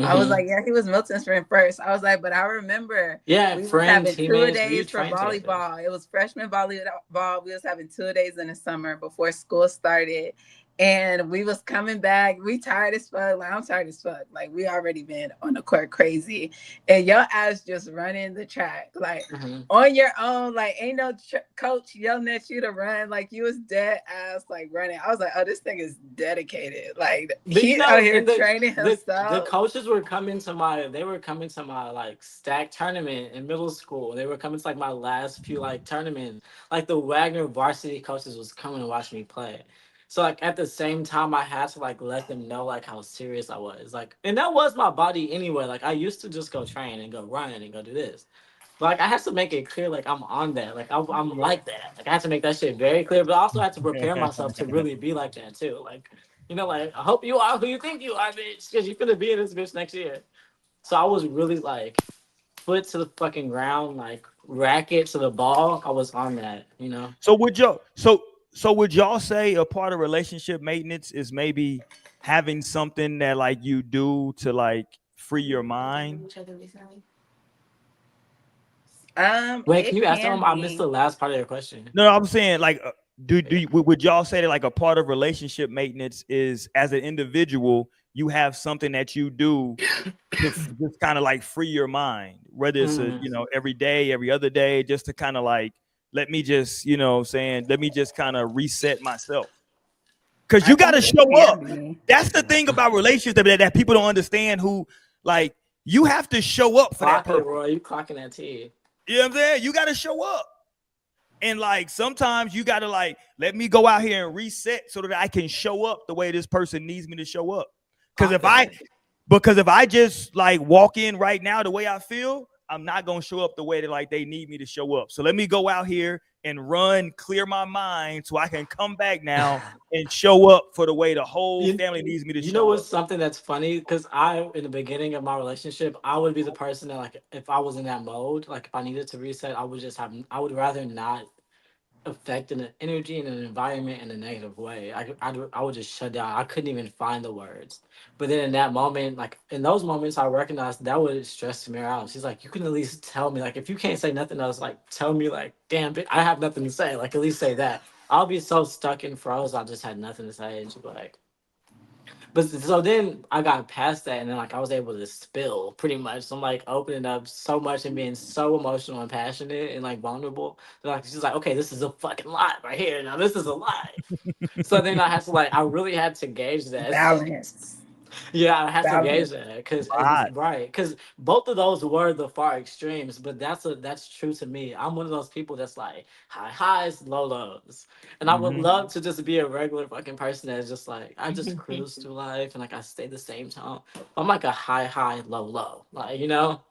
E: I was
C: Mm-hmm.
E: like, yeah, he was Milton's friend first. I was like, but I remember
C: Yeah,
E: we was
C: friend,
E: having
C: teammates, we
E: two-a-days for
C: train together.
E: volleyball. It was freshman volleyball. We was having 2-a-days in the summer before school started. And we was coming back. We tired as fuck. Like I'm tired as fuck. Like we already been on the court crazy. And your ass just running the track. Like
C: Mm-hmm.
E: on your own. Like ain't no coach yelling at you to run. Like you was dead ass like running. I was like, oh, this thing is dedicated. Like
C: But you
E: he out
C: know,
E: here
C: in
E: training
C: the
E: himself.
C: coaches they were coming to my like stack tournament in middle school. They were coming to like my last few like tournaments. Like the Wagner varsity coaches was coming to watch me play. So like at the same time I had to like let them know like how serious I was. Like and that was my body anyway. Like I used to just go train and go run and go do this. But like I have to make it clear, like I'm on that, like I'm like that. Like I have to make that shit very clear, but I also have to prepare myself to really be like that too. Like, you know, like I hope you are who you think you are, bitch, because you're gonna be in this bitch next year. So I was really like foot to the fucking ground, like racket to the ball. I was on that, you know.
A: So would y'all say a part of relationship maintenance is maybe having something that like you do to like free your mind?
C: Wait, can
E: It
C: you ask them?
E: can
C: I missed
E: be.
C: the last part of your question.
A: No, I'm saying like would y'all say that like a part of relationship maintenance is as an individual you have something that you do to just kind of like free your mind, whether it's a
C: Mm.
A: every day, every other day, just to kind of like let me just saying let me just kind of reset myself because
E: I
A: you got to
E: think it
A: show
E: can
A: up.
E: be.
A: That's the thing about relationships that people don't understand. Who like you have to show up for that
C: Clock it,
A: person.
C: Roy. You clocking that T.
A: You know what I'm saying? You got to show up. And like sometimes you gotta like let me go out here and reset so that I can show up the way this person needs me to show up. Because
C: Clock that.
A: if I just like walk in right now the way I feel, I'm not gonna show up the way that like they need me to show up. So let me go out here and run, clear my mind so I can come back now and show up for the way the whole
C: You,
A: family needs me to
C: you know
A: show up.
C: what's something that's funny? Because in the beginning of my relationship, I would be the person that, like, if I was in that mode, like, if I needed to reset, I would rather not affect an energy and an environment in a negative way. I would just shut down. I couldn't even find the words. But then in that moment, like, in those moments, I recognized that would stress me out. She's like, you can at least tell me, like, if you can't say nothing else, like, tell me, like, damn, I have nothing to say. Like, at least say that. I'll be so stuck and froze. I just had nothing to say. And she'd be like, But so then I got past that, and then like I was able to spill pretty much. So I'm like opening up so much and being so emotional and passionate and like vulnerable. So like she's like, okay, this is a fucking lot right here. Now this is a lot. So then I had to like, I really had to gauge that.
E: Balance.
C: Yeah, I had to gauge
E: Balance.
C: that because
A: Right.
C: right, because both of those were the far extremes. But that's true to me. I'm one of those people that's like high highs, low lows, and I would
A: Hmm.
C: love to just be a regular fucking person that's just like I just cruise through life and like I stay the same tone. I'm like a high high, low low, like you know.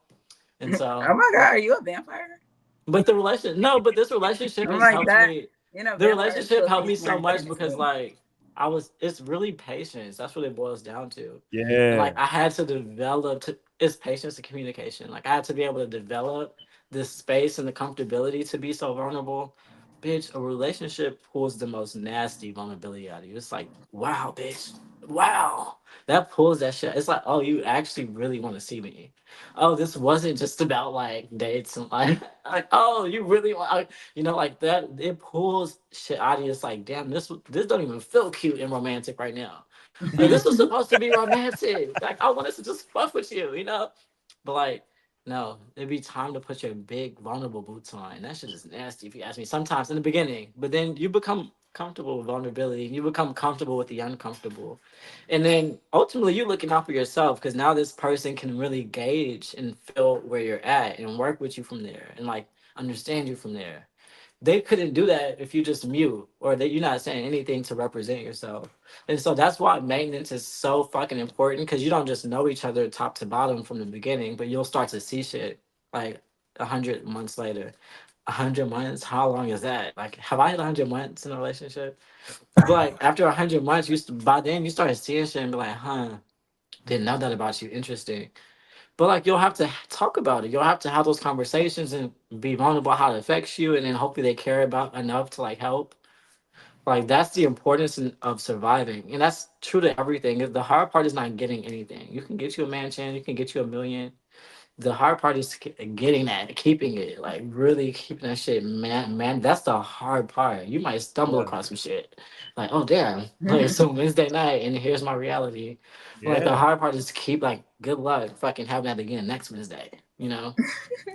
C: And so,
E: Oh my God, are you a vampire?
C: but the relation no, but this relationship
E: I'm
C: has
E: like
C: helped
E: that.
C: me.
E: You know,
C: The
E: vampires
C: relationship
E: kill
C: helped me
E: people
C: so
E: in
C: much because
E: innocence.
C: like it's really patience. That's what it boils down to. And like
A: Yeah.
C: I had to develop it's patience and communication. Like I had to be able to develop this space and the comfortability to be so vulnerable. Bitch, a relationship pulls the most nasty vulnerability out of you. It's like, wow, bitch. Wow. That pulls that shit. It's like, oh, you actually really want to see me. Oh, this wasn't just about like dates and like, like oh, you really want, you know, like that. It pulls shit out of you. It's like, damn, this don't even feel cute and romantic right now. Like this was supposed to be romantic. Like I wanted to just fuck with you, you know. But like, no, it'd be time to put your big vulnerable boots on. That shit is nasty if you ask me. Sometimes in the beginning, but then you become comfortable with vulnerability. You become comfortable with the uncomfortable. And then ultimately you're looking out for yourself because now this person can really gauge and feel where you're at and work with you from there and like understand you from there. They couldn't do that if you just mute or that you're not saying anything to represent yourself. And so that's why maintenance is so fucking important because you don't just know each other top to bottom from the beginning, but you'll start to see shit like 100 months later. 100 months? How long is that? Like, have I had 100 months in a relationship? But like after 100 months, by then you started seeing shit and be like, huh, didn't know that about you. Interesting. But like you'll have to talk about it. You'll have to have those conversations and be vulnerable how it affects you, and then hopefully they care about enough to like help. Like that's the importance of surviving, and that's true to everything. The hard part is not getting anything. You can get you a mansion, you can get you a million. The hard part is getting that, keeping it, like really keeping that shit. Man, that's the hard part. You might stumble
A: Yeah.
C: across some shit, like oh damn, like it's a Wednesday night, and here's my reality. Like the
A: Yeah.
C: hard part is to keep like good luck, fucking have that again next Wednesday. You know,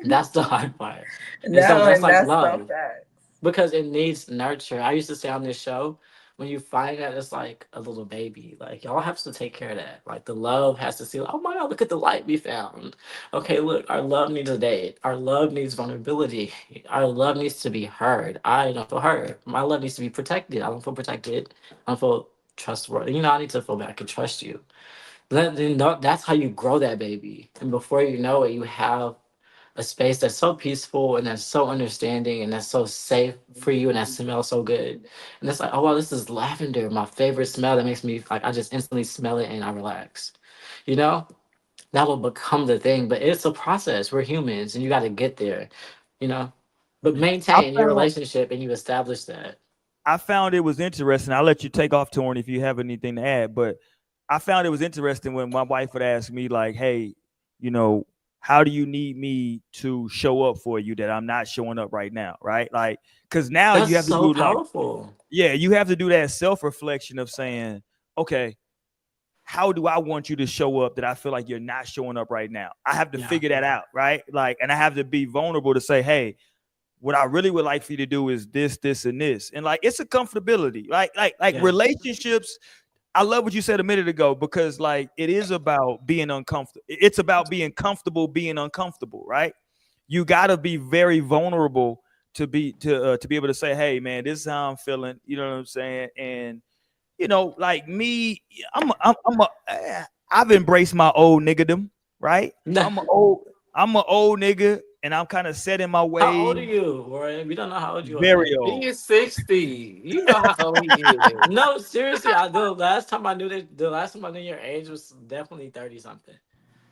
C: that's the hard part. And so
E: No,
C: just
E: and
C: like
E: that's so
C: love,
E: fast.
C: because it needs nurture. I used to say on this show, when you find that it's like a little baby, like y'all have to take care of that. Like the love has to see, oh my god, look at the light we found. Okay, look, our love needs a date. Our love needs vulnerability. Our love needs to be heard. I don't feel heard. My love needs to be protected. I don't feel protected. I don't feel trustworthy. You know, I need to feel that I can trust you. That's how you grow that baby. And before you know it, you have a space that's so peaceful and that's so understanding and that's so safe for you and that smells so good. And it's like, oh wow, this is lavender, my favorite smell that makes me like I just instantly smell it and I relax. You know? That will become the thing. But it's a process. We're humans and you gotta get there, you know? But
A: I
C: maintain your
A: found
C: relationship and you establish that.
A: I found it was interesting. I'll let you take off, Torn, if you have anything to add. But I found it was interesting when my wife would ask me, like, hey, you know, how do you need me to show up for you that I'm not showing up right now? Right. Like, because now
C: That's
A: you have to
C: so
A: do like,
C: powerful.
A: yeah, you have to do that self reflection of saying, okay, how do I want you to show up that I feel like you're not showing up right now? I have to
C: Yeah.
A: figure that out. Right. Like, and I have to be vulnerable to say, hey, what I really would like for you to do is this, this, and this. And like it's a comfortability. Like
C: Yeah.
A: relationships. I love what you said a minute ago because like it is about being uncomfortable. It's about being comfortable being uncomfortable, right? You gotta be very vulnerable to be able to say, hey man, this is how I'm feeling. You know what I'm saying? And you know, like me, I've embraced my old niggerdom, right? I'm an old nigga, and I'm kind of set in my
C: How old are
A: way.
C: you, Roy? We don't know how old you are.
A: Very
B: He
A: old.
B: is 60. You know how old he is.
C: No, seriously, the last time I knew that the last time I knew your age was definitely 30 something.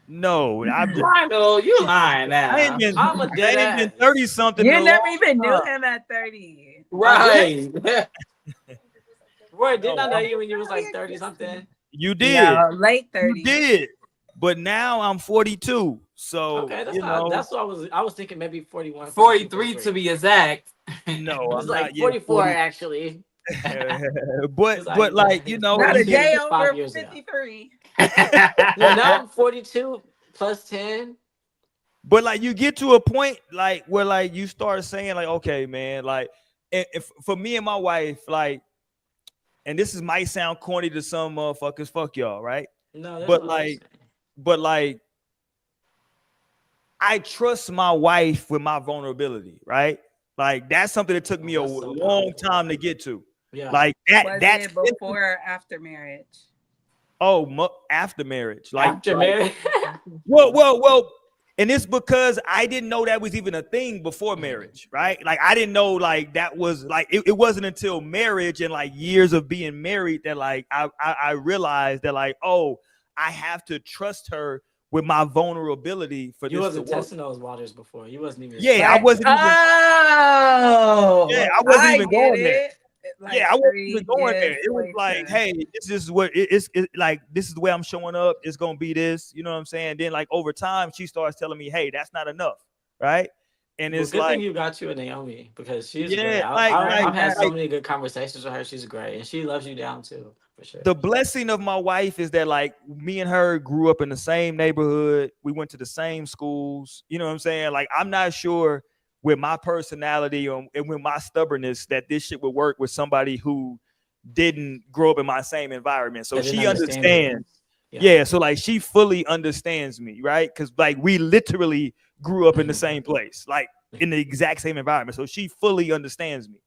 A: No,
B: Rhino, you lying now.
C: I'm a
A: I
C: dead
A: ain't been
C: ass.
A: 30 something in a
E: You never
A: long
E: even knew
A: time.
E: him at 30.
C: I didn't.
B: Right.
C: Roy, didn't
A: No,
C: I know
A: I'm,
C: you when you was
E: Really
C: like 30
E: existed.
C: something?
A: you did.
E: No, late
A: You
E: 30s.
A: did. But now I'm 42. So,
C: Okay,
A: you know,
C: that's what I was thinking maybe 41, 42,
B: 43 to
C: 43.
B: be exact.
A: no,
C: It's
A: I'm not
C: like
A: yet
C: 44
A: 40.
C: actually.
A: but like, you know,
E: not
A: you
E: a day
C: Just 5
E: over
C: years ago.
E: 53.
C: Yeah, now I'm 42 plus 10.
A: but like you get to a point like where like you start saying like, okay, man, like if for me and my wife, like, and this is might sound corny to some motherfuckers, fuck y'all, right?
C: No, there's
A: But
C: no
A: like,
C: understanding.
A: but like, I trust my wife with my vulnerability, right? Like that's something that took me a
C: That's so
A: long
C: powerful.
A: time to get to.
C: Yeah.
A: Like
E: Was
A: that's
E: it before or after marriage?
A: after marriage, like
C: After marriage.
A: well, and it's because I didn't know that was even a thing before marriage, right? Like I didn't know like that was like it wasn't until marriage and like years of being married that like I realized that like, oh, I have to trust her with my vulnerability for
C: You
A: this to
C: wasn't
A: work.
C: testing those waters before. You wasn't even.
A: Yeah, I
E: But
A: wasn't even.
E: oh,
A: Yeah, I wasn't
E: I
A: even
E: get
A: going there.
E: it. Like
A: Yeah, I wasn't even
E: 3
A: going
E: years
A: there. It was like,
E: later.
A: hey, this is what like. This is the way I'm showing up. It's gonna be this. You know what I'm saying? Then like over time, she starts telling me, hey, that's not enough, right? And
C: Well,
A: it's
C: good
A: like,
C: thing you got you a Naomi because she's great.
A: yeah, like
C: I've had so
A: like
C: many good conversations with her. She's great, and she loves you down too, for sure.
A: the blessing of my wife is that like me and her grew up in the same neighborhood. We went to the same schools. You know what I'm saying? Like I'm not sure with my personality and with my stubbornness that this shit would work with somebody who didn't grow up in my same environment. So
C: I didn't
A: she
C: understand you.
A: understands.
C: Yeah.
A: Yeah, so like she fully understands me, right? Because like we literally grew up in the same place, like in the exact same environment. So she fully understands me.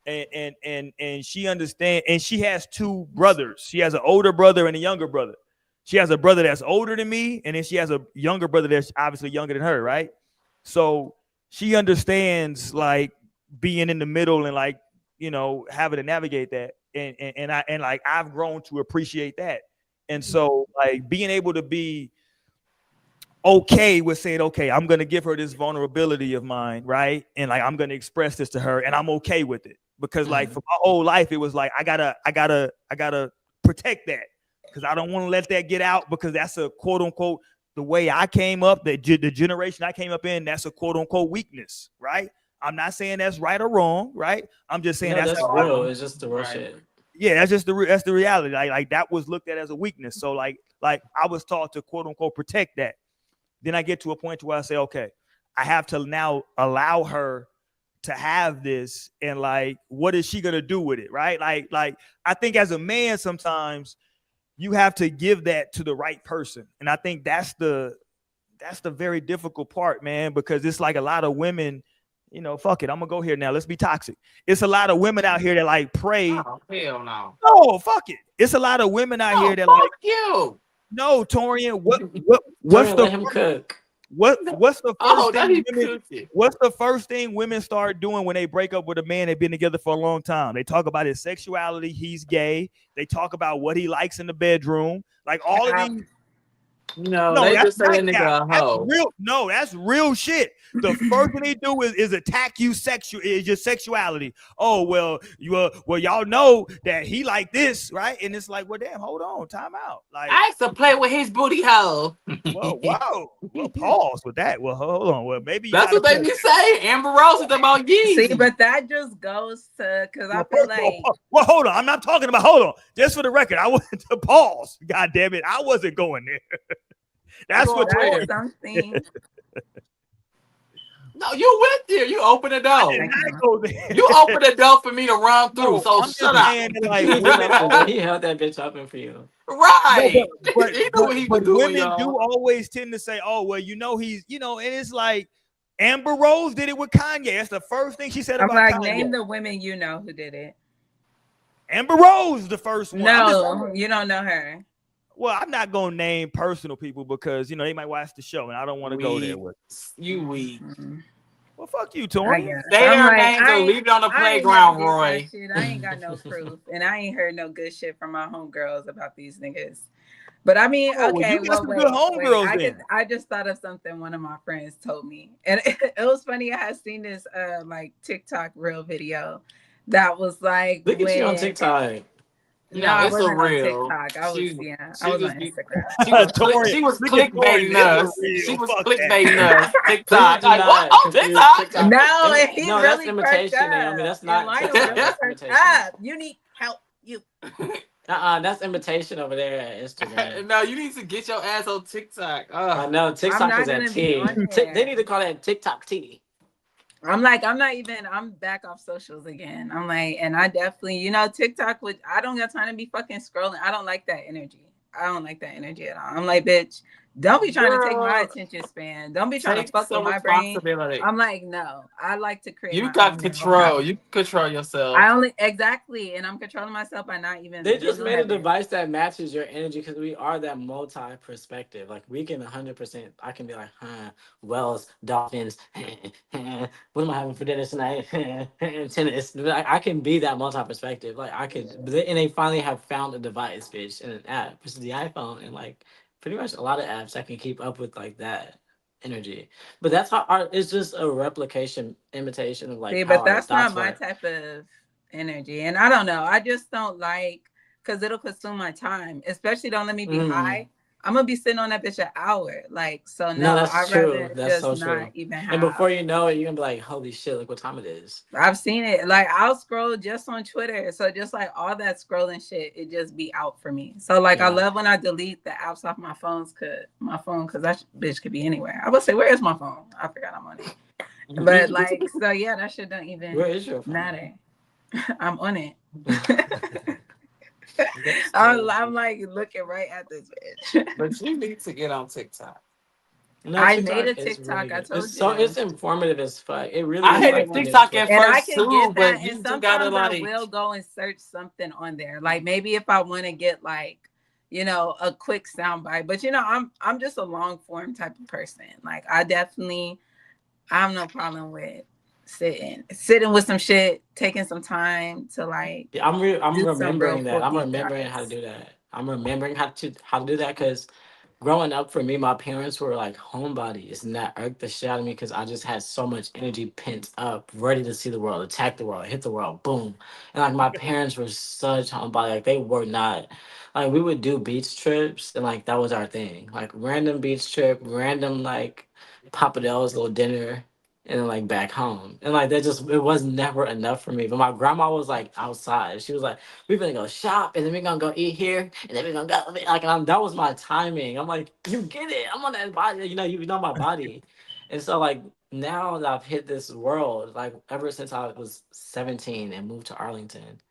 A: And she understands, and she has two brothers. She has an older brother and a younger brother. She has a brother that's older than me, and then she has a younger brother that's obviously younger than her, right? So she understands like being in the middle and like, you know, having to navigate that. And like I've grown to appreciate that. And so like being able to be okay with saying, okay, I'm gonna give her this vulnerability of mine, right? And like I'm gonna express this to her, and I'm okay with it. Because like for my whole life, it was like I gotta protect that because I don't want to let that get out because that's a quote unquote the way I came up, the generation I came up in, that's a quote unquote weakness, right? I'm not saying that's right or wrong, right? I'm just saying
C: No,
A: that's
C: that's
A: how
C: real. It's just the real shit.
A: yeah, that's just that's the reality. Like that was looked at as a weakness. So like I was taught to quote unquote protect that. Then I get to a point where I say, okay, I have to now allow her to have this, and like, what is she gonna do with it, right? Like I think as a man, sometimes you have to give that to the right person, and I think that's the very difficult part, man, because it's like a lot of women. You know, fuck it. I'm gonna go here now. Let's be toxic. It's a lot of women out here that like pray.
B: Oh, hell no.
A: No, fuck it. It's a lot of women out here that
B: fuck
A: like
B: you.
A: no, Torian. What's
C: Torian,
A: the
C: let him cook.
A: what's the
B: Oh,
A: first
B: that
A: thing
B: he
A: women
B: cooking.
A: what's the first thing women start doing when they break up with a man they've been together for a long time? They talk about his sexuality, he's gay. They talk about what he likes in the bedroom. Like all of these.
B: No,
A: No,
B: they
A: that's
B: just say
A: not
B: that
A: cap.
B: nigga a
A: That's
B: hoe.
A: real. No, that's real shit. The first thing they do is attack you is your sexuality. Oh well, well y'all know that he like this, right? And it's like, well, damn, hold on, time out. Like,
B: I used to play with his booty hole.
A: whoa, well, pause with that. Well, hold on. Well, maybe you
B: That's
A: gotta
B: what they be saying. Amber Rose is about Yeezy.
E: See, but that just goes to because I feel like
A: well, hold on. I'm not talking about. Hold on. Just for the record, I wanted to pause. God damn it, I wasn't going there. That's what
E: that's something.
B: No, you went there. You opened the door. You opened the door for me to run through.
A: No,
B: so
A: I'm
B: shut
A: just
B: up.
A: saying that, like women,
C: He held that bitch open for you.
B: Right.
A: No, but,
B: he knew what he was doing,
A: women
B: y'all.
A: do always tend to say, "Oh, well, you know, he's, you know," and it's like Amber Rose did it with Kanye. That's the first thing she said
E: I'm
A: about
E: like,
A: Kanye.
E: name the women you know who did it.
A: Amber Rose, the first one.
E: No, you don't know her.
A: Well, I'm not gonna name personal people because you know they might watch the show, and I don't want to go there with.
B: You weak.
A: Well, fuck you, Tori.
B: Say their names and leave it on the playground, Roy.
E: I ain't got no proof, and I ain't heard no good shit from my homegirls about these niggas. But I mean, okay, well, wait. I just thought of something one of my friends told me, and it was funny. I had seen this like TikTok reel video that was like,
C: look at you on TikTok.
E: No,
B: No,
E: I
B: it's a
E: wasn't on
B: real.
E: TikTok. I
B: She
E: was
B: just
E: on
B: be
E: Instagram.
A: Torian,
B: she was
A: look at Torian.
B: clickbaiting
A: It's a
B: us. She
A: real.
B: was
A: Fuck that.
B: clickbaiting us.
C: Please
B: TikTok.
C: do
B: Like what?
C: not
B: Oh,
C: confuse
B: TikTok.
C: TikTok.
E: No, and he
C: No, that's
E: really perked
C: imitation, Naomi.
E: up.
C: That's
E: And
C: not
E: Lionel
C: TikTok.
E: really
C: That's
E: perked
C: imitation.
E: up. You need help. You.
C: That's imitation over there at Instagram.
B: No, you need to get your ass on TikTok.
C: I know
E: I'm
C: TikTok is
E: not
C: at
E: gonna be
C: T.
E: on
C: They
E: there.
C: need to call that TikTok T.
E: I'm not even, I'm back off socials again. I'm like, and I definitely, TikTok would, I don't got time to be fucking scrolling. I don't like that energy. I don't like that energy at all. I'm like, bitch, don't be trying to take my
B: Girl,
E: attention span. Don't be trying to
B: take
E: fuck with
B: some
E: my brain.
B: responsibility.
E: I'm like, no, I like to create
B: You
E: my
B: got
E: own neural
B: control.
E: pathway.
B: You control
E: I
B: yourself.
E: only, exactly. And I'm controlling myself by not even,
C: They
E: you
C: just
E: know,
C: made a
E: having,
C: device that matches your energy because we are that multi perspective. Like we can 100%. I can be like, Wells, dolphins. What am I having for dinner tonight? Tennis. I can be that multi perspective. Like I could, and they finally have found a device, bitch, and an app, which is the iPhone, and like pretty much a lot of apps that can keep up with like that energy. But that's how art is just a replication, imitation of like
E: see,
C: how
E: but
C: our
E: that's not
C: thoughts
E: my
C: work.
E: type of energy. And I don't know. I just don't like, because it'll consume my time, especially don't let me be
C: Mm.
E: high. I'm gonna be sitting on that bitch an hour. Like, so
C: No,
E: no,
C: that's
E: I'd
C: true.
E: rather
C: That's
E: just
C: so
E: not
C: true.
E: even
C: And
E: have.
C: before you know it, you're gonna be like, "Holy shit! Look what time it is."
E: I've seen it. Like, I'll scroll just on Twitter. So just like all that scrolling shit, it just be out for me. So like, I
C: Yeah.
E: love when I delete the apps off my phone, because that bitch could be anywhere. I would say, where is my phone? I forgot I'm on it. But like, so yeah, that shit don't even
C: Where is your phone?
E: matter. I'm on it.
C: That's
E: I'm like looking right at this bitch.
B: But you need to get on TikTok.
C: No,
E: I made a
C: TikTok is really
E: TikTok. I
C: good.
E: told you.
C: It's informative as fuck. It really
B: I
C: is
B: hated
C: like the
E: Yeah.
C: news
B: TikTok at
E: And
C: website.
E: I
B: first
E: can
B: too,
E: get that.
B: but
E: And
B: you just gotta
E: sometimes I
B: like.
E: will go and search something on there. Like maybe if I want to get like, a quick soundbite. But I'm just a long form type of person. Like I have no problem with sitting with some shit, taking some time to like
C: Yeah, I'm
E: do some real
C: remembering that.
E: full
C: I'm
E: deep
C: remembering how to
E: dives.
C: do that. I'm remembering how to do that because growing up for me, my parents were like homebodies, and that irked the shit out of me because I just had so much energy pent up, ready to see the world, attack the world, hit the world, boom. And like my parents were such homebody, like they were not. Like we would do beach trips, and like that was our thing. Like random beach trip, random like Papa Del's little dinner, and then like back home. And like that just it was never enough for me. But my grandma was like outside. She was like, we're gonna go shop and then we're gonna go eat here and then we're gonna go like that was my timing. I'm like, you get it. I'm on that body, you know my body. And so like now that I've hit this world, like ever since I was 17 and moved to Arlington,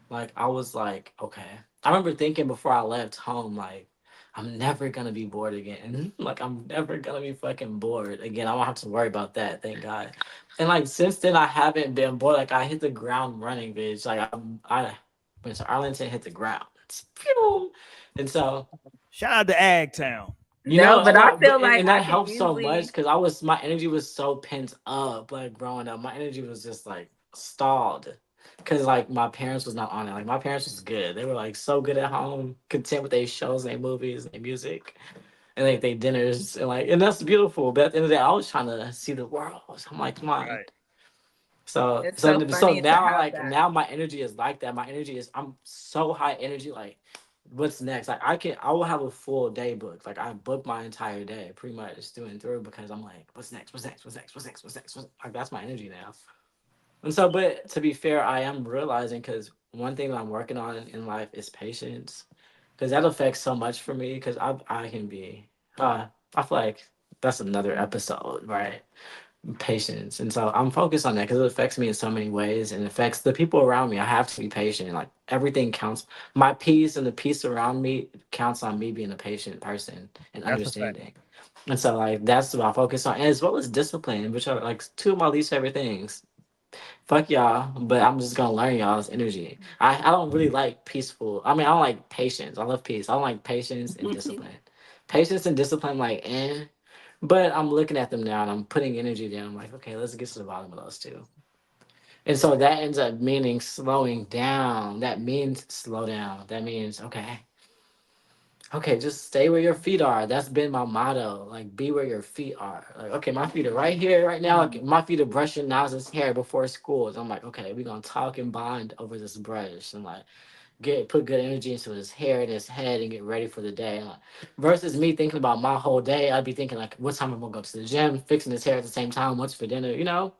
C: like I was like, okay. I remember thinking before I left home, like, I'm never gonna be bored again. Like I'm never gonna be fucking bored again. I don't have to worry about that, thank God. And like since then I haven't been bored. Like I hit the ground running, bitch. Like I went to Arlington, hit the ground. Pew! And so
A: Shout out to Ag Town.
E: No,
C: I
E: but I
C: know, but
E: feel like
C: and
E: I
C: that
E: can
C: helped so much
E: usually.
C: because my energy was so pent up. Like growing up, my energy was just like stalled because like my parents was not on it. Like my parents was good. They were like so good at home, content with their shows, their movies, their music, and like their dinners, and that's beautiful. But at the end of the day, I was trying to see the world. So I'm like, come on.
A: Right.
E: It's so
C: So
E: funny to
C: now
E: have
C: like
E: that.
C: now my energy is like that. My energy is I'm so high energy. Like what's next? Like I will have a full day booked. Like I book my entire day pretty much through and through because I'm like, what's next? What's next? What's next? What's next? What's next? Like that's my energy now. And so, but to be fair, I am realizing because one thing that I'm working on in life is patience, because that affects so much for me. Because I can be, I feel like that's another episode, right? Patience, and so I'm focused on that because it affects me in so many ways and it affects the people around me. I have to be patient. Like everything counts. My peace and the peace around me counts on me being a patient person and
A: That's a fact.
C: understanding. And so like that's what I focus on, as well as discipline, which are like two of my least favorite things. Fuck y'all, but I'm just gonna learn y'all's energy. I don't really like peaceful. I mean, I don't like patience. I love peace. I don't like patience and discipline. Patience and discipline, like, but I'm looking at them now and I'm putting energy down. I'm like, okay, let's get to the bottom of those two. And so that ends up meaning slowing down. That means slow down. That means, okay, just stay where your feet are. That's been my motto. Like, be where your feet are. Like, okay, my feet are right here, right now. Like, my feet are brushing Nas's hair before school. So I'm like, okay, we're gonna talk and bond over this brush. And like, put good energy into his hair and his head and get ready for the day. Like, versus me thinking about my whole day, I'd be thinking like, what time I'm gonna go to the gym, fixing his hair at the same time, what's for dinner, you know?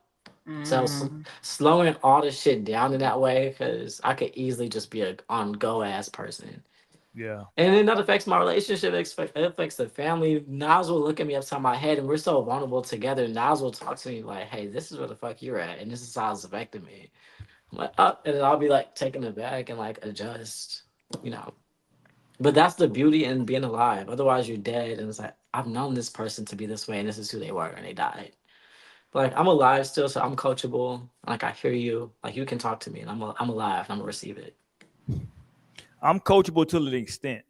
C: So
E: Mm.
C: slowing all this shit down in that way, because I could easily just be a on go ass person.
A: Yeah.
C: And then that affects my relationship. It affects the family. Niles will look at me upside my head, and we're so vulnerable together. Niles will talk to me like, "Hey, this is where the fuck you're at, and this is how it's affecting me." I'm like, and then I'll be like taken aback and like adjust, you know. But that's the beauty in being alive. Otherwise, you're dead, and it's like I've known this person to be this way, and this is who they were, and they died. But like I'm alive still, so I'm coachable. Like I hear you, like you can talk to me, and I'm alive, and I'm gonna receive it.
A: I'm coachable to an extent.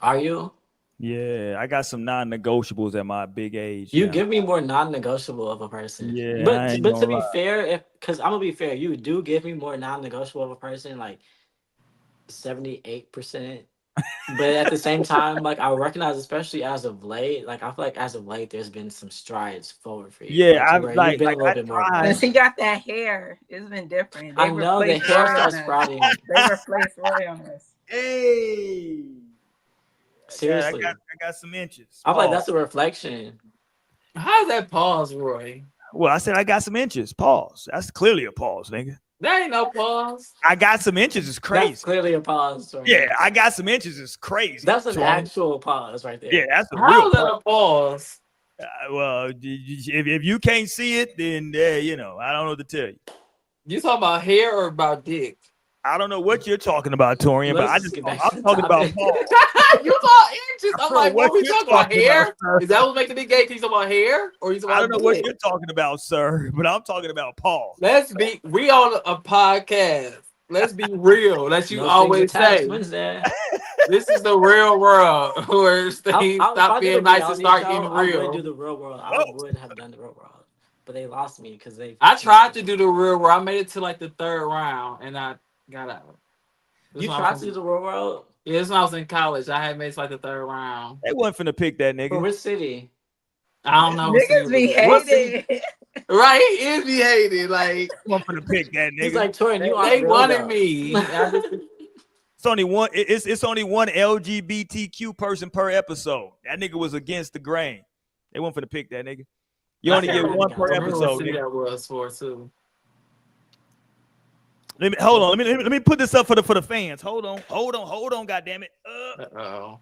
C: Are you?
A: Yeah, I got some non-negotiables at my big age.
C: You
A: now.
C: give me more non-negotiable of a person.
A: Yeah, I
C: But
A: ain't
C: but to
A: gonna
C: be
A: lie.
C: fair, if because I'm gonna be fair, you do give me more non-negotiable of a person, like 78%. But at the same time, like I recognize, especially as of late, like I feel like as of late, there's been some strides forward for you,
A: Yeah,
C: like to
A: I
C: where you've
A: like
C: been a
A: like
C: little
A: I
C: bit more
A: tried.
E: Since he
C: aggressive.
E: got that hair, it's been different.
C: I
E: They
C: know the
E: replaced
C: hair
E: Roy on
C: starts
E: us.
C: sprouting.
E: They replaced Roy on us.
A: Hey,
C: Seriously,
A: I got some inches.
C: I'm like
A: Pause.
C: that's a reflection.
B: How's that pause, Roy?
A: Well, I said I got some inches. Pause. That's clearly a pause, nigga.
B: That ain't no pause.
A: I got some inches is
C: That's
A: crazy.
C: clearly a pause.
A: Yeah, I got some inches is crazy.
C: That's an
A: 20.
C: actual pause right
A: Yeah,
C: there.
A: that's a real
B: How's that
A: pause.
B: a pause?
A: Well, if you can't see it, then you know I don't know what to tell you.
B: You talking about hair or about dick?
A: I don't know what you're talking about, Torian, but
C: Let's just get back to
A: I'm
C: the
A: talking about
C: topic.
A: Paul.
B: You thought inches.
A: I
B: I'm
A: don't know
B: like, what
A: what
B: we
A: you're
B: talking about?
A: talking about,
B: Hair?
A: sir.
B: Is that what's making it gay? Can you talk about hair or you talking
A: I don't
B: about
A: know what
B: dick?
A: you're talking about, sir, but I'm talking about Paul.
B: We on a podcast. Let's be real. That's you
C: No strings
B: always
C: attached.
B: say.
C: Wednesday.
B: This is the real world where things
C: If
B: stop
C: I did a
B: being nice and
C: reality
B: start
C: show,
B: getting
C: I would do
B: real.
C: the real world. I
A: Oh,
C: would have done the real world, but they lost me because they.
B: I tried to do the real world. I made it to like the third round and I got out.
C: You tried to do the real world?
B: Yeah, this when I was in college. I had made it to like the third round.
A: they wasn't finna pick that
C: For
A: nigga.
C: which city?
B: I don't know what city
E: Niggas
B: it
E: be
B: was at.
C: What city?
E: hated.
B: Right? He is be hated. Like
A: They wasn't finna pick that
C: He's
A: nigga.
C: like, Torian, you aren't
B: they
C: real
B: wanted
C: though.
B: me.
A: It's only one. It's only one LGBTQ person per episode. That nigga was against the grain. They wasn't finna pick that nigga. You
C: I
A: only
C: can't
A: get
C: believe
A: one
C: he got
A: per
B: I remember what
A: episode,
B: city
A: nigga.
B: that was for too.
A: Hold on. Let me put this up for the fans. Hold on. God damn it.
B: Uh-oh.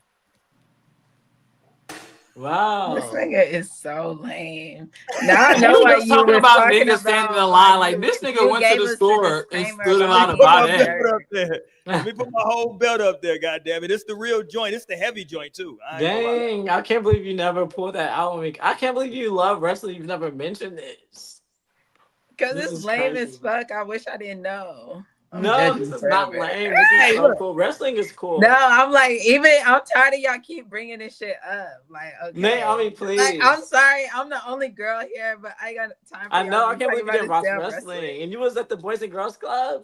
E: This
C: Wow.
E: nigga is so lame. Now I
B: You
E: know why
B: was
E: you
B: talking
E: was
B: about
E: talking
B: niggas standing in
E: about
B: line like this nigga
E: you
B: went to
E: gave
B: the
E: us the
B: store and
E: disclaimer
B: stood in
E: about
B: line
A: Let
B: to
A: me put
B: buy
A: my
B: that.
A: belt up there. Let me put my whole belt up there. God damn it. It's the real joint. It's the heavy joint too. I ain't gonna lie.
C: Dang, I can't believe you never pulled that out. I can't believe you love wrestling. You've never mentioned this.
E: because
C: This
E: it's
C: is
E: lame
C: crazy.
E: as fuck. I wish I didn't know. I'm
C: No, this
E: judging
C: is not
E: forever.
C: lame. This is
A: Hey,
C: so
A: look.
C: cool. Wrestling is cool.
E: No, I'm like, I'm tired of y'all keep bringing this shit up. Like, okay.
C: Naomi, please.
E: Like, I'm sorry, I'm the only girl here, but I got time for
C: I
E: y'all
C: know.
E: to
C: I
E: be
C: can't
E: talking
C: believe you
E: about
C: didn't
E: this
C: watch
E: damn
C: wrestling. And you was at the Boys and Girls Club.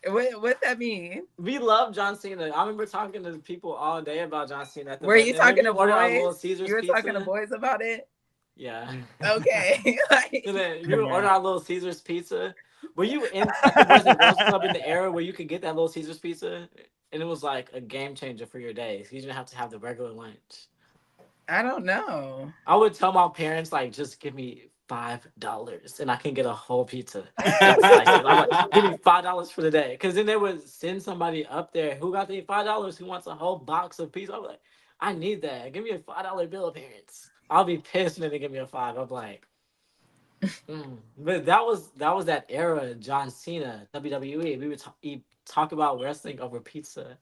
E: What that mean?
C: We love John Cena. I remember talking to people all day about John Cena at the
E: Were you
C: and then
E: talking
C: we
E: to
C: ordered our Little
E: boys?
C: Caesars
E: You were
C: pizza.
E: talking to boys about it?
C: Yeah.
E: Okay. Like,
C: And then we ordered our Little Caesars pizza. Were you at the Boys and Girls Club in the era where you could get that Little Caesars pizza? And it was like a game changer for your day. You didn't have to have the regular lunch.
E: I don't know.
C: I would tell my parents, like, just give me $5 and I can get a whole pizza and slice it. I'm like, give me $5 for the day. Because then they would send somebody up there who got the $5 who wants a whole box of pizza. I'm like, I need that. Give me a $5 bill of parents. I'll be pissed when they give me a five. I'm like, But that was that era, John Cena, WWE. We would talk about wrestling over pizza,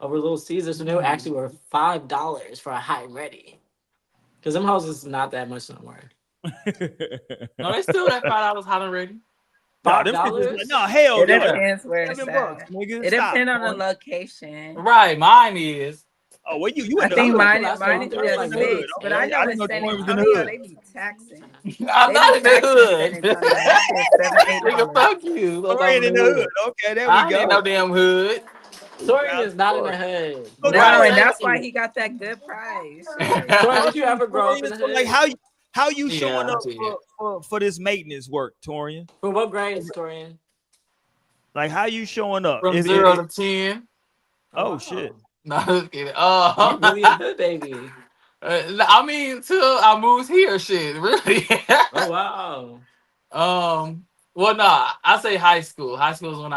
C: over Little Caesars, when they were actually were $5 for a hot and ready. Because them houses is not that much no more.
B: No, they still that $5 hot and ready.
C: $5?
A: No, hell
E: It
A: no.
E: depends where it's
A: $7,
E: at.
A: nigga.
E: It
A: Stop.
E: depends on the location.
B: Right, mine is.
A: Oh, well, you
E: I
A: in the
E: think
A: hood.
E: mine
C: That's
E: mine
C: what
E: is
C: I'm
A: You
E: just
A: in the
C: like,
A: hood.
E: fixed. But
A: Okay.
E: I know
A: I didn't
E: in
A: know
E: San
A: Tori was in the
E: Antonio
A: hood.
E: they be taxing.
B: I'm
E: They
B: not
E: be
B: in the
E: taxing in San
B: hood.
E: Antonio. That shit $7,
B: Nigga,
E: $8.
B: fuck you. Look, I'm
A: Tori in the hood. Okay, there we
B: I ain't
A: go.
B: no damn hood.
C: Torian
A: Proud
C: is not in the
A: story.
C: hood.
A: So,
E: No,
C: Why
E: and
A: Torian,
E: that's
C: thank
E: why
C: you.
E: he got that good price. Shit.
C: Torian, did you ever grow up in
A: Torian,
C: the
A: so like
C: hood?
A: how you showing
B: Yeah, I
A: up
B: did.
A: for this maintenance work, Torian?
C: For what grades, Torian?
A: Like, how you showing up?
B: From 0 to 10.
A: Oh shit.
B: No, just kidding.
C: You really a hood baby.
B: I mean, till I moved here, shit, really.
C: Oh wow.
B: Well, no, I say high school. High school is when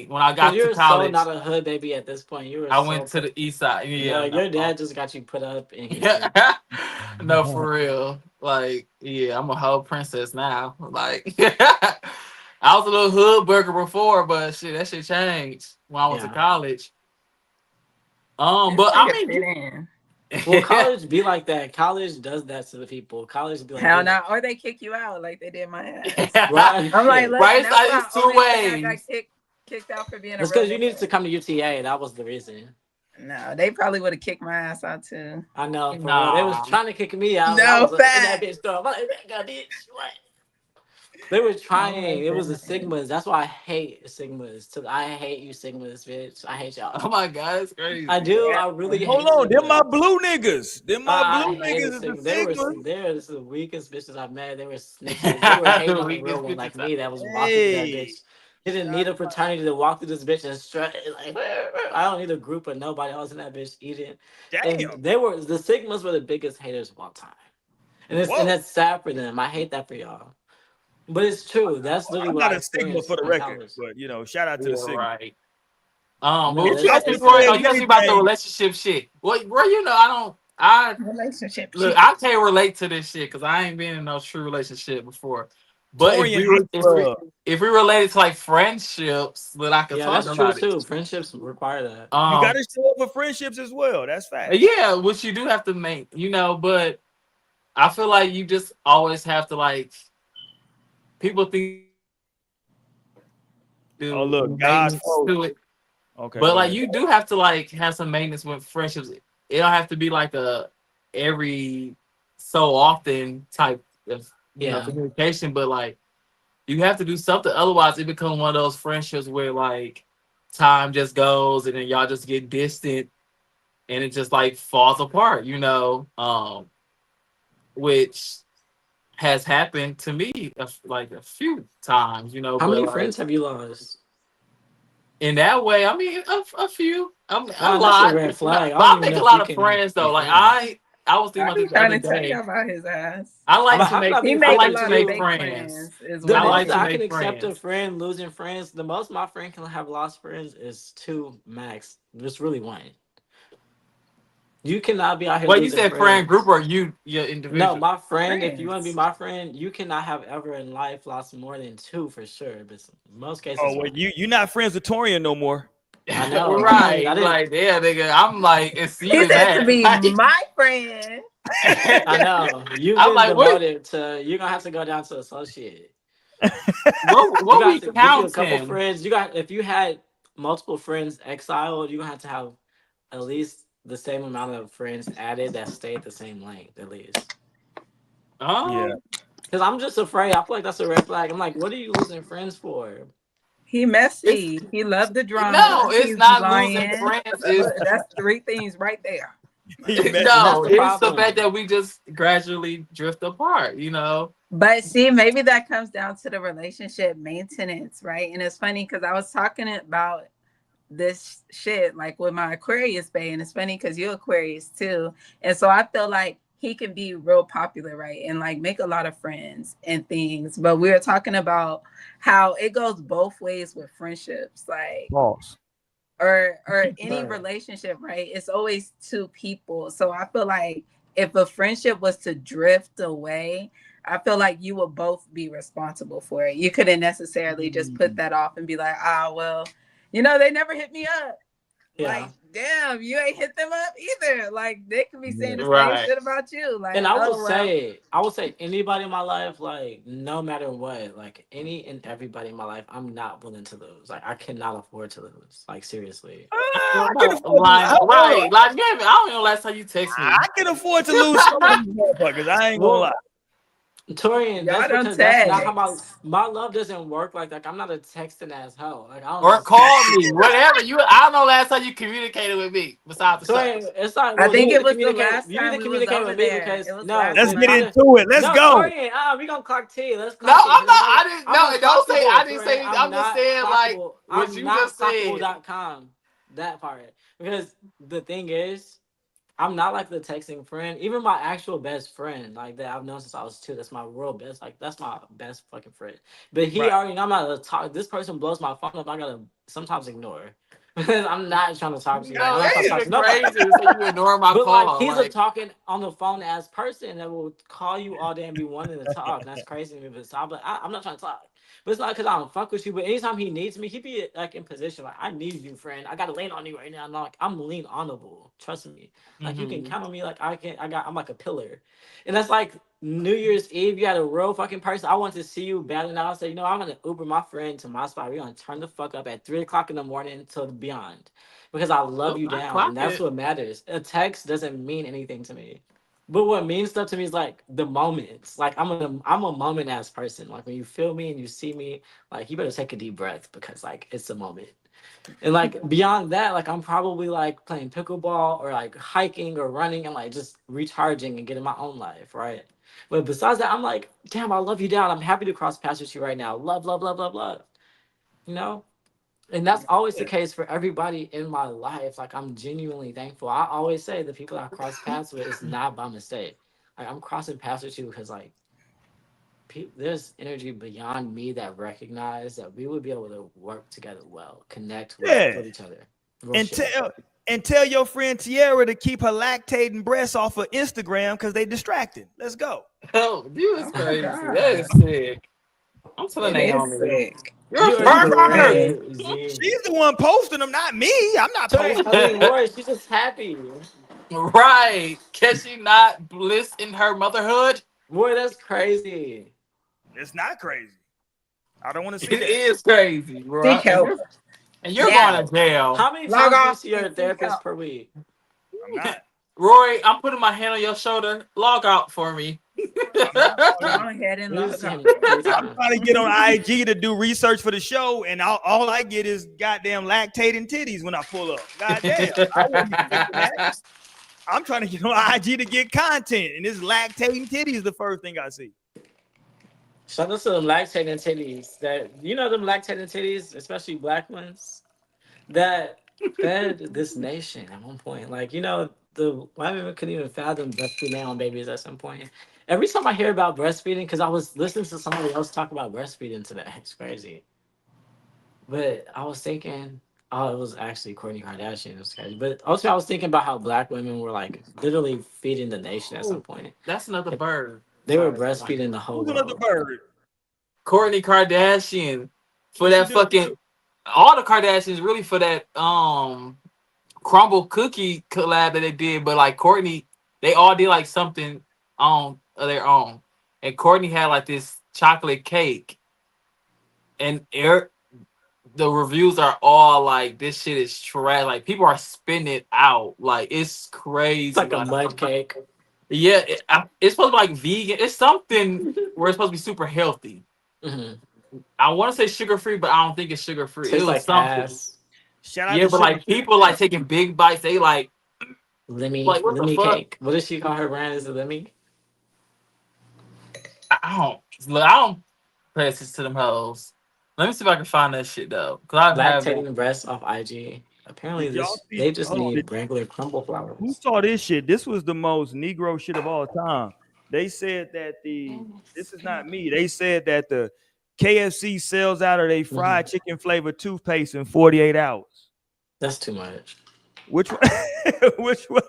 B: when I
C: Cause
B: got to
C: you're so
B: college,
C: not a hood baby at this point. You were
B: I
C: so
B: went to the east side.
C: no,
B: Yeah,
C: your
B: no.
C: dad just got you put up in his
B: Yeah. No, for real. Like, yeah, I'm a whole princess now. Like, I was a little hood burger before, but shit, that shit changed when I went to
C: Yeah.
B: college.
E: This
B: But I
E: nigga
B: mean,
E: fit in.
C: Well, college be like that. College does that to the people. College be like,
E: Hell
C: yeah.
E: no, or they kick you out like they did my ass.
C: Right.
E: I'm like, listen,
B: Right,
E: that's why
B: it's two
E: only thing I got
B: ways.
E: kicked out for being a
C: It's
E: real
C: because you needed to
E: nigga.
C: come to UTA. That was the reason.
E: No, they probably would have kicked my ass out too.
C: I know, for real. They was
B: Nah.
C: trying to kick me out. I
E: No
C: was in that
E: fact.
C: bitch door. I'm like, bitch, what? They were
E: Oh my
C: trying. It was the
E: goodness.
C: Sigmas. That's why I hate Sigmas. I hate you Sigmas, bitch. I hate y'all.
B: Oh my god, it's crazy.
C: I do.
E: Yeah.
C: I really
A: Hold
C: hate
A: on, them my
C: Sigmas.
A: blue niggas. Them my
C: I
A: blue
C: hated
A: niggas is the
C: Sigmas.
A: Sigma.
C: They're the weakest bitches I've met. They were snitches. They were hating
B: The
C: on a real
B: weakest
C: one like
B: bitches
C: me that was walking through that
A: Hey,
C: bitch. You didn't need a fraternity to walk through this bitch and strut. Like, I don't need a group of nobody else in that bitch eating. And
A: damn.
C: the Sigmas were the biggest haters of all time. And
A: Whoa.
C: that's sad for them. I hate that for y'all. But it's true. That's literally
A: I'm
C: what
A: not
C: I
A: a Sigma for
C: experienced
A: the
C: in
A: record,
C: college.
A: but shout out to
B: Yeah,
A: the Sigma.
B: right.
C: No,
B: But what
C: it's
B: you asked me
C: it's
B: for? Oh,
C: sad.
B: you asked me about the
A: Anything.
B: relationship shit. Well, bro, I
E: Relationship
B: look,
E: shit.
B: I can't relate to this shit because I ain't been in no true relationship before. But
A: Torian hates love.
B: if we related to like friendships, then I could
C: Yeah,
B: talk
C: that's true
B: about it.
C: too. Friendships require that.
A: You got to show up for friendships as well. That's fact.
B: Yeah, which you do have to make, but I feel like you just always have to like people think
A: Oh,
B: do
A: look, God's
B: maintenance
A: hope.
B: to it.
A: Okay,
B: But
A: go
B: like
A: ahead.
B: you do have to like have some maintenance with friendships. It don't have to be like a every so often type of
C: Yeah.
B: communication, but like you have to do something. Otherwise, it becomes one of those friendships where like time just goes and then y'all just get distant and it just like falls apart, which has happened to me like a few times,
C: How
B: but
C: many
B: like
C: friends have you lost?
B: in that way, I mean, a few, a
C: That's a
B: lot.
C: red
B: No,
C: flag. I
B: but
C: don't
B: I
C: even
B: make
C: know
B: a
C: if
B: lot
C: you
B: of
C: can
B: friends
C: be
B: though. Like
C: friends.
B: I was thinking
E: I
B: about
E: be
B: this the other
E: trying to tell you
B: day.
E: about his ass.
B: I like to
C: How can
B: make
C: I
E: He
C: be
B: I
E: make a
B: like
C: friends
B: to
E: lot
C: with
E: of
B: make
C: you?
E: fake
B: friends.
E: friends. Is
C: The
E: what
B: I
E: it
B: like
C: most
B: to
C: I
E: is.
C: can
B: make
C: accept a
B: friends.
C: friend losing friends, the most my friend can have lost friends is 2 max. Just really one. You cannot be out here
B: Well, you
C: losing
B: said friend group
C: friends.
B: or your
C: No,
B: individual.
C: my friend, if you want to be
E: Friends.
C: my friend, you cannot have ever in life lost more than 2 for sure. But in most
A: Oh,
C: cases,
A: well,
C: one.
A: you not friends with Torian no more.
C: I know. I
B: Right?
C: didn't.
B: Like, yeah, nigga. I'm like
E: He
B: exceeding
E: said to
B: that.
E: be my friend.
C: I know. You've
B: I'm
C: been
B: like, what?
C: demoted to. You're gonna have to go down to associate. You
B: What
C: got
B: we
C: to get you a couple
B: counting?
C: friends. You got if you had multiple friends exiled, you're gonna have to have at least the same amount of friends added that stay at the same length, at least.
A: Yeah.
C: Because I'm just afraid. I feel like that's a red flag. I'm like, what are you losing friends for?
E: He
B: It's
E: messy. He loved the drama.
B: no, it's
E: He's
B: not losing
E: lying.
B: friends. Is
E: That's 3 things right there.
A: He
C: And
A: messy.
C: that's
B: no,
C: the
B: it's the fact
C: problem.
B: that we just gradually drift apart.
E: But see, maybe that comes down to the relationship maintenance, right? And it's funny because I was talking about this shit like with my Aquarius Bay, and it's funny because you're Aquarius too. And so I feel like he can be real popular, right? And like make a lot of friends and things. But we were talking about how it goes both ways with friendships, like
A: Pause.
E: or any
C: Right.
E: relationship, right? It's always 2 people. So I feel like if a friendship was to drift away, I feel like you would both be responsible for it. You couldn't necessarily just put that off and be like, well, they never hit me up.
C: Yeah.
E: Like, damn, you ain't hit them up either. Like, they could be saying the same
B: Right.
E: shit about you. Like,
C: And I
E: oh,
C: will say anybody in my life, like no matter what, like any and everybody in my life, I'm not willing to lose. Like I cannot afford to lose. Like seriously.
A: I can afford to
B: Line,
A: hold on.
B: right? Like, yeah, I don't know last time you text me.
A: I can afford to lose some of these motherfuckers. I ain't gonna lie.
C: Well, Torian,
E: y'all
C: that's
E: don't
C: because that's not how
E: text.
C: my love doesn't work like that. I'm not a texting ass hoe. Like I don't
B: Or
C: just
B: call
C: text
B: me,
C: people.
B: whatever. I don't know last time you communicated with me besides the show.
C: Torian, it's not.
E: I
C: Well, you
E: think
C: need
E: it
C: to
E: was the
C: communicate.
E: last
C: You need
E: time
C: to
E: we was
C: communicate
E: over
C: with me
E: there.
C: because
E: It was
C: no,
E: last
A: Let's
C: because
A: get
E: night.
A: into it. Let's
C: no,
A: go.
C: Torian, we gonna clock T. Let's
B: No,
C: clock T.
B: I'm
C: 'Cause
B: not. I didn't.
C: I'm
B: No,
C: a
B: don't
C: clock
B: say.
C: boy,
B: I didn't
C: Torian.
B: say. I'm just saying.
C: How
B: what you
C: not
B: just said.
C: stockable.com. That part. Because the thing is, I'm not like the texting friend. Even my actual best friend, like that I've known since I was 2. That's my real best. Like that's my best fucking friend. But he
A: Right.
C: already know I'm not gonna talk. This person blows my phone up. I gotta sometimes ignore because I'm not trying to talk to you. Like,
B: No,
C: I'm not
B: that
C: trying to talk to
B: even
C: nobody.
B: crazy to say you ignore my
C: But like
B: call.
C: he's a
B: Like,
C: talking on the phone as person that will call you all day and be wanting to talk. That's crazy to me. But so I'm like, I'm not trying to talk. But it's not because I don't fuck with you. But anytime he needs me, he be like in position like I need you, friend. I gotta lean on you right now. And I'm lean onable. Trust me. Like you can count on me. Like I'm like a pillar. And that's like New Year's Eve. You had a real fucking person. I want to see you battling out. I say, I'm gonna Uber my friend to my spot. We're gonna turn the fuck up at 3 o'clock in the morning till beyond because I love you
B: I
C: down,
B: clock
C: and that's
B: it.
C: what matters. A text doesn't mean anything to me. But what means stuff to me is like the moments. Like I'm a moment ass person. Like when you feel me and you see me, like you better take a deep breath because like it's a moment. And like beyond that, like I'm probably like playing pickleball or like hiking or running and like just recharging and getting my own life, right? But besides that, I'm like, damn, I love you down. I'm happy to cross paths with you right now. Love, love, love, love, love. You know? And that's always the case for everybody in my life. Like I'm genuinely thankful. I always say the people I cross paths with is not by mistake. Like I'm crossing paths with you because like there's energy beyond me that recognize that we would be able to work together well, connect well
A: Yeah.
C: with each other. Real
A: And
C: shit.
A: tell your friend Tiara to keep her lactating breasts off of Instagram because they distracted. Let's go.
B: Oh, you is
E: Oh my
B: crazy. That is
E: God.
B: sick. I'm telling
E: It is
B: Naomi,
E: sick.
B: you're a
C: You are
B: pervert.
C: crazy.
A: She's the one posting them, not me. I'm not posting.
C: I mean, Roy, she's just happy.
B: Right. Can she not bliss in her motherhood?
C: Boy, that's crazy.
A: It's not crazy. I don't want to see
B: It
A: that.
B: is crazy, bro.
E: Seek help
B: And you're going
E: now.
B: to jail.
C: How many
E: Log
C: times do you
E: off
C: see your
E: and seek
C: therapist
E: help.
C: per week?
A: I'm not.
B: Roy, I'm putting my hand on your shoulder. Log out for me.
A: I'm not
E: Go
A: logging out.
E: ahead and
C: You
E: log
C: see
E: off.
C: him 3
A: I'm
C: times.
A: trying to get on IG to do research for the show, and all I get is goddamn lactating titties when I pull up. Goddamn, I wouldn't be clicking that. I'm trying to get on IG to get content, and this lactating titties is the first thing I see.
C: Shout out to them lactating titties. That them lactating titties, especially black ones, that fed this nation at one point. Like the white women couldn't even fathom breastfeeding on babies at some point. Every time I hear about breastfeeding, because I was listening to somebody else talk about breastfeeding today, it's crazy. But I was thinking, oh, it was actually Kourtney Kardashian. It was crazy. But also, I was thinking about how black women were like literally feeding the nation at some point.
B: That's another bird.
C: They were
B: Sorry.
C: breastfeeding the whole
A: Who's another
C: world.
A: bird?
B: Kourtney Kardashian for
A: What she
B: that
A: do?
B: fucking all the Kardashians really for that crumble cookie collab that they did, but like Kourtney, they all did like something on of their own. And Kourtney had like this chocolate cake, and the reviews are all like this shit is trash. Like people are spinning it out. Like it's crazy.
C: It's like a
B: Like,
C: mud cake.
B: yeah, it's supposed to be like vegan. It's something where it's supposed to be super healthy.
C: Mm-hmm.
B: I want to say sugar free, but I don't think it's sugar free. It
C: Tastes
B: was
C: like
B: something.
C: ass.
A: Shout out
B: Yeah,
A: to
B: but
A: Sugar
B: like people like taking big bites. They like what the
C: Lemmy
B: fuck?
C: cake. What does she call her brand? Is it Lemmy?
B: I don't look. I don't pay attention to them hoes. Let me see if I can find that shit though, cause I have
C: Lactating breasts off IG. Apparently,
A: Did y'all see?
C: they just
A: Hold on.
C: need regular crumble
A: Who
C: flowers.
A: saw this shit? This was the most Negro shit of all time. They said that this is not me. They said that the KFC sells out of their fried chicken flavored toothpaste in 48 hours.
C: That's too much.
A: Which one? which one?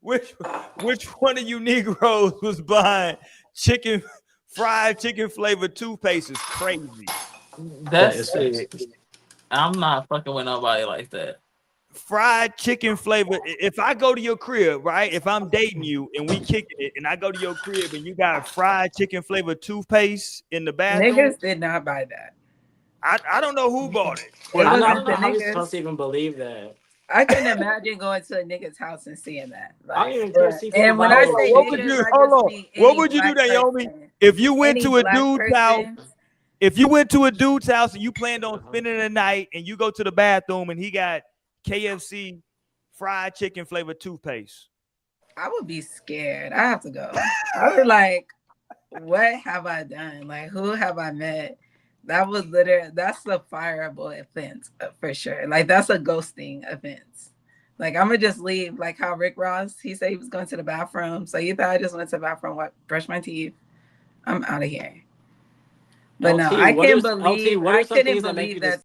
A: which which one of you Negroes was buying fried chicken flavored toothpaste? Is crazy.
C: That
B: that's
C: is
B: it.
C: crazy.
B: I'm not fucking with nobody like that.
A: Fried chicken flavor. If I go to your crib, right? If I'm dating you and we kicking it, and I go to your crib and you got fried chicken flavored toothpaste in the bathroom,
E: Niggas did not buy that.
A: I don't know who bought it,
E: It
A: but
C: I
E: wasn't
C: don't
E: the
C: know how you're supposed
E: niggas.
C: to even believe that.
E: I couldn't imagine going to a nigga's house and seeing that.
C: I don't
E: Like,
C: even care. See people
E: and when
C: buy
E: I
C: that
E: say
A: what would
C: shit.
E: niggas,
A: you?
E: I
A: Hold
E: just
A: on.
E: mean
A: What
E: any
A: would you do,
E: black
A: Naomi?
E: person.
A: If you went
E: Any
A: to a
E: black
A: dude's house,
E: person.
A: if you went to a dude's house and you planned on spending the night and you go to the bathroom and he got KFC fried chicken flavored toothpaste.
E: I would be scared. I have to go. I would be like, what have I done? Like, who have I met That was literally, that's a fireable offense for sure. Like that's a ghosting offense. Like I'm gonna just leave. Like how Rick Ross, he said he was going to the bathroom. So you thought I just went to the bathroom, what, brush my teeth? I'm out of here. But no,
C: LT,
E: I
C: what
E: can't
C: is LT?
E: believe
C: What are
E: I
C: some
E: couldn't
C: things that make
E: believe
C: you
E: that
C: just